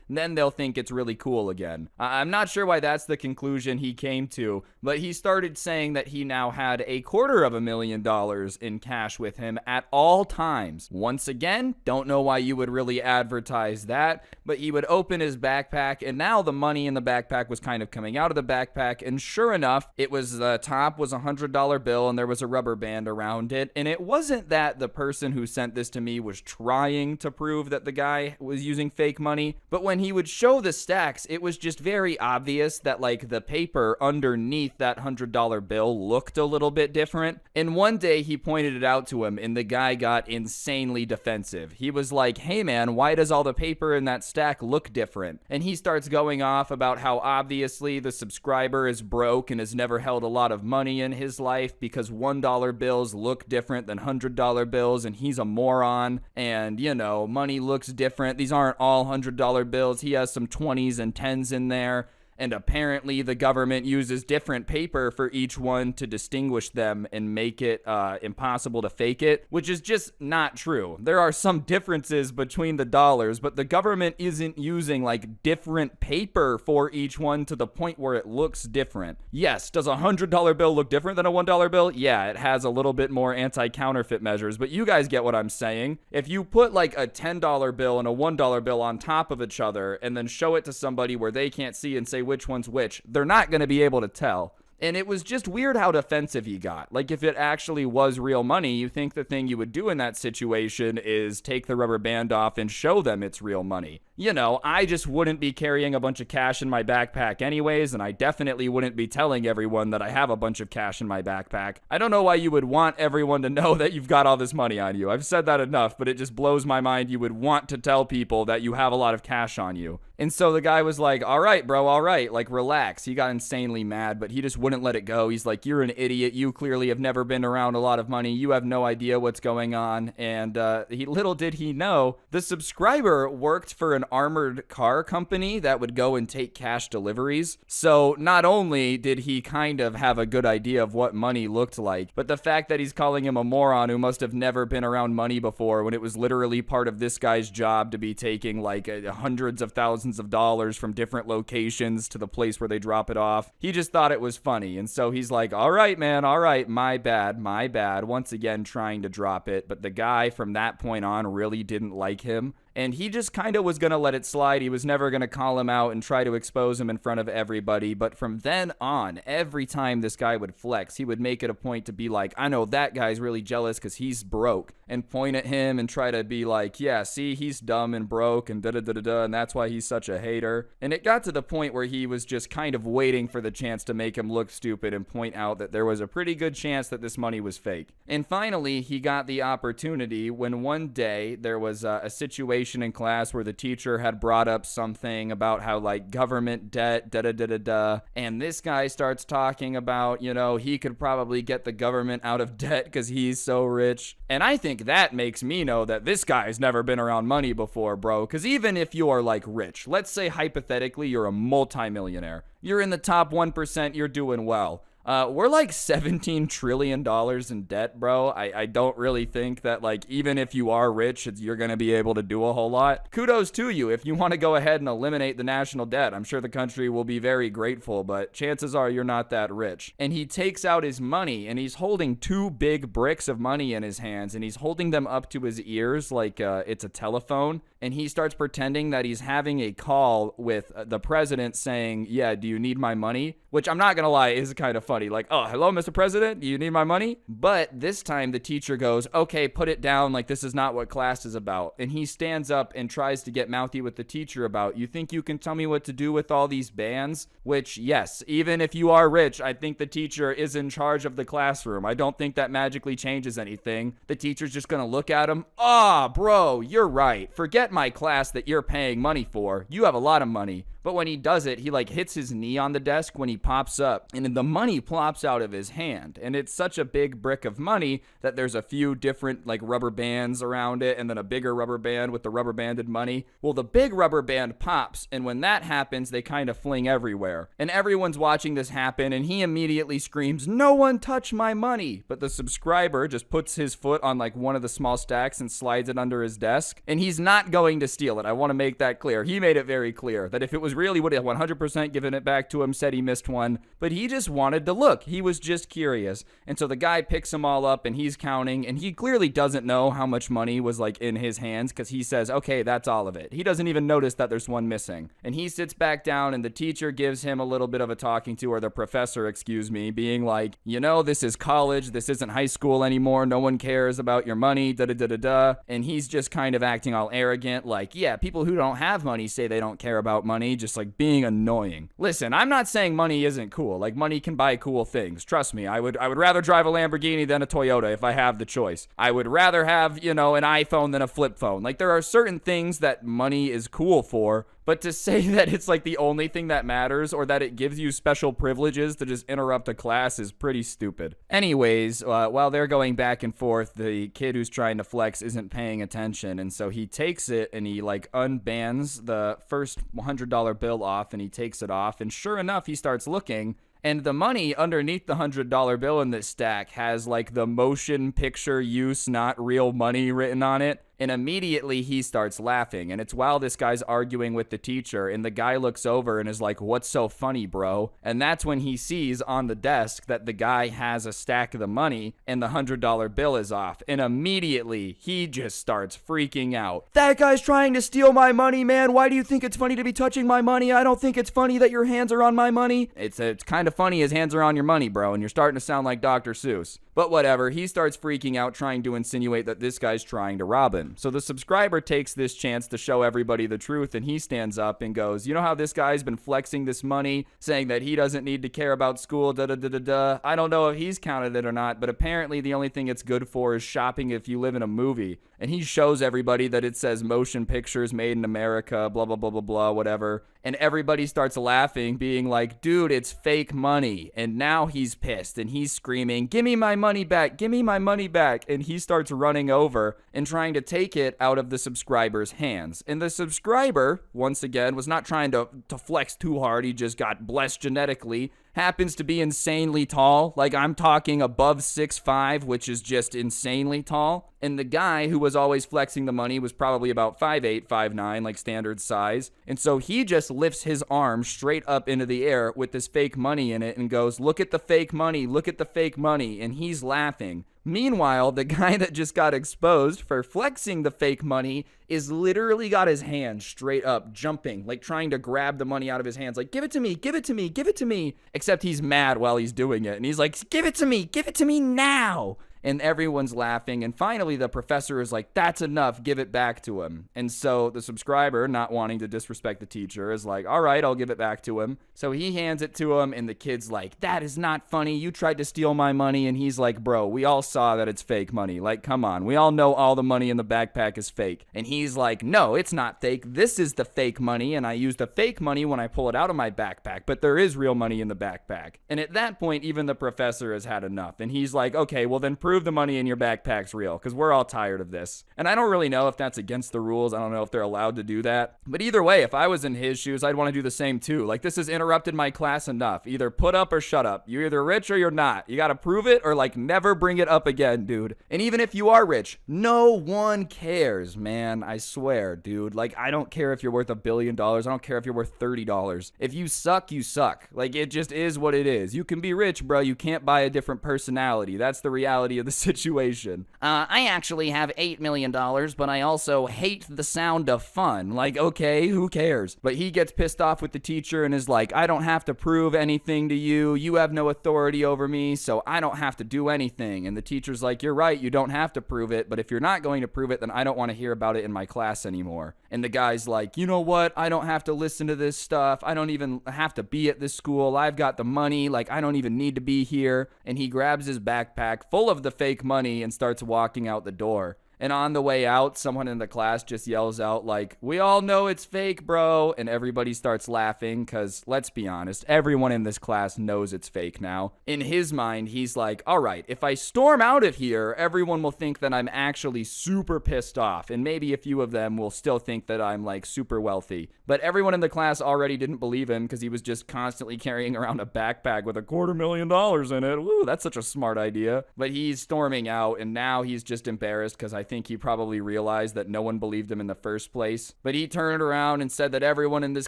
then they'll think it's really cool again." I'm not sure why that's the conclusion he came to, but he started saying that he now had $250,000 in cash with him at all times. Once again, don't know why you would really advertise that, but he would open his backpack, and now the money in the backpack was kind of coming out of the backpack, and sure enough, it was the top was a $100 bill, and there was a rubber band around it, and it wasn't that the person who sent this to me was trying to prove that the guy was using fake money, but when he would show the stacks, it was just very obvious that like the paper underneath that $100 bill looked a little bit different. And one day he pointed it out to him and the guy got insanely defensive. He was like, "Hey man, why does all the paper in that stack look different?" And he starts going off about how obviously the subscriber is broke and has never held a lot of money in his life because $1 bills look different than $100 bills and he's a moron, and you know, money looks different. These aren't all $100 bills. He has some 20s and 10s in there. And apparently the government uses different paper for each one to distinguish them and make it impossible to fake it, which is just not true. There are some differences between the dollars, but the government isn't using like different paper for each one to the point where it looks different. Yes, does a $100 bill look different than a $1 bill? Yeah, it has a little bit more anti-counterfeit measures, but you guys get what I'm saying. If you put like a $10 bill and a $1 bill on top of each other and then show it to somebody where they can't see and say which one's which, they're not going to be able to tell. And it was just weird how defensive he got. Like, if it actually was real money, you think the thing you would do in that situation is take the rubber band off and show them it's real money. You know, I just wouldn't be carrying a bunch of cash in my backpack anyways, and I definitely wouldn't be telling everyone that I have a bunch of cash in my backpack. I don't know why you would want everyone to know that you've got all this money on you. I've said that enough, but it just blows my mind you would want to tell people that you have a lot of cash on you. And so the guy was like, all right, bro, all right, like, relax. He got insanely mad, but he just wouldn't let it go. He's like, you're an idiot. You clearly have never been around a lot of money. You have no idea what's going on. And little did he know, the subscriber worked for an armored car company that would go and take cash deliveries. So not only did he kind of have a good idea of what money looked like, but the fact that he's calling him a moron who must have never been around money before, when it was literally part of this guy's job to be taking like hundreds of thousands of dollars from different locations to the place where they drop it off. He just thought it was funny. And so he's like, all right, man, all right, my bad. Once again, trying to drop it. But the guy from that point on really didn't like him. And he just kind of was going to let it slide. He was never going to call him out and try to expose him in front of everybody. But from then on, every time this guy would flex, he would make it a point to be like, I know that guy's really jealous because he's broke. And point at him and try to be like, yeah, see, he's dumb and broke and da-da-da-da-da, and that's why he's such a hater. And it got to the point where he was just kind of waiting for the chance to make him look stupid and point out that there was a pretty good chance that this money was fake. And finally, he got the opportunity when one day there was a situation in class where the teacher had brought up something about how, like, government debt, da-da-da-da-da, and this guy starts talking about, you know, he could probably get the government out of debt because he's so rich. And I think that makes me know that this guy's never been around money before, bro, because even if you are, like, rich, let's say hypothetically you're a multimillionaire, you're in the top 1%, you're doing well. We're like $17 trillion in debt, bro. I don't really think that, like, even if you are rich, you're going to be able to do a whole lot. Kudos to you if you want to go ahead and eliminate the national debt. I'm sure the country will be very grateful, but chances are you're not that rich. And he takes out his money, and he's holding two big bricks of money in his hands, and he's holding them up to his ears like it's a telephone. And he starts pretending that he's having a call with the president saying, yeah, do you need my money? Which, I'm not going to lie, is kind of funny. Like, oh, hello, Mr. President, do you need my money? But this time the teacher goes, okay, put it down, like this is not what class is about. And he stands up and tries to get mouthy with the teacher about, you think you can tell me what to do with all these bands? Which, yes, even if you are rich, I think the teacher is in charge of the classroom. I don't think that magically changes anything. The teacher's just going to look at him. Bro, you're right. Forget my class that you're paying money for. You have a lot of money. But when he does it, he like hits his knee on the desk when he pops up, and the money plops out of his hand. And it's such a big brick of money that there's a few different like rubber bands around it, and then a bigger rubber band with the rubber banded money. Well, the big rubber band pops, and when that happens, they kind of fling everywhere. And everyone's watching this happen, and he immediately screams, "No one touch my money!" But the subscriber just puts his foot on like one of the small stacks and slides it under his desk. And he's not going to steal it. I want to make that clear. He made it very clear that if it was really would have 100% given it back to him, said he missed one, but he just wanted to look. He was just curious. And so the guy picks them all up and he's counting, and he clearly doesn't know how much money was like in his hands because he says, okay, that's all of it. He doesn't even notice that there's one missing. And he sits back down and the teacher gives him a little bit of a talking to, or the professor, excuse me, being like, you know, this is college. This isn't high school anymore. No one cares about your money, da-da-da-da-da. And he's just kind of acting all arrogant, like, yeah, people who don't have money say they don't care about money, just like being annoying. Listen, I'm not saying money isn't cool. Like, money can buy cool things. Trust me, I would rather drive a Lamborghini than a Toyota if I have the choice. I would rather have, you know, an iPhone than a flip phone. Like, there are certain things that money is cool for, but to say that it's like the only thing that matters, or that it gives you special privileges to just interrupt a class, is pretty stupid. Anyways, while they're going back and forth, the kid who's trying to flex isn't paying attention, and so he takes it and he like unbands the first $100 bill off, and he takes it off, and sure enough, he starts looking. And the money underneath the $100 bill in this stack has like the motion picture use not real money written on it. And immediately he starts laughing. And it's while this guy's arguing with the teacher. And the guy looks over and is like, what's so funny, bro? And that's when he sees on the desk that the guy has a stack of the money and the $100 bill is off. And immediately he just starts freaking out. That guy's trying to steal my money, man. Why do you think it's funny to be touching my money? I don't think it's funny that your hands are on my money. It's kind of funny is hands around your money, bro, and you're starting to sound like Dr. Seuss. But whatever, he starts freaking out, trying to insinuate that this guy's trying to rob him. So the subscriber takes this chance to show everybody the truth, and he stands up and goes, you know how this guy's been flexing this money, saying that he doesn't need to care about school, da-da-da-da-da. I don't know if he's counted it or not, but apparently the only thing it's good for is shopping if you live in a movie. And he shows everybody that it says motion pictures made in America, blah, blah, blah, blah, blah, whatever. And everybody starts laughing, being like, dude, it's fake money. And now he's pissed and he's screaming, give me my money back, give me my money back. And he starts running over and trying to take it out of the subscriber's hands. And the subscriber, once again, was not trying to flex too hard. He just got blessed genetically. Happens to be insanely tall. Like, I'm talking above 6'5", which is just insanely tall. And the guy who was always flexing the money was probably about 5'8", 5'9", like standard size. And so he just lifts his arm straight up into the air with this fake money in it and goes, look at the fake money, look at the fake money. And he's laughing. Meanwhile, the guy that just got exposed for flexing the fake money is literally got his hand straight up, jumping, like trying to grab the money out of his hands, like, give it to me, give it to me, give it to me. Except he's mad while he's doing it. And he's like, give it to me now. And everyone's laughing. And finally, the professor is like, that's enough. Give it back to him. And so the subscriber, not wanting to disrespect the teacher, is like, all right, I'll give it back to him. So he hands it to him. And the kid's like, that is not funny. You tried to steal my money. And he's like, bro, we all saw that it's fake money. Like, come on. We all know all the money in the backpack is fake. And he's like, no, it's not fake. This is the fake money. And I use the fake money when I pull it out of my backpack. But there is real money in the backpack. And at that point, even the professor has had enough. And he's like, okay, well then prove the money in your backpack's real, because we're all tired of this. And I don't really know if that's against the rules. I don't know if they're allowed to do that. But either way, if I was in his shoes, I'd want to do the same too. Like, this has interrupted my class enough. Either put up or shut up. You're either rich or you're not. You got to prove it or like never bring it up again, dude. And even if you are rich, no one cares, man. I swear, dude. Like, I don't care if you're worth $1 billion. I don't care if you're worth $30. If you suck, you suck. Like, it just is what it is. You can be rich, bro. You can't buy a different personality. That's the reality of the situation. I actually have $8 million, but I also hate the sound of fun. Like, okay, who cares? But he gets pissed off with the teacher and is like, I don't have to prove anything to you. You have no authority over me, so I don't have to do anything. And the teacher's like, you're right, you don't have to prove it, but if you're not going to prove it, then I don't want to hear about it in my class anymore. And the guy's like, you know what? I don't have to listen to this stuff. I don't even have to be at this school. I've got the money. Like, I don't even need to be here. And he grabs his backpack full of the fake money and starts walking out the door. And on the way out, someone in the class just yells out like, we all know it's fake, bro. And everybody starts laughing because, let's be honest, everyone in this class knows it's fake now. In his mind, he's like, all right, if I storm out of here, everyone will think that I'm actually super pissed off. And maybe a few of them will still think that I'm like super wealthy. But everyone in the class already didn't believe him because he was just constantly carrying around a backpack with $250,000 in it. Woo, that's such a smart idea. But he's storming out, and now he's just embarrassed because I think he probably realized that no one believed him in the first place. But he turned around and said that everyone in this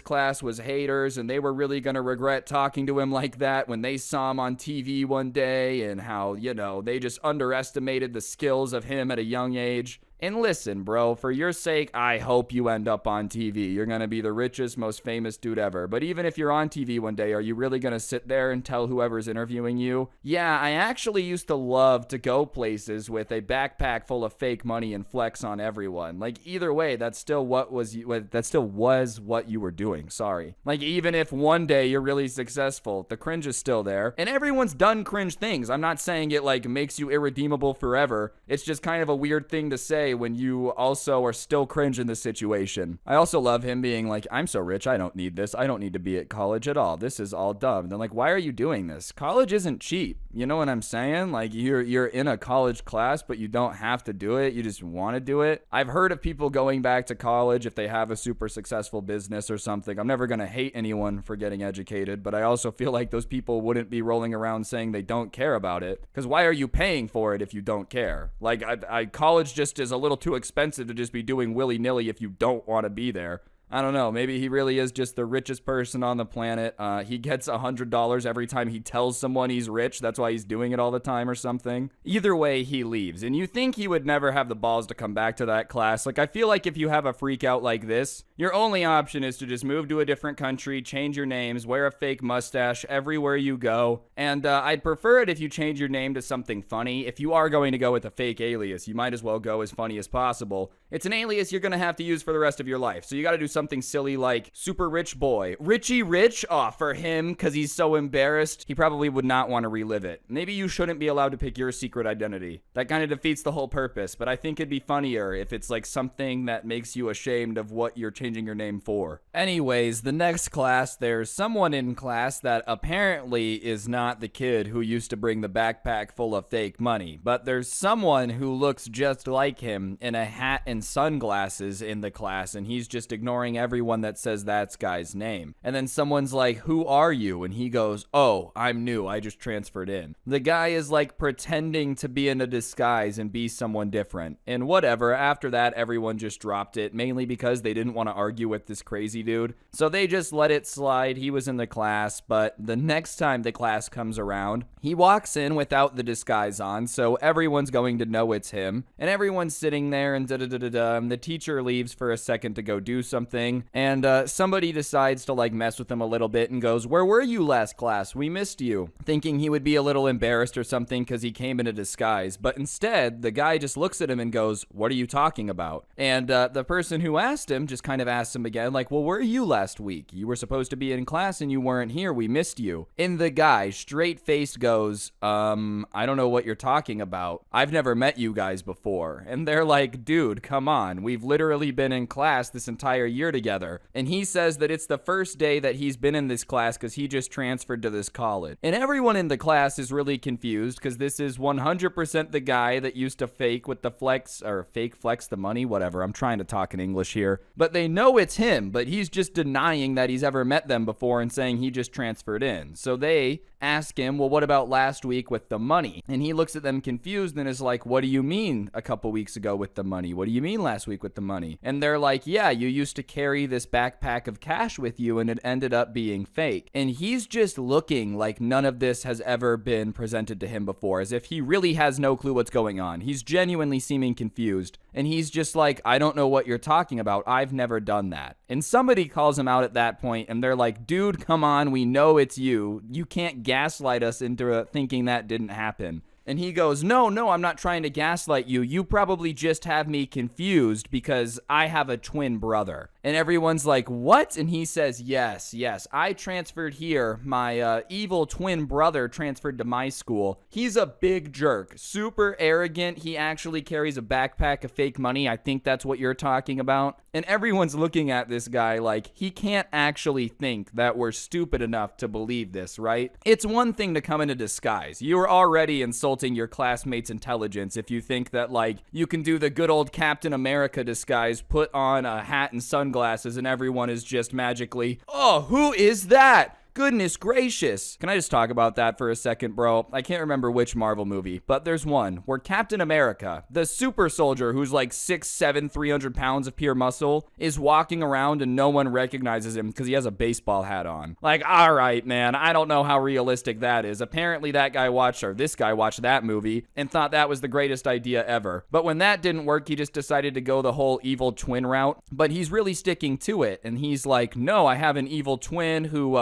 class was haters and they were really going to regret talking to him like that when they saw him on TV one day, and how, you know, they just underestimated the skills of him at a young age. And listen, bro, for your sake, I hope you end up on TV. You're going to be the richest, most famous dude ever. But even if you're on TV one day, are you really going to sit there and tell whoever's interviewing you, yeah, I actually used to love to go places with a backpack full of fake money and flex on everyone? Like, either way, that still was what you were doing. Sorry. Like, even if one day you're really successful, the cringe is still there. And everyone's done cringe things. I'm not saying it like makes you irredeemable forever. It's just kind of a weird thing to say when you also are still cringe in this situation. I also love him being like, I'm so rich, I don't need this. I don't need to be at college at all. This is all dumb. And then like, why are you doing this? College isn't cheap. You know what I'm saying? Like, you're in a college class, but you don't have to do it. You just want to do it. I've heard of people going back to college if they have a super successful business or something. I'm never going to hate anyone for getting educated, but I also feel like those people wouldn't be rolling around saying they don't care about it. Because why are you paying for it if you don't care? Like, college just is a little too expensive to just be doing willy-nilly if you don't want to be there. I don't know. Maybe he really is just the richest person on the planet. He gets $100 every time he tells someone he's rich. That's why he's doing it all the time or something. Either way, he leaves. And you think he would never have the balls to come back to that class. Like, I feel like if you have a freak out like this, your only option is to just move to a different country, change your names, wear a fake mustache everywhere you go. And I'd prefer it if you change your name to something funny. If you are going to go with a fake alias, you might as well go as funny as possible. It's an alias you're going to have to use for the rest of your life. So you got to do something silly like super rich boy. Richie Rich? Aw, for him, because he's so embarrassed, he probably would not want to relive it. Maybe you shouldn't be allowed to pick your secret identity. That kind of defeats the whole purpose, but I think it'd be funnier if it's like something that makes you ashamed of what you're changing your name for. Anyways, the next class, there's someone in class that apparently is not the kid who used to bring the backpack full of fake money, but there's someone who looks just like him in a hat and sunglasses in the class, and he's just ignoring everyone that says that guy's name. And then someone's like, "Who are you?" And he goes, "Oh, I'm new. I just transferred in." The guy is like pretending to be in a disguise and be someone different. And whatever, after that, everyone just dropped it, mainly because they didn't want to argue with this crazy dude. So they just let it slide. He was in the class, but the next time the class comes around, he walks in without the disguise on, so everyone's going to know it's him. And everyone's sitting there and da-da-da-da-da. The teacher leaves for a second to go do something, and somebody decides to like mess with him a little bit and goes, "Where were you last class? We missed you." Thinking he would be a little embarrassed or something because he came in a disguise, but instead the guy just looks at him and goes, "What are you talking about?" And the person who asked him just kind of asks him again, like, "Well, where were you last week? You were supposed to be in class and you weren't here. We missed you." And the guy, straight-faced, goes, "I don't know what you're talking about. I've never met you guys before." And they're like, "Dude, come on. We've literally been in class this entire year together." And he says that it's the first day that he's been in this class because he just transferred to this college. And everyone in the class is really confused because this is 100% the guy that used to fake with the flex, or fake flex the money, whatever. I'm trying to talk in English here. But they know it's him, but he's just denying that he's ever met them before and saying he just transferred in. So they ask him, "Well, what about last week with the money?" And he looks at them confused and is like, "What do you mean a couple weeks ago with the money? What do you mean last week with the money?" And they're like, "Yeah, you used to carry this backpack of cash with you and it ended up being fake." And he's just looking like none of this has ever been presented to him before, as if he really has no clue what's going on. He's genuinely seeming confused. And he's just like, "I don't know what you're talking about. I've never done that." And somebody calls him out at that point, and they're like, "Dude, come on. We know it's you. You can't gaslight us into thinking that didn't happen." And he goes, no, I'm not trying to gaslight you. You probably just have me confused because I have a twin brother. And everyone's like, "What?" And he says, yes, I transferred here. My evil twin brother transferred to my school. He's a big jerk, super arrogant. He actually carries a backpack of fake money. I think that's what you're talking about. And everyone's looking at this guy like he can't actually think that we're stupid enough to believe this, right? It's one thing to come in a disguise. You are already insulting your classmates' intelligence if you think that like you can do the good old Captain America disguise, put on a hat and sunglasses, and everyone is just magically, "Oh, who is that? Goodness gracious." Can I just talk about that for a second, bro? I can't remember which Marvel movie, but there's one where Captain America, the super soldier who's like 6'7", 300 pounds of pure muscle, is walking around and no one recognizes him because he has a baseball hat on. Like, all right, man, I don't know how realistic that is. Apparently that guy watched, or this guy watched that movie and thought that was the greatest idea ever. But when that didn't work, he just decided to go the whole evil twin route. But he's really sticking to it. And he's like, "No, I have an evil twin who,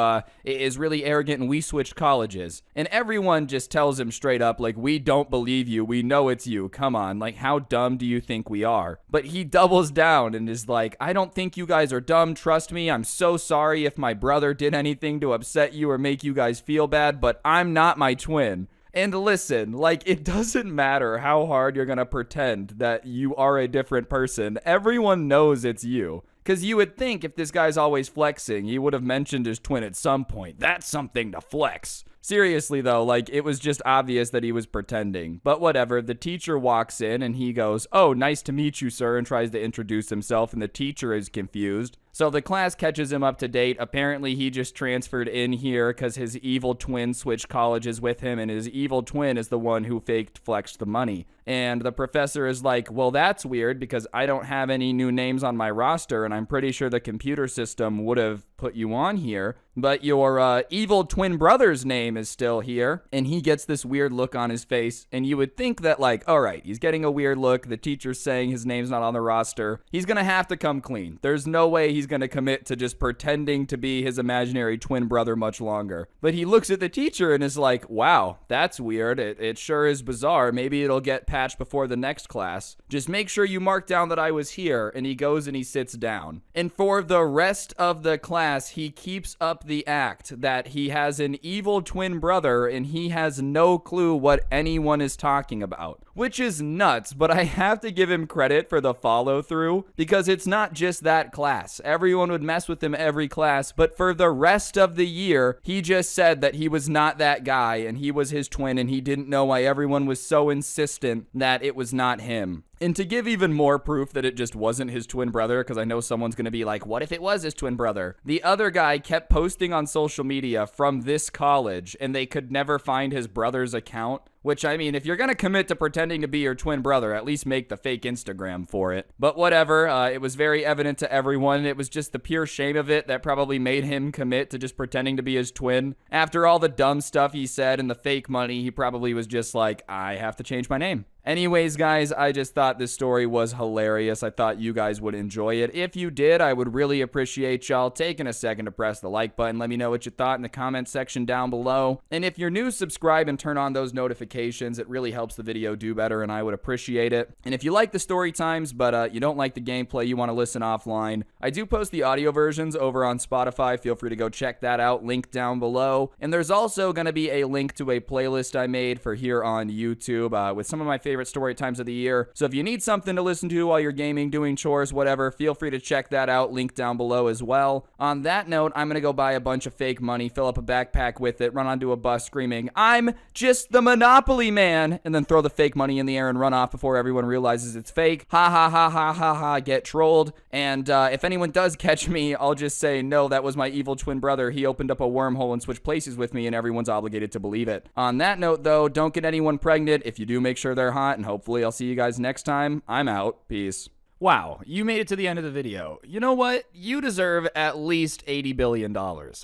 is really arrogant and we switched colleges." And everyone just tells him straight up, like, "We don't believe you. We know it's you. Come on. Like, how dumb do you think we are?" But he doubles down and is like, "I don't think you guys are dumb. Trust me. I'm so sorry if my brother did anything to upset you or make you guys feel bad, but I'm not my twin." And listen, like, it doesn't matter how hard you're gonna pretend that you are a different person. Everyone knows it's you. Because you would think if this guy's always flexing, he would have mentioned his twin at some point. That's something to flex. Seriously though, like it was just obvious that he was pretending. But whatever, the teacher walks in and he goes, "Oh, nice to meet you, sir," and tries to introduce himself, and the teacher is confused. So the class catches him up to date. Apparently he just transferred in here because his evil twin switched colleges with him, and his evil twin is the one who faked flexed the money. And the professor is like, "Well, that's weird because I don't have any new names on my roster, and I'm pretty sure the computer system would have put you on here, but your evil twin brother's name is still here." And he gets this weird look on his face, and you would think that, like, all right, he's getting a weird look, the teacher's saying his name's not on the roster, he's gonna have to come clean. There's no way he's gonna commit to just pretending to be his imaginary twin brother much longer. But he looks at the teacher and is like, "Wow, that's weird. It sure is bizarre. Maybe it'll get patched before the next class. Just make sure you mark down that I was here." And he goes and he sits down. And for the rest of the class, he keeps up the act that he has an evil twin brother and he has no clue what anyone is talking about, which is nuts. But I have to give him credit for the follow through, because it's not just that class. Everyone would mess with him every class, but for the rest of the year, he just said that he was not that guy and he was his twin, and he didn't know why everyone was so insistent that it was not him. And to give even more proof that it just wasn't his twin brother, because I know someone's going to be like, what if it was his twin brother? The other guy kept posting on social media from this college, and they could never find his brother's account. Which, I mean, if you're going to commit to pretending to be your twin brother, at least make the fake Instagram for it. But whatever, it was very evident to everyone. It was just the pure shame of it that probably made him commit to just pretending to be his twin. After all the dumb stuff he said and the fake money, he probably was just like, I have to change my name. Anyways, guys, I just thought this story was hilarious. I thought you guys would enjoy it. If you did, I would really appreciate y'all taking a second to press the like button. Let me know what you thought in the comment section down below. And if you're new, subscribe and turn on those notifications. It really helps the video do better, and I would appreciate it. And if you like the story times, but you don't like the gameplay, you want to listen offline, I do post the audio versions over on Spotify. Feel free to go check that out. Link down below. And there's also going to be a link to a playlist I made for here on YouTube with some of my favorite story times of the year. So if you need something to listen to while you're gaming, doing chores, whatever, feel free to check that out. Link down below as well. On that note, I'm gonna go buy a bunch of fake money, fill up a backpack with it, run onto a bus screaming, "I'm just the Monopoly man," and then throw the fake money in the air and run off before everyone realizes it's fake. Ha ha ha ha ha ha, get trolled. And if anyone does catch me, I'll just say, no, that was my evil twin brother. He opened up a wormhole and switched places with me, and everyone's obligated to believe it. On that note, though, don't get anyone pregnant. If you do, make sure they're hot, and hopefully I'll see you guys next time. I'm out. Peace. Wow, you made it to the end of the video. You know what? You deserve at least $80 billion.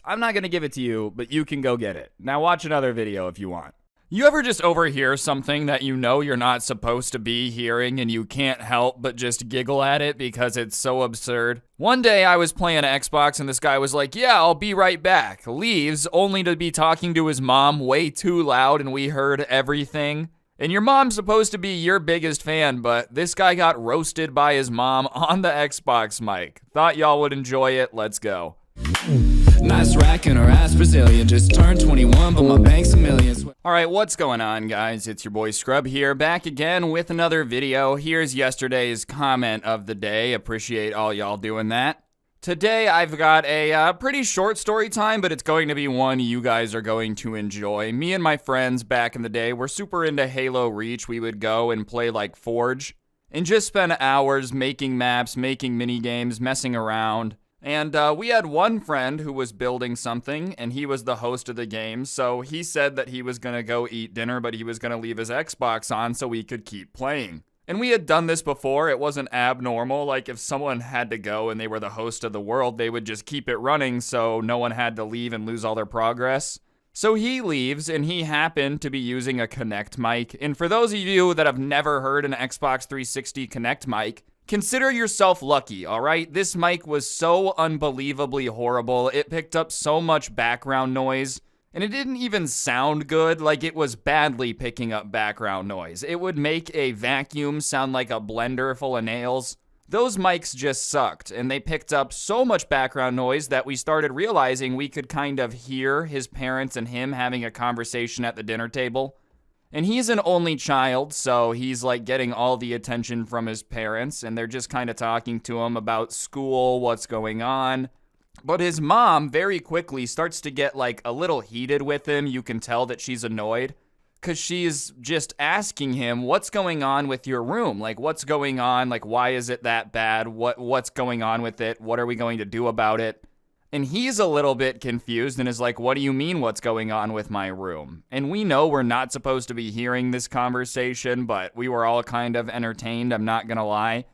I'm not gonna give it to you, but you can go get it. Now watch another video if you want. You ever just overhear something that you know you're not supposed to be hearing and you can't help but just giggle at it because it's so absurd? One day I was playing Xbox and this guy was like, "Yeah, I'll be right back." Leaves only to be talking to his mom way too loud and we heard everything. And your mom's supposed to be your biggest fan, but this guy got roasted by his mom on the Xbox mic. Thought y'all would enjoy it. Let's go. Nice racking her ass Brazilian. Just turned 21, but my bank's a million. Alright, what's going on, guys? It's your boy Scrub here, back again with another video. Here's yesterday's comment of the day. Appreciate all y'all doing that. Today, I've got a pretty short story time, but it's going to be one you guys are going to enjoy. Me and my friends back in the day were super into Halo Reach. We would go and play like Forge and just spend hours making maps, making mini games, messing around. And we had one friend who was building something, and he was the host of the game, so he said that he was going to go eat dinner, but he was going to leave his Xbox on so we could keep playing. And we had done this before. It wasn't abnormal. Like, if someone had to go and they were the host of the world, they would just keep it running so no one had to leave and lose all their progress. So he leaves, and he happened to be using a Kinect mic. And for those of you that have never heard an Xbox 360 Kinect mic, consider yourself lucky, all right? This mic was so unbelievably horrible. It picked up so much background noise. And it didn't even sound good, like it was badly picking up background noise. It would make a vacuum sound like a blender full of nails. Those mics just sucked, and they picked up so much background noise that we started realizing we could kind of hear his parents and him having a conversation at the dinner table. And he's an only child, so he's like getting all the attention from his parents, and they're just kind of talking to him about school, what's going on. But his mom very quickly starts to get like a little heated with him. You can tell that she's annoyed because she's just asking him, what's going on with your room? Like, what's going on? Like, why is it that bad? What's going on with it? What are we going to do about it? And he's a little bit confused and is like, what do you mean what's going on with my room? And we know we're not supposed to be hearing this conversation, but we were all kind of entertained, I'm not gonna lie.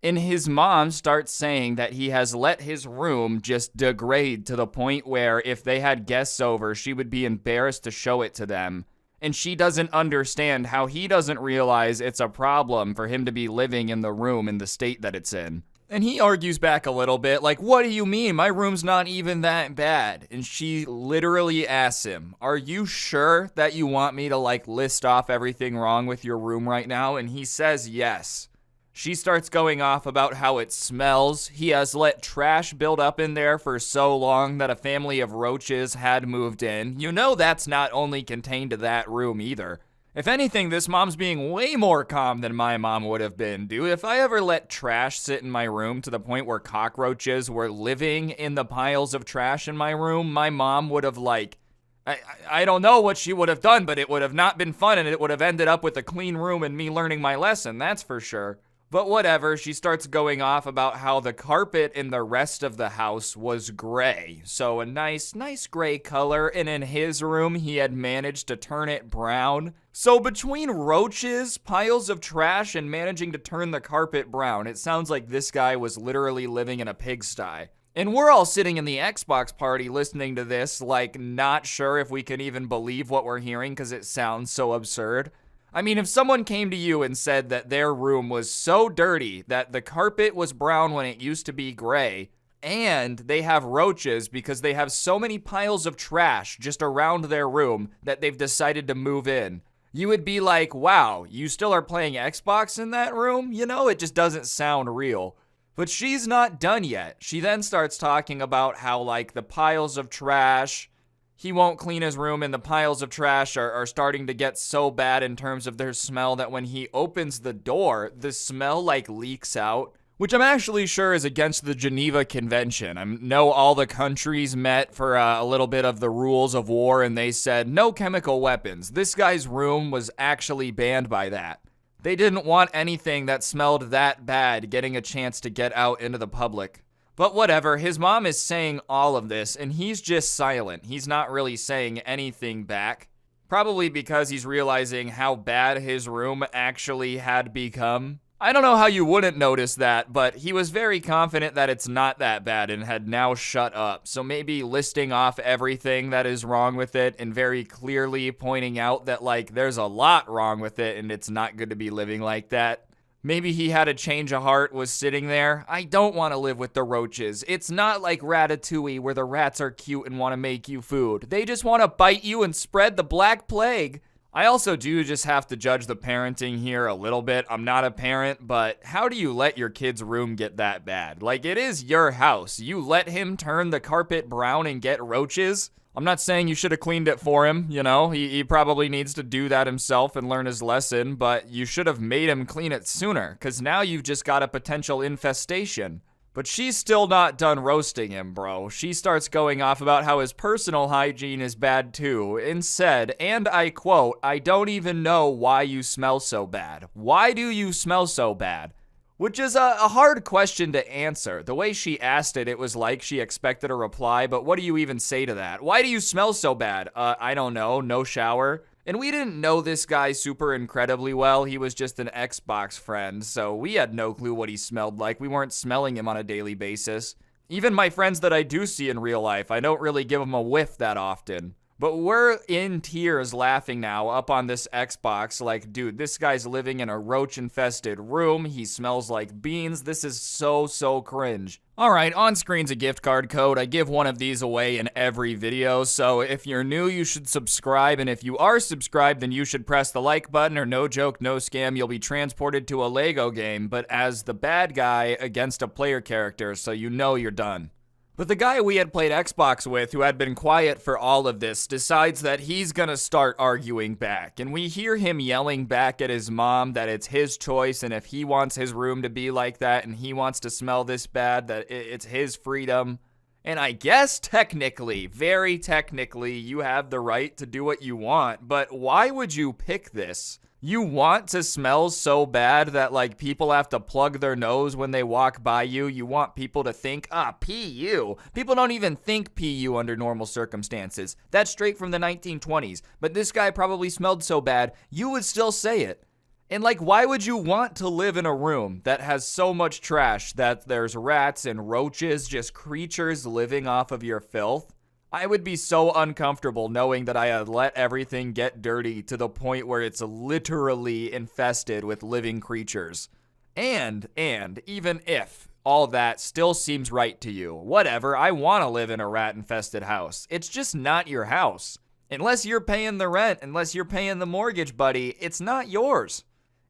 And his mom starts saying that he has let his room just degrade to the point where if they had guests over, she would be embarrassed to show it to them. And she doesn't understand how he doesn't realize it's a problem for him to be living in the room in the state that it's in. And he argues back a little bit, like, what do you mean? My room's not even that bad. And she literally asks him, are you sure that you want me to, like, list off everything wrong with your room right now? And he says yes. She starts going off about how it smells. He has let trash build up in there for so long that a family of roaches had moved in. You know that's not only contained to that room either. If anything, this mom's being way more calm than my mom would have been, dude. If I ever let trash sit in my room to the point where cockroaches were living in the piles of trash in my room, my mom would have, like, I don't know what she would have done, but it would have not been fun, and it would have ended up with a clean room and me learning my lesson, that's for sure. But whatever, she starts going off about how the carpet in the rest of the house was gray. So a nice gray color, and in his room, he had managed to turn it brown. So between roaches, piles of trash, and managing to turn the carpet brown, it sounds like this guy was literally living in a pigsty. And we're all sitting in the Xbox party listening to this, like not sure if we can even believe what we're hearing because it sounds so absurd. I mean, if someone came to you and said that their room was so dirty that the carpet was brown when it used to be gray, and they have roaches because they have so many piles of trash just around their room that they've decided to move in, you would be like, wow, you still are playing Xbox in that room? You know, it just doesn't sound real. But she's not done yet. She then starts talking about how, like, the piles of trash, he won't clean his room, and the piles of trash are starting to get so bad in terms of their smell that when he opens the door, the smell, like, leaks out, which I'm actually sure is against the Geneva Convention. I know all the countries met for a little bit of the rules of war, and they said no chemical weapons. This guy's room was actually banned by that. They didn't want anything that smelled that bad getting a chance to get out into the public. But whatever, his mom is saying all of this, and he's just silent. He's not really saying anything back. Probably because he's realizing how bad his room actually had become. I don't know how you wouldn't notice that, but he was very confident that it's not that bad and had now shut up. So maybe listing off everything that is wrong with it and very clearly pointing out that, like, there's a lot wrong with it and it's not good to be living like that. Maybe he had a change of heart, was sitting there. I don't want to live with the roaches. It's not like Ratatouille where the rats are cute and want to make you food. They just want to bite you and spread the Black Plague. I also do just have to judge the parenting here a little bit. I'm not a parent, but how do you let your kid's room get that bad? Like, it is your house. You let him turn the carpet brown and get roaches? I'm not saying you should have cleaned it for him, you know, he probably needs to do that himself and learn his lesson, but you should have made him clean it sooner, because now you've just got a potential infestation. But she's still not done roasting him, bro. She starts going off about how his personal hygiene is bad too, and said, and I quote, I don't even know why you smell so bad. Why do you smell so bad? Which is a hard question to answer. The way she asked it, it was like she expected a reply, but what do you even say to that? Why do you smell so bad? I don't know, no shower. And we didn't know this guy super incredibly well. He was just an Xbox friend, so we had no clue what he smelled like. We weren't smelling him on a daily basis. Even my friends that I do see in real life, I don't really give them a whiff that often. But we're in tears laughing now up on this Xbox like, dude, this guy's living in a roach-infested room. He smells like beans. This is so cringe. All right, on screen's a gift card code. I give one of these away in every video, so if you're new, you should subscribe, and if you are subscribed, then you should press the like button, or no joke, no scam, you'll be transported to a Lego game, but as the bad guy against a player character, so you know you're done. But the guy we had played Xbox with, who had been quiet for all of this, decides that he's gonna start arguing back. And we hear him yelling back at his mom that it's his choice, and if he wants his room to be like that and he wants to smell this bad, that it's his freedom. And I guess technically, very technically, you have the right to do what you want, but why would you pick this? You want to smell so bad that, like, people have to plug their nose when they walk by you. You want people to think, PU. People don't even think PU under normal circumstances. That's straight from the 1920s. But this guy probably smelled so bad, you would still say it. And, like, why would you want to live in a room that has so much trash that there's rats and roaches, just creatures living off of your filth? I would be so uncomfortable knowing that I had let everything get dirty to the point where it's literally infested with living creatures. And even if all that still seems right to you, whatever, I want to live in a rat-infested house. It's just not your house. Unless you're paying the rent, unless you're paying the mortgage, buddy, it's not yours.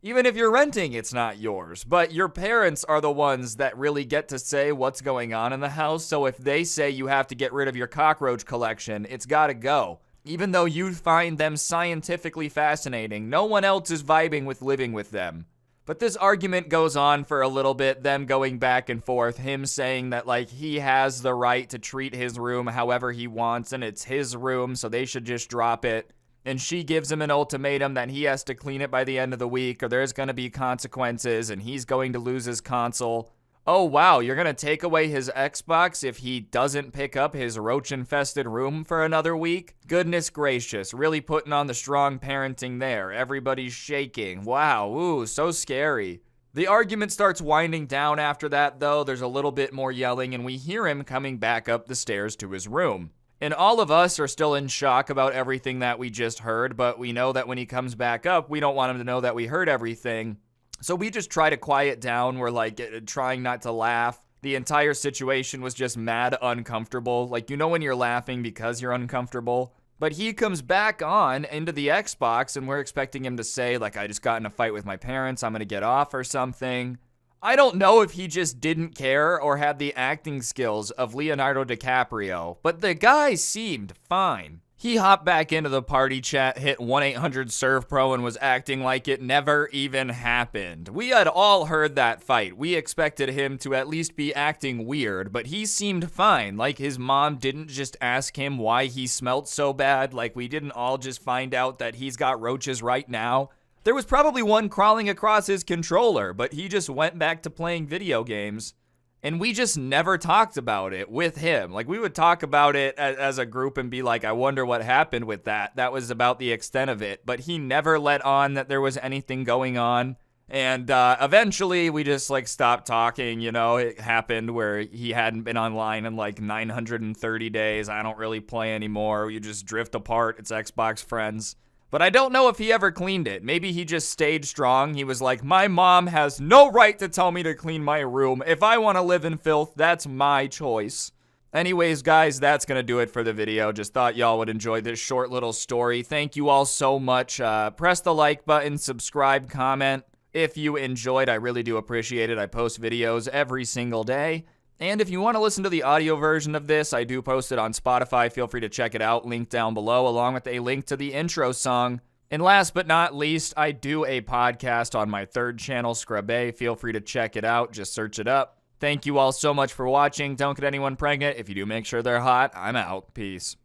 Even if you're renting, it's not yours. But your parents are the ones that really get to say what's going on in the house. So if they say you have to get rid of your cockroach collection, it's gotta go. Even though you find them scientifically fascinating, no one else is vibing with living with them. But this argument goes on for a little bit, them going back and forth, him saying that, like, he has the right to treat his room however he wants, and it's his room, so they should just drop it. And she gives him an ultimatum that he has to clean it by the end of the week or there's going to be consequences and he's going to lose his console. Oh, wow, you're going to take away his Xbox if he doesn't pick up his roach-infested room for another week? Goodness gracious, really putting on the strong parenting there. Everybody's shaking. Wow, ooh, so scary. The argument starts winding down after that, though. There's a little bit more yelling and we hear him coming back up the stairs to his room. And all of us are still in shock about everything that we just heard, but we know that when he comes back up, we don't want him to know that we heard everything. So we just try to quiet down. We're like trying not to laugh. The entire situation was just mad uncomfortable. Like, you know when you're laughing because you're uncomfortable? But he comes back on into the Xbox and we're expecting him to say, like, I just got in a fight with my parents, I'm gonna get off or something. I don't know if he just didn't care or had the acting skills of Leonardo DiCaprio, but the guy seemed fine. He hopped back into the party chat, hit 1-800-SERVPRO, and was acting like it never even happened. We had all heard that fight. We expected him to at least be acting weird, but he seemed fine. Like his mom didn't just ask him why he smelled so bad. Like we didn't all just find out that he's got roaches right now. There was probably one crawling across his controller, but he just went back to playing video games. And we just never talked about it with him. Like, we would talk about it as a group and be like, I wonder what happened with that. That was about the extent of it. But he never let on that there was anything going on. And eventually, we just, like, stopped talking, you know. It happened where he hadn't been online in, like, 930 days. I don't really play anymore. We just drift apart. It's Xbox friends. But I don't know if he ever cleaned it. Maybe he just stayed strong. He was like, my mom has no right to tell me to clean my room. If I want to live in filth, that's my choice. Anyways, guys, that's going to do it for the video. Just thought y'all would enjoy this short little story. Thank you all so much. Press the like button, subscribe, comment. If you enjoyed, I really do appreciate it. I post videos every single day. And if you want to listen to the audio version of this, I do post it on Spotify. Feel free to check it out. Link down below, along with a link to the intro song. And last but not least, I do a podcast on my third channel, Scrubby. Feel free to check it out. Just search it up. Thank you all so much for watching. Don't get anyone pregnant. If you do, make sure they're hot. I'm out. Peace.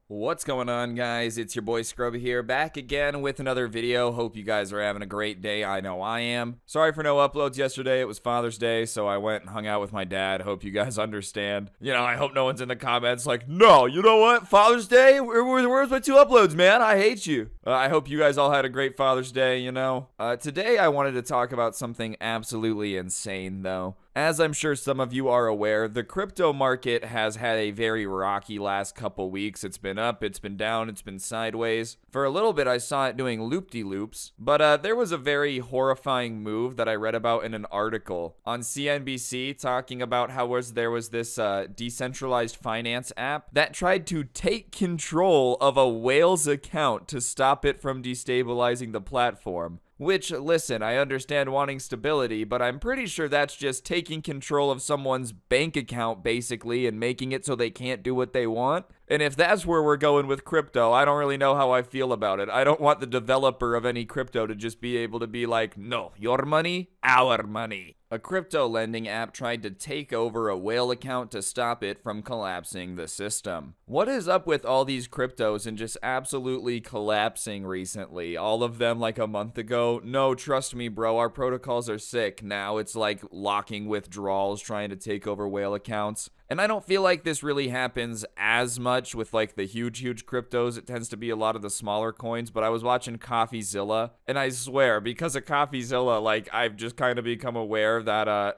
What's going on, guys? It's your boy Scrubby here, back again with another video. Hope you guys are having a great day. I know I am. Sorry for no uploads yesterday. It was Father's Day, so I went and hung out with my dad. Hope you guys understand. You know, I hope no one's in the comments like, no, you know what? Father's Day? Where's my 2 uploads, man? I hate you. I hope you guys all had a great Father's Day, you know. Today, I wanted to talk about something absolutely insane, though. As I'm sure some of you are aware, the crypto market has had a very rocky last couple weeks. It's been up, it's been down, it's been sideways. For a little bit, I saw it doing loop-de-loops, but there was a very horrifying move that I read about in an article on CNBC talking about how there was this decentralized finance app that tried to take control of a whale's account to stop it from destabilizing the platform. Which, listen, I understand wanting stability, but I'm pretty sure that's just taking control of someone's bank account, basically, and making it so they can't do what they want. And if that's where we're going with crypto, I don't really know how I feel about it. I don't want the developer of any crypto to just be able to be like, no, your money, our money. A crypto lending app tried to take over a whale account to stop it from collapsing the system. What is up with all these cryptos and just absolutely collapsing recently? All of them like a month ago? No, trust me, bro, our protocols are sick. Now it's like locking withdrawals, trying to take over whale accounts. And I don't feel like this really happens as much with like the huge cryptos. It tends to be a lot of the smaller coins, but I was watching CoffeeZilla, and I swear, because of CoffeeZilla, like I've just kind of become aware that I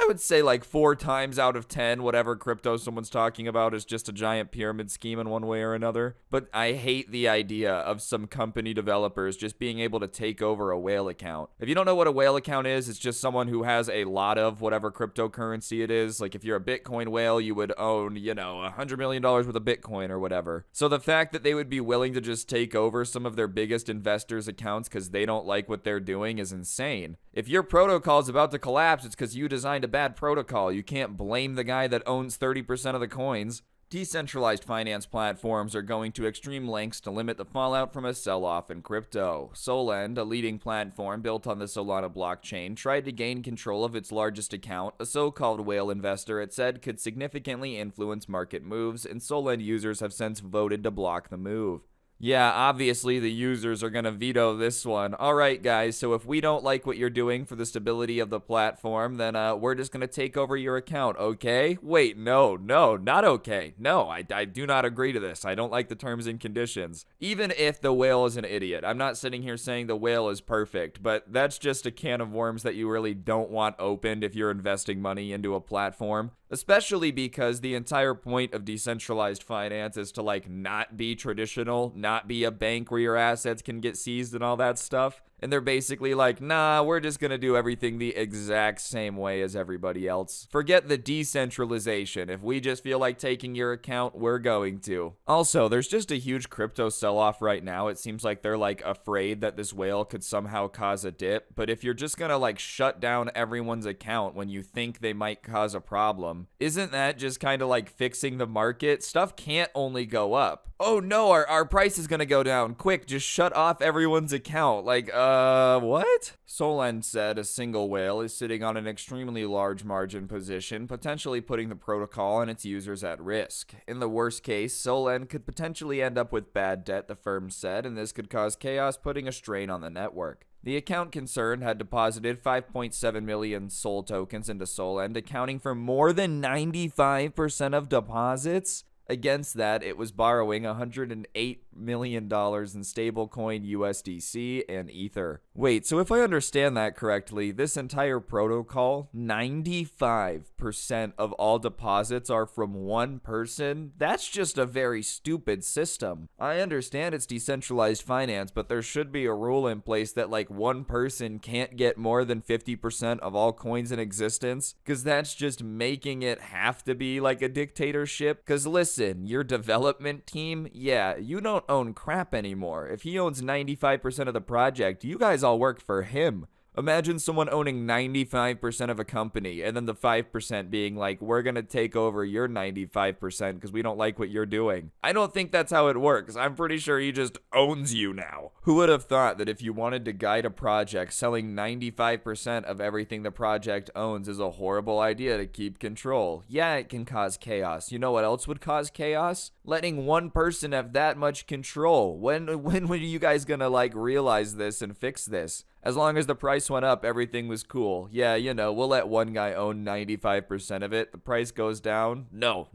would say like 4 times out of 10, whatever crypto someone's talking about is just a giant pyramid scheme in one way or another. But I hate the idea of some company developers just being able to take over a whale account. If you don't know what a whale account is, it's just someone who has a lot of whatever cryptocurrency it is. Like if you're a Bitcoin whale, you would own, $100 million worth of Bitcoin or whatever. So the fact that they would be willing to just take over some of their biggest investors' accounts because they don't like what they're doing is insane. If your protocol is about to collapse, it's because you designed a bad protocol. You can't blame the guy that owns 30% of the coins. Decentralized finance platforms are going to extreme lengths to limit the fallout from a sell-off in crypto. Solend, a leading platform built on the Solana blockchain, tried to gain control of its largest account, a so-called whale investor it said could significantly influence market moves, and Solend users have since voted to block the move. Yeah, obviously the users are gonna veto this one. Alright guys, so if we don't like what you're doing for the stability of the platform, then we're just gonna take over your account, okay? Wait, no, not okay. No, I do not agree to this. I don't like the terms and conditions. Even if the whale is an idiot. I'm not sitting here saying the whale is perfect, but that's just a can of worms that you really don't want opened if you're investing money into a platform. Especially because the entire point of decentralized finance is to like not be traditional, not be a bank where your assets can get seized and all that stuff. And they're basically like, nah, we're just gonna do everything the exact same way as everybody else. Forget the decentralization. If we just feel like taking your account, we're going to. Also, there's just a huge crypto sell-off right now. It seems like they're like afraid that this whale could somehow cause a dip. But if you're just gonna like shut down everyone's account when you think they might cause a problem, isn't that just kind of like fixing the market? Stuff can't only go up. Oh no, our price is gonna go down. Quick, just shut off everyone's account. Like, what? Solend said a single whale is sitting on an extremely large margin position, potentially putting the protocol and its users at risk. In the worst case, Solend could potentially end up with bad debt, the firm said, and this could cause chaos, putting a strain on the network. The account concerned had deposited 5.7 million SOL tokens into Solend, accounting for more than 95% of deposits. Against that, it was borrowing $108 million in stablecoin USDC and Ether. Wait, so if I understand that correctly, this entire protocol, 95% of all deposits are from one person? That's just a very stupid system. I understand it's decentralized finance, but there should be a rule in place that like one person can't get more than 50% of all coins in existence, because that's just making it have to be like a dictatorship. Because listen, your development team, yeah, you don't own crap anymore. If he owns 95% of the project, you guys all work for him. Imagine someone owning 95% of a company and then the 5% being like, we're going to take over your 95% because we don't like what you're doing. I don't think that's how it works. I'm pretty sure he just owns you now. Who would have thought that if you wanted to guide a project, selling 95% of everything the project owns is a horrible idea to keep control? Yeah, it can cause chaos. You know what else would cause chaos? Letting one person have that much control. When were you guys going to like realize this and fix this? As long as the price went up, everything was cool. Yeah, you know, we'll let one guy own 95% of it. The price goes down. No.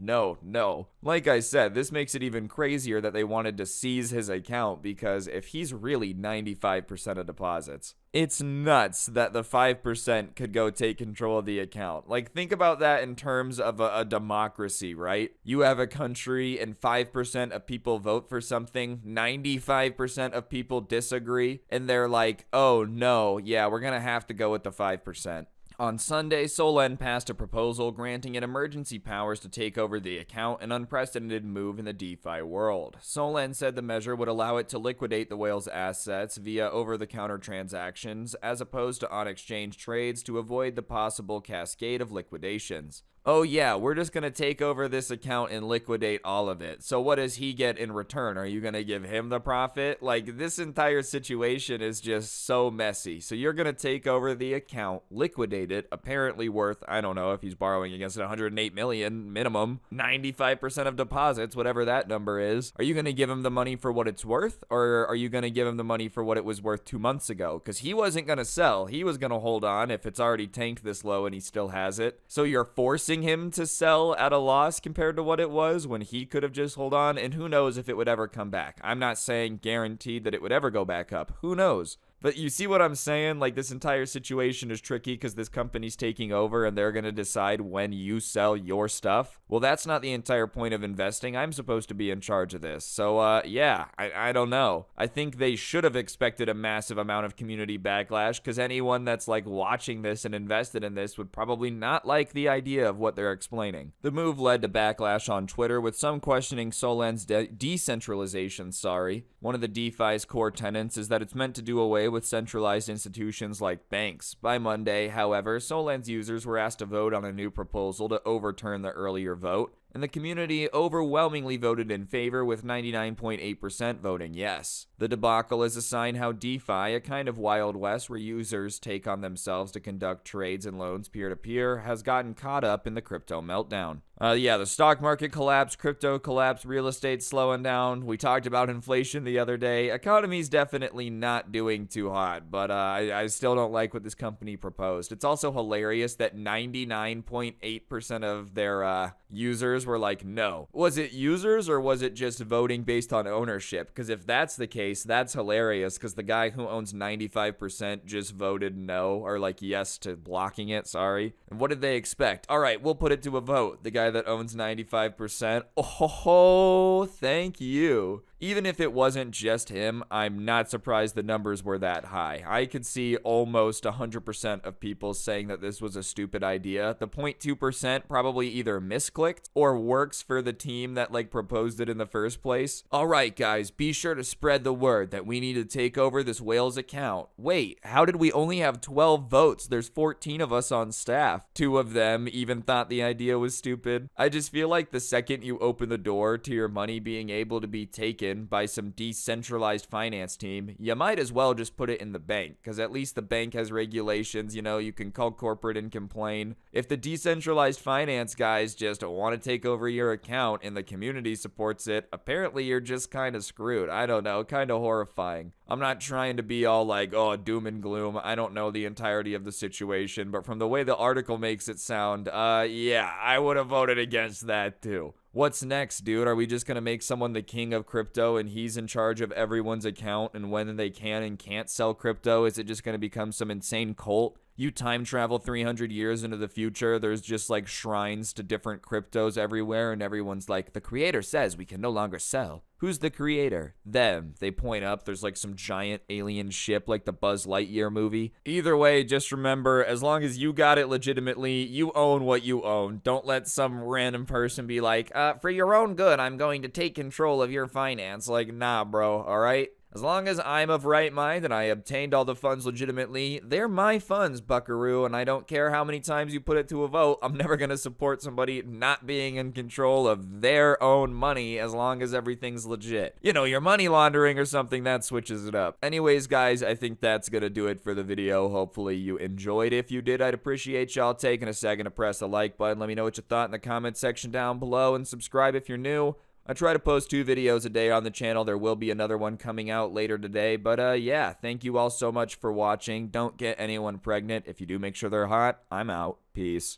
Like I said, this makes it even crazier that they wanted to seize his account, because if he's really 95% of deposits, it's nuts that the 5% could go take control of the account. Like, think about that in terms of a democracy, right? You have a country and 5% of people vote for something, 95% of people disagree, and they're like, oh no, yeah, we're gonna have to go with the 5%. On Sunday, Solend passed a proposal granting it emergency powers to take over the account, an unprecedented move in the DeFi world. Solend said the measure would allow it to liquidate the whale's assets via over-the-counter transactions, as opposed to on-exchange trades, to avoid the possible cascade of liquidations. oh yeah, we're just going to take over this account and liquidate all of it. So what does he get in return? Are you going to give him the profit? Like, this entire situation is just so messy. So you're going to take over the account, liquidate it, apparently worth, I don't know if he's borrowing against it, 108 million minimum, 95% of deposits, whatever that number is. Are you going to give him the money for what it's worth, or are you going to give him the money for what it was worth 2 months ago? Because he wasn't going to sell. He was going to hold on if it's already tanked this low and he still has it. So you're forcing him to sell at a loss compared to what it was when he could have just hold on, and who knows if it would ever come back. I'm not saying guaranteed that it would ever go back up. Who knows? But you see what I'm saying? Like, this entire situation is tricky because this company's taking over and they're going to decide when you sell your stuff. Well, that's not the entire point of investing. I'm supposed to be in charge of this. So, yeah, I don't know. I think they should have expected a massive amount of community backlash because anyone that's, like, watching this and invested in this would probably not like the idea of what they're explaining. The move led to backlash on Twitter, with some questioning Solan's decentralization, One of the DeFi's core tenets is that it's meant to do away with centralized institutions like banks. By Monday, however, Solan's users were asked to vote on a new proposal to overturn the earlier vote, and the community overwhelmingly voted in favor, with 99.8% voting yes. The debacle is a sign how DeFi, a kind of Wild West where users take on themselves to conduct trades and loans peer-to-peer, has gotten caught up in the crypto meltdown. Yeah, the stock market collapsed, crypto collapsed, real estate slowing down. We talked about inflation the other day. Economy's definitely not doing too hot, but I still don't like what this company proposed. It's also hilarious that 99.8% of their users were like, no. Was it users or was it just voting based on ownership? Because if that's the case, that's hilarious, because the guy who owns 95% just voted no, or like yes to blocking it, sorry. And what did they expect? All right, we'll put it to a vote. The guy that owns 95%, oh, thank you. Even if it wasn't just him, I'm not surprised the numbers were that high. I could see almost 100% of people saying that this was a stupid idea. The 0.2% probably either misclicked or works for the team that like proposed it in the first place. All right, guys, be sure to spread the word that we need to take over this whale's account. Wait, how did we only have 12 votes? There's 14 of us on staff. 2 of them even thought the idea was stupid. I just feel like the second you open the door to your money being able to be taken by some decentralized finance team, you might as well just put it in the bank, because at least the bank has regulations. You know, you can call corporate and complain. If the decentralized finance guys just want to take over your account and the community supports it, apparently you're just kind of screwed. I don't know, kind of horrifying. I'm not trying to be all like, oh, doom and gloom. I don't know the entirety of the situation, but from the way the article makes it sound, yeah, I would have voted against that too. What's next, dude? Are we just going to make someone the king of crypto and he's in charge of everyone's account, and when they can and can't sell crypto, is it just going to become some insane cult? You time travel 300 years into the future, there's just like shrines to different cryptos everywhere, and everyone's like, the creator says we can no longer sell. Who's the creator? Them. They point up, there's like some giant alien ship like the Buzz Lightyear movie. Either way, just remember, as long as you got it legitimately, you own what you own. Don't let some random person be like, for your own good, I'm going to take control of your finance. Like, nah, bro, alright? As long as I'm of right mind and I obtained all the funds legitimately, they're my funds, buckaroo, and I don't care how many times you put it to a vote. I'm never going to support somebody not being in control of their own money as long as everything's legit. You know, you're money laundering or something, that switches it up. Anyways, guys, I think that's going to do it for the video. Hopefully you enjoyed. If you did, I'd appreciate y'all taking a second to press the like button. Let me know what you thought in the comment section down below, and subscribe if you're new. I try to post 2 videos a day on the channel. There will be another one coming out later today. But yeah, thank you all so much for watching. Don't get anyone pregnant. If you do, make sure they're hot. I'm out. Peace.